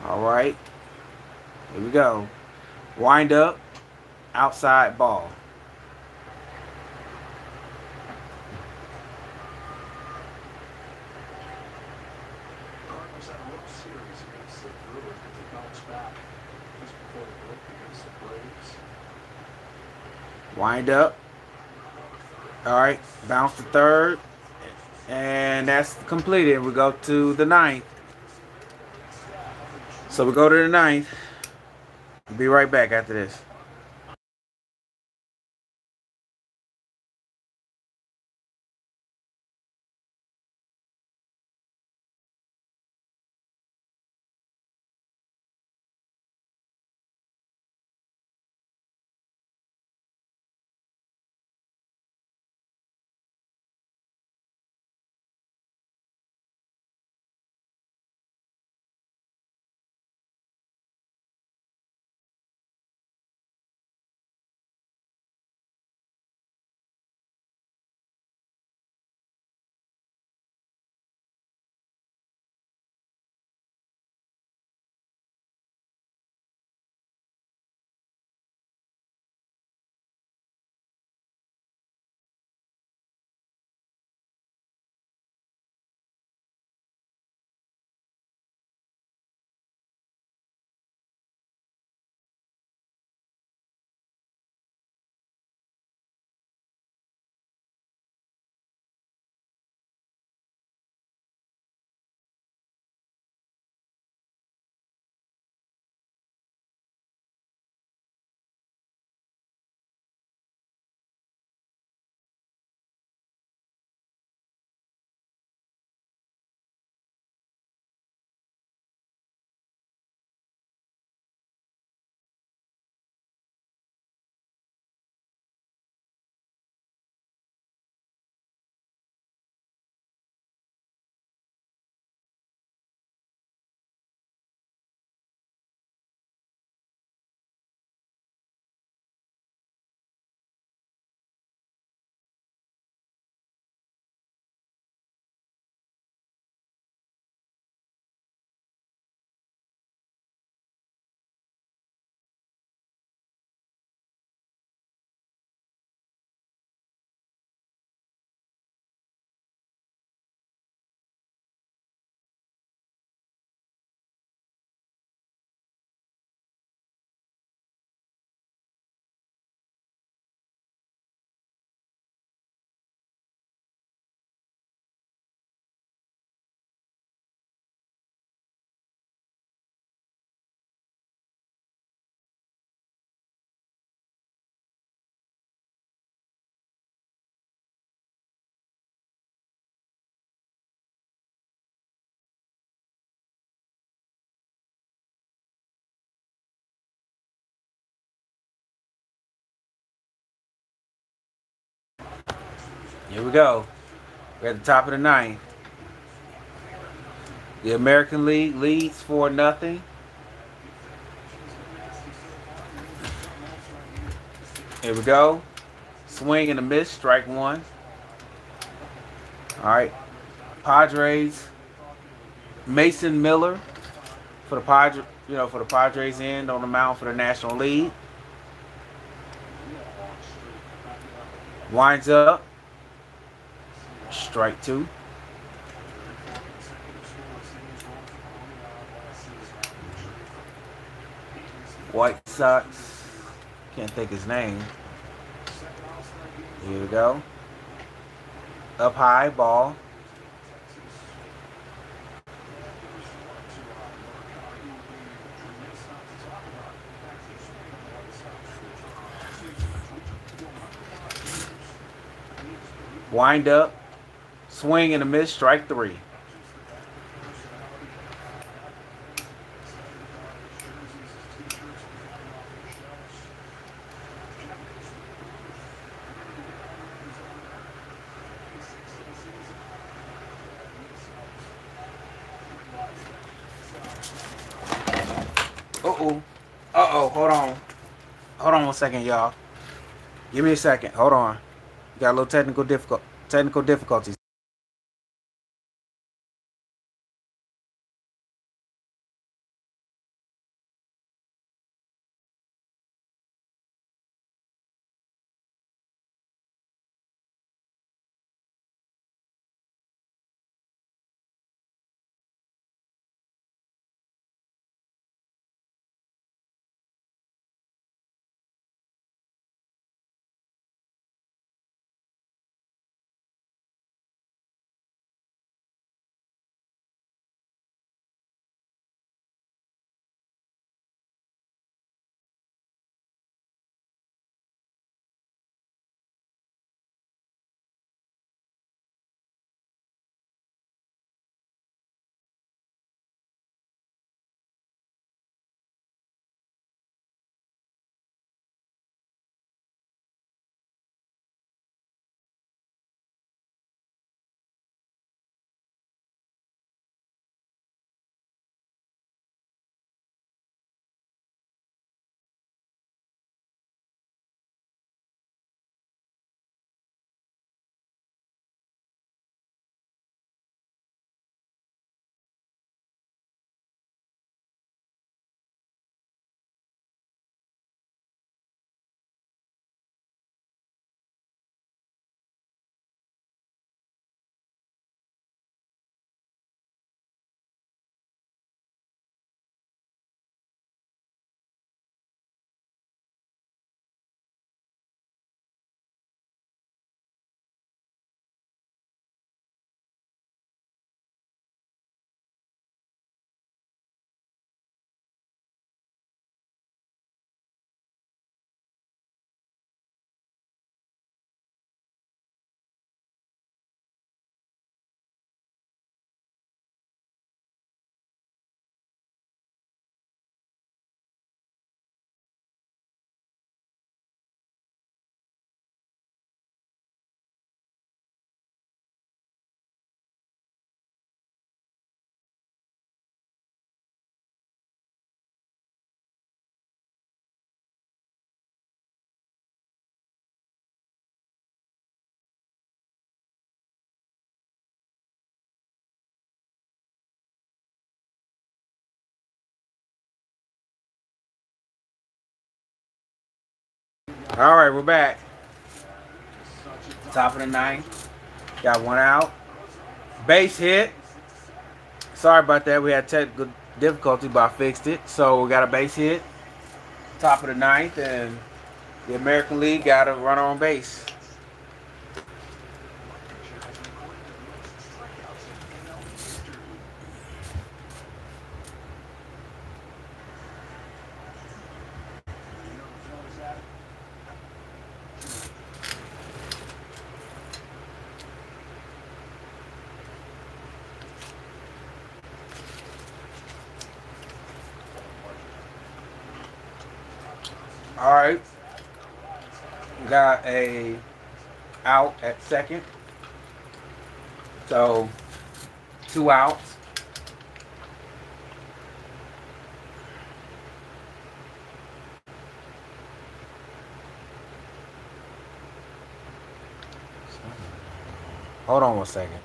A: All right, here we go. Wind up, outside ball. Wind up. All right, bounce to third. And that's completed. We go to the ninth. So we go to the ninth. Be right back after this. Here we go. We're at the top of the ninth. The American League leads 4-0. Here we go. Swing and a miss, strike one. All right. Padres. Mason Miller for the Padres end on the mound for the National League. Winds up. Strike two. White Sox. Can't think his name. Here we go. Up high, ball. Wind up. Swing and a miss, strike three. Uh-oh. Uh-oh, hold on. Hold on 1 second, y'all. Give me a second. Hold on. Got a little technical difficulties. All right, we're back. Top of the ninth. Got one out. Base hit. Sorry about that. We had technical difficulty, but I fixed it. So we got a base hit. Top of the ninth, and the American League got a runner on base. All right. We got a out at second. So 2 outs. Hold on 1 second.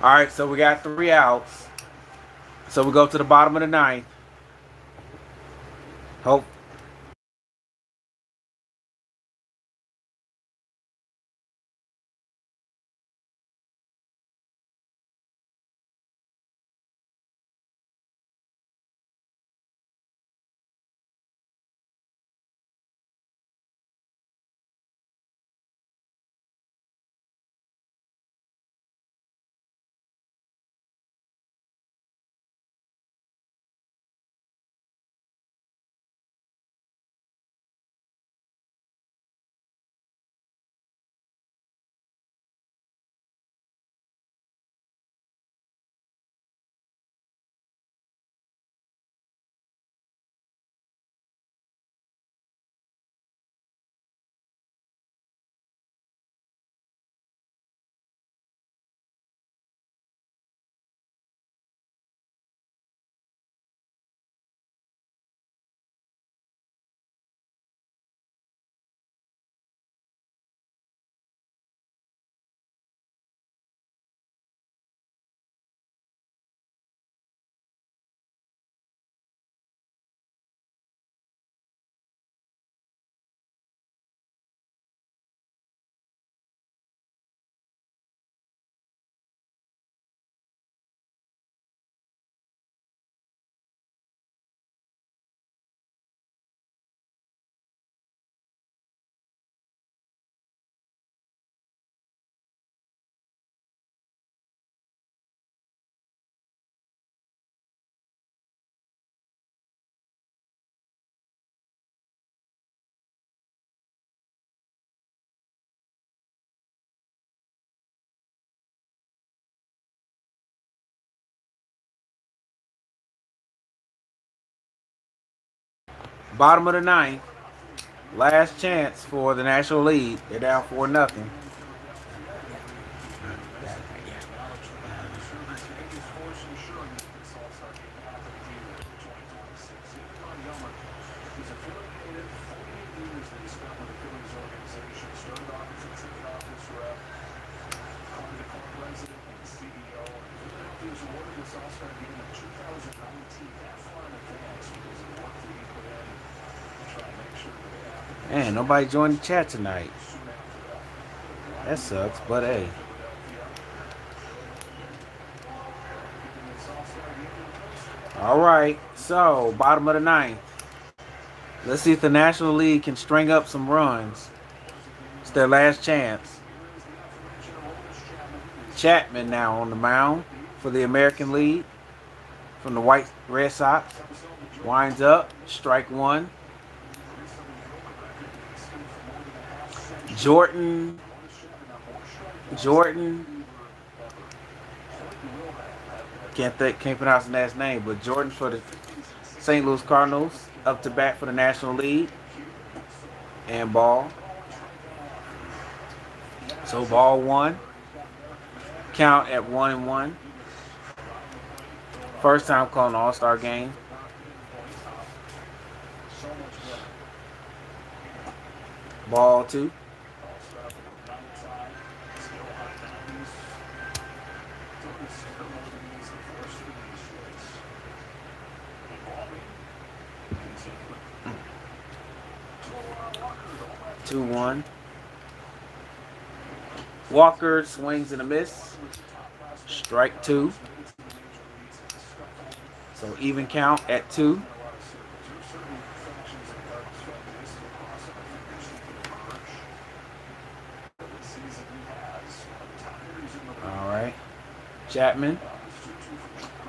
A: All right, so we got 3 outs. So we go to the bottom of the ninth. Hope. Bottom of the ninth. Last chance for the National League. They're down 4-0. Man, nobody joined the chat tonight. That sucks, but hey. All right, so bottom of the ninth. Let's see if the National League can string up some runs. It's their last chance. Chapman now on the mound for the American League from the White Red Sox. Winds up, strike one. Jordan. Can't pronounce the last name, but Jordan for the St. Louis Cardinals up to bat for the National League. And ball. So ball one. Count at 1-1. First time calling an All-Star game. Ball two. Two one. Walker swings and a miss. Strike two. So even count at 2. All right. Chapman.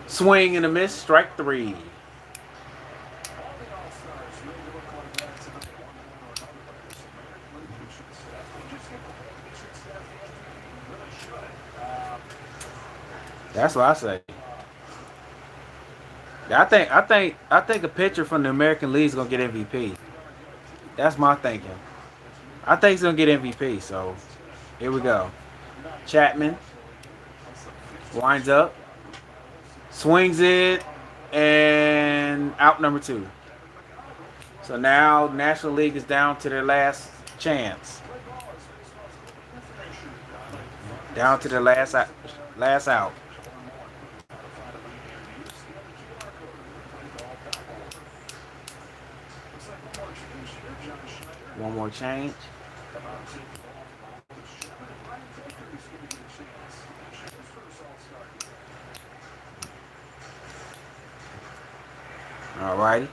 A: Swing and a miss. Strike 3. That's what I say. I think a pitcher from the American League is gonna get MVP. That's my thinking. I think he's gonna get MVP. So here we go. Chapman winds up, swings it, and out number two. So now National League is down to their last chance. Down to their last out. One more change. All righty.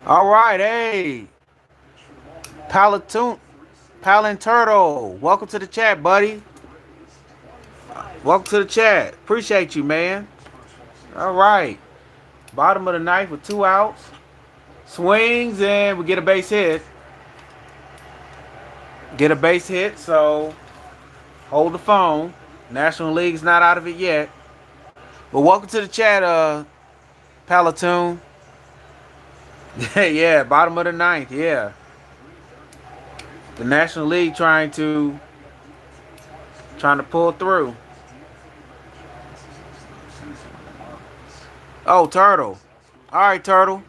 A: All right, hey, Palatoon, Palanturtle, welcome to the chat, buddy. Welcome to the chat. Appreciate you, man. All right, bottom of the ninth with 2 outs. Swings and we get a base hit. Get a base hit, so hold the phone. National League's not out of it yet. But welcome to the chat, Palatoon. Yeah, bottom of the ninth, yeah. The National League trying to pull through. Oh, Turtle. All right, Turtle.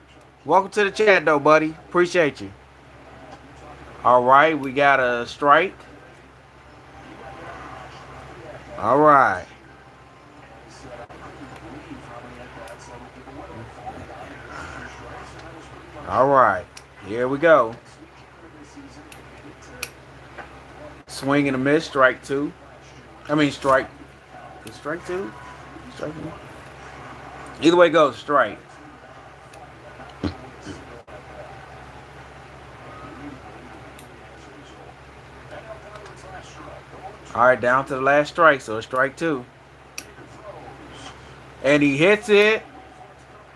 A: Welcome to the chat, though, buddy. Appreciate you. All right, we got a strike. All right. All right. Here we go. Swing and a miss. Strike two. I mean, strike. Is strike two? Strike one? Either way it goes, strike. All right, down to the last strike, so it's strike two. And he hits it,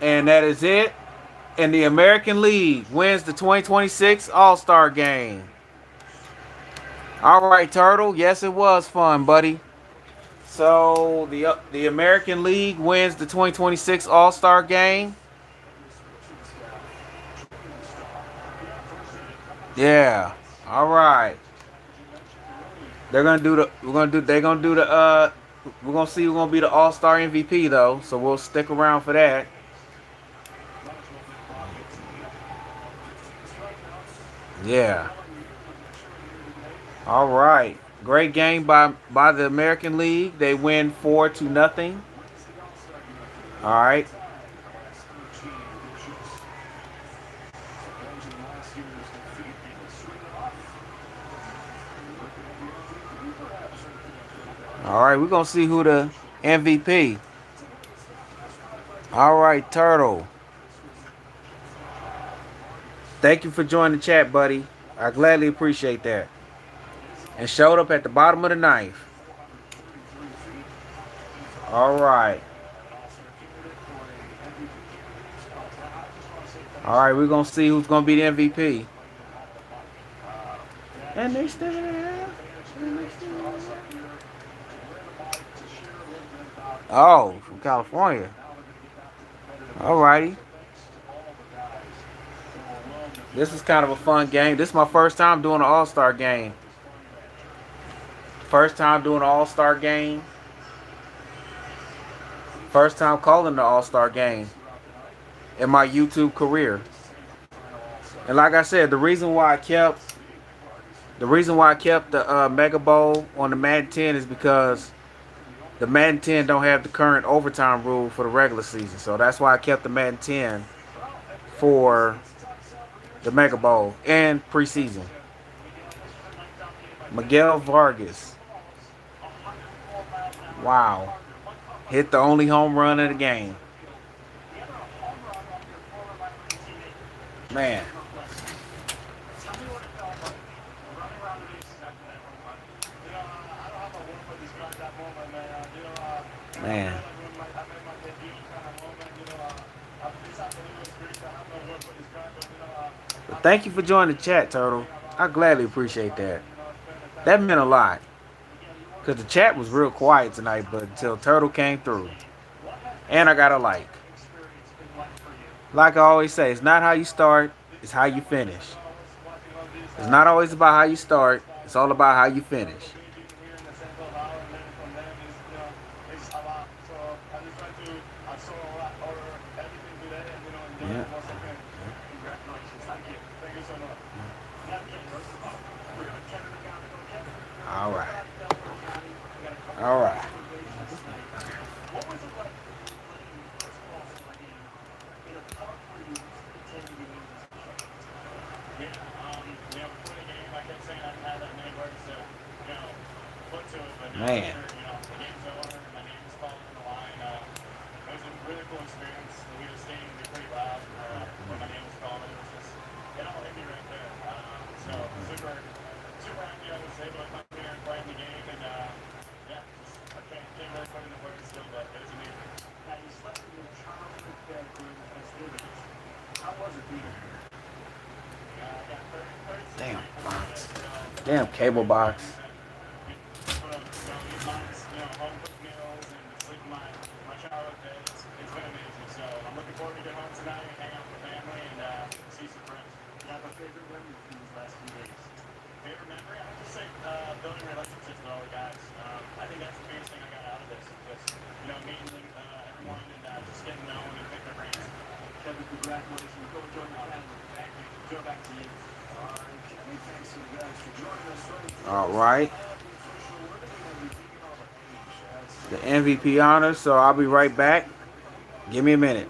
A: and that is it. And the American League wins the 2026 All-Star Game. All right, Turtle. Yes, it was fun, buddy. So the American League wins the 2026 All-Star Game. Yeah. All right. They're gonna do the We're gonna see who's gonna be the All-Star MVP though, so we'll stick around for that. Yeah. All right. Great game by the American League. They win 4-0. All right. All right. We're gonna see who the MVP. All right, Turtle. Thank you for joining the chat, buddy. I gladly appreciate that. And showed up at the bottom of the ninth. All right. All right, we're gonna see who's gonna be the MVP. And they still there. Oh, from California. All righty. This is kind of a fun game. This is my first time doing an All-Star game. First time doing an All-Star game. First time calling the All-Star game in my YouTube career. And like I said, the reason why I kept the Mega Bowl on the Madden 10 is because the Madden 10 don't have the current overtime rule for the regular season. So that's why I kept the Madden 10 for the Mega Bowl and preseason. Miguel Vargas. Wow. Hit the only home run of the game. Man. Man. But thank you for joining the chat, Turtle. I gladly appreciate that. That meant a lot. Because the chat was real quiet tonight, but until Turtle came through. And I got a like. Like I always say, it's not how you start, it's how you finish. It's not always about how you start, it's all about how you finish. Yeah. All right. All right. Man. Damn box. Damn cable box. All right. The MVP honors, so I'll be right back. Give me a minute.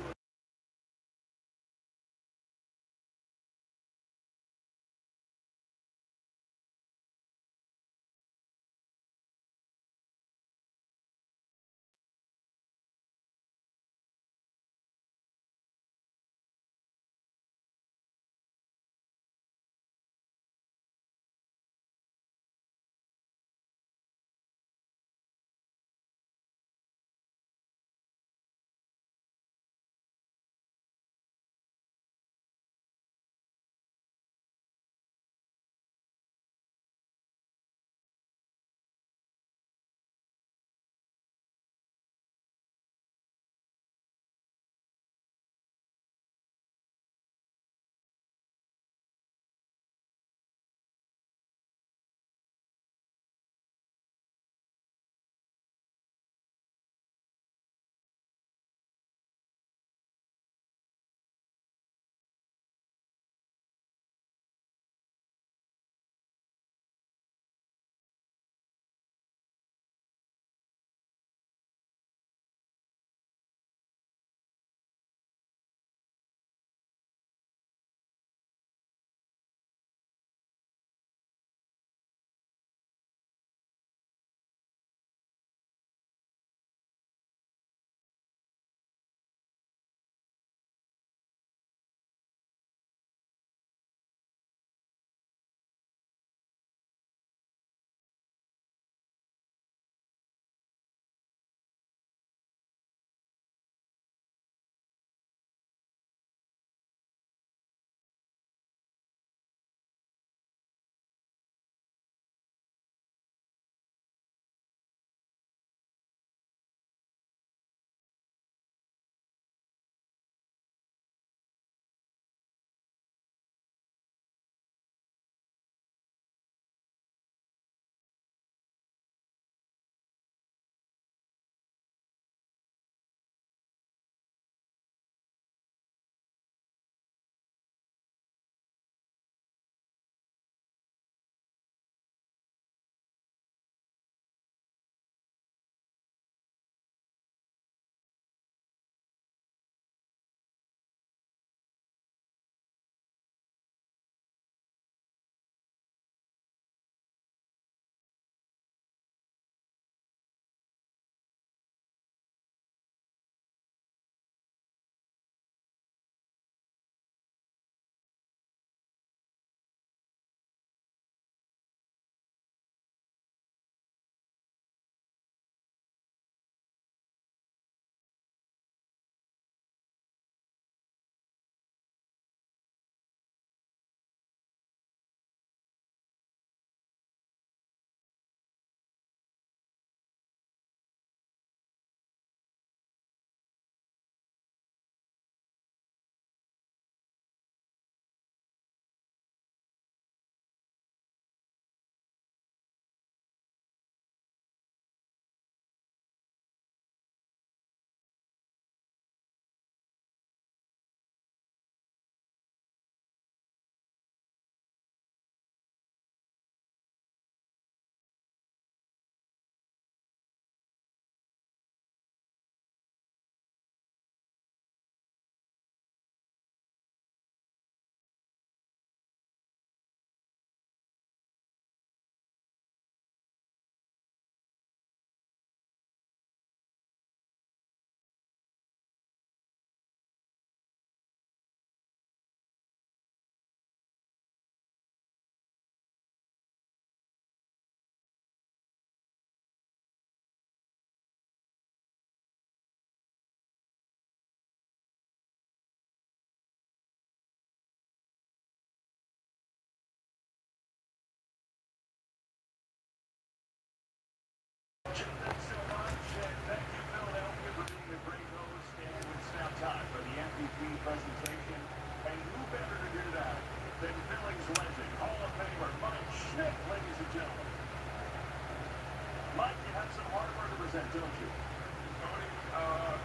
B: Cody,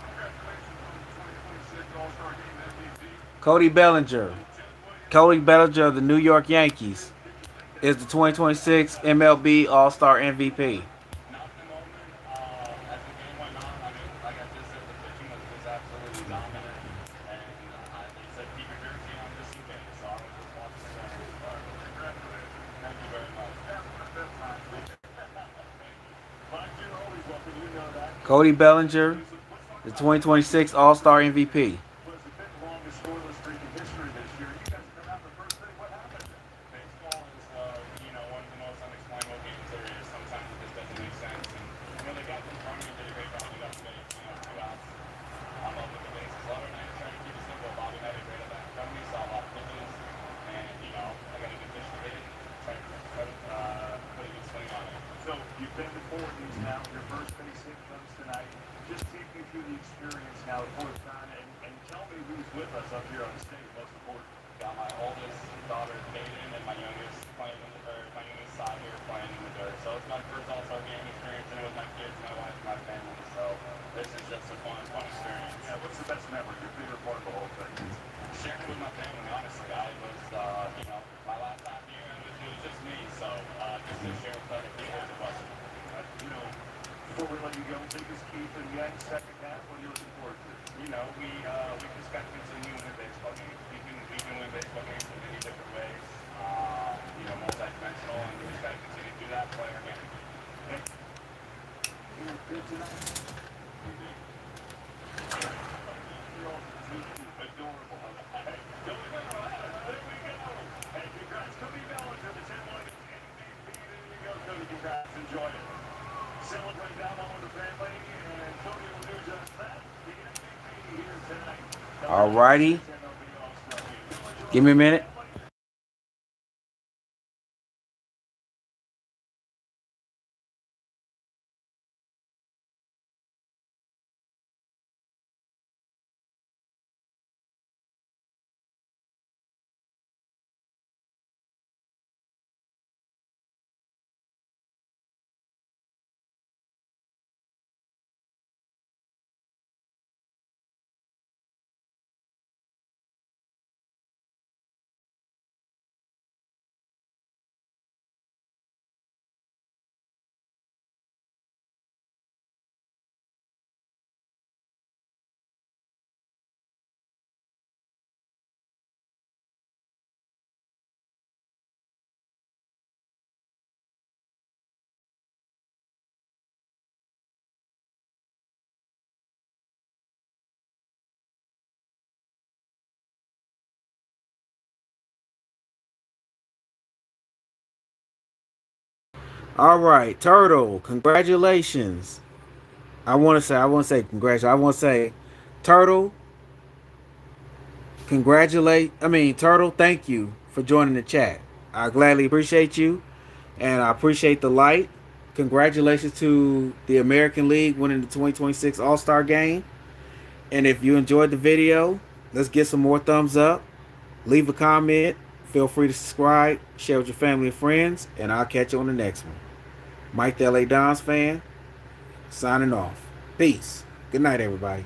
B: congratulations on the 2026 All-Star Game MVP.
A: Cody Bellinger.
B: Little Ted Williams,
A: Cody Bellinger of the New York Yankees
B: did you think that
A: is the
B: was going to be enough?
A: 2026 MLB All-Star MVP.
C: Not in the moment. As the game went on, I mean, like I just said, the pitching was absolutely dominant. And they said, keep your jersey on just in case. So I was just watching the game.
B: Congratulations.
C: Thank you very much.
B: That's the fifth time. Mike, you're always welcome. You know that.
A: Cody Bellinger,
B: Let's talk
A: the
B: about that.
A: 2026 All-Star MVP.
B: Was the fifth longest scoreless streak in history this year. You guys come out the first inning. What happened?
C: Baseball is, one of the most unexplainable games there is. Sometimes it just doesn't make sense. And, the guys in front of me did a great job. We got the base, 2 outs. I'm up with the bases loaded. I just trying to keep it simple. Bobby had a great at bat in front of me, saw a lot of pitches. And, I got a good pitch to hit. Try to put a good swing on it.
B: So you've been to four of these now. Your first base hit comes tonight. Just take me through the experience now, the fourth time, and tell me who's with us up here on stage. Most important.
C: Got my oldest daughter, Hayden, and my youngest my youngest side here playing in the dirt. So it's my first All-Star game experience, and it was my kids, my wife, and my family. So this is just a fun experience.
B: Yeah, what's the best memory? Your favorite part of the whole thing?
C: Sharing it with my family, honestly. I was, my last half year, and it was just me. So just to share with other people is a blessing.
B: Before we let you go, biggest key for the Yanks second half. What are you looking forward to?
C: We just got to continue winning baseball games. We can win baseball games in many different ways. Multi-dimensional, and we just got to continue to do that, play our game.
B: You're good tonight. You're all adorable. Hey, there we go. Hey, congrats, Cody Bellinger, the 10 Williams MVP. There you go, Cody. Congrats. Enjoy it. Celebrate that one with the family, and Cody will do just that. The MVP here tonight.
A: Alrighty.
B: MLB All-Star Game.
A: Give me a minute. All right, Turtle, congratulations. I want to say congratulations. I want to say, Turtle, Turtle, thank you for joining the chat. I gladly appreciate you, and I appreciate the light. Congratulations to the American League winning the 2026 All-Star Game. And if you enjoyed the video, let's get some more thumbs up. Leave a comment. Feel free to subscribe, share with your family and friends, and I'll catch you on the next one. Mike the LA Dons fan, signing off. Peace. Good night, everybody.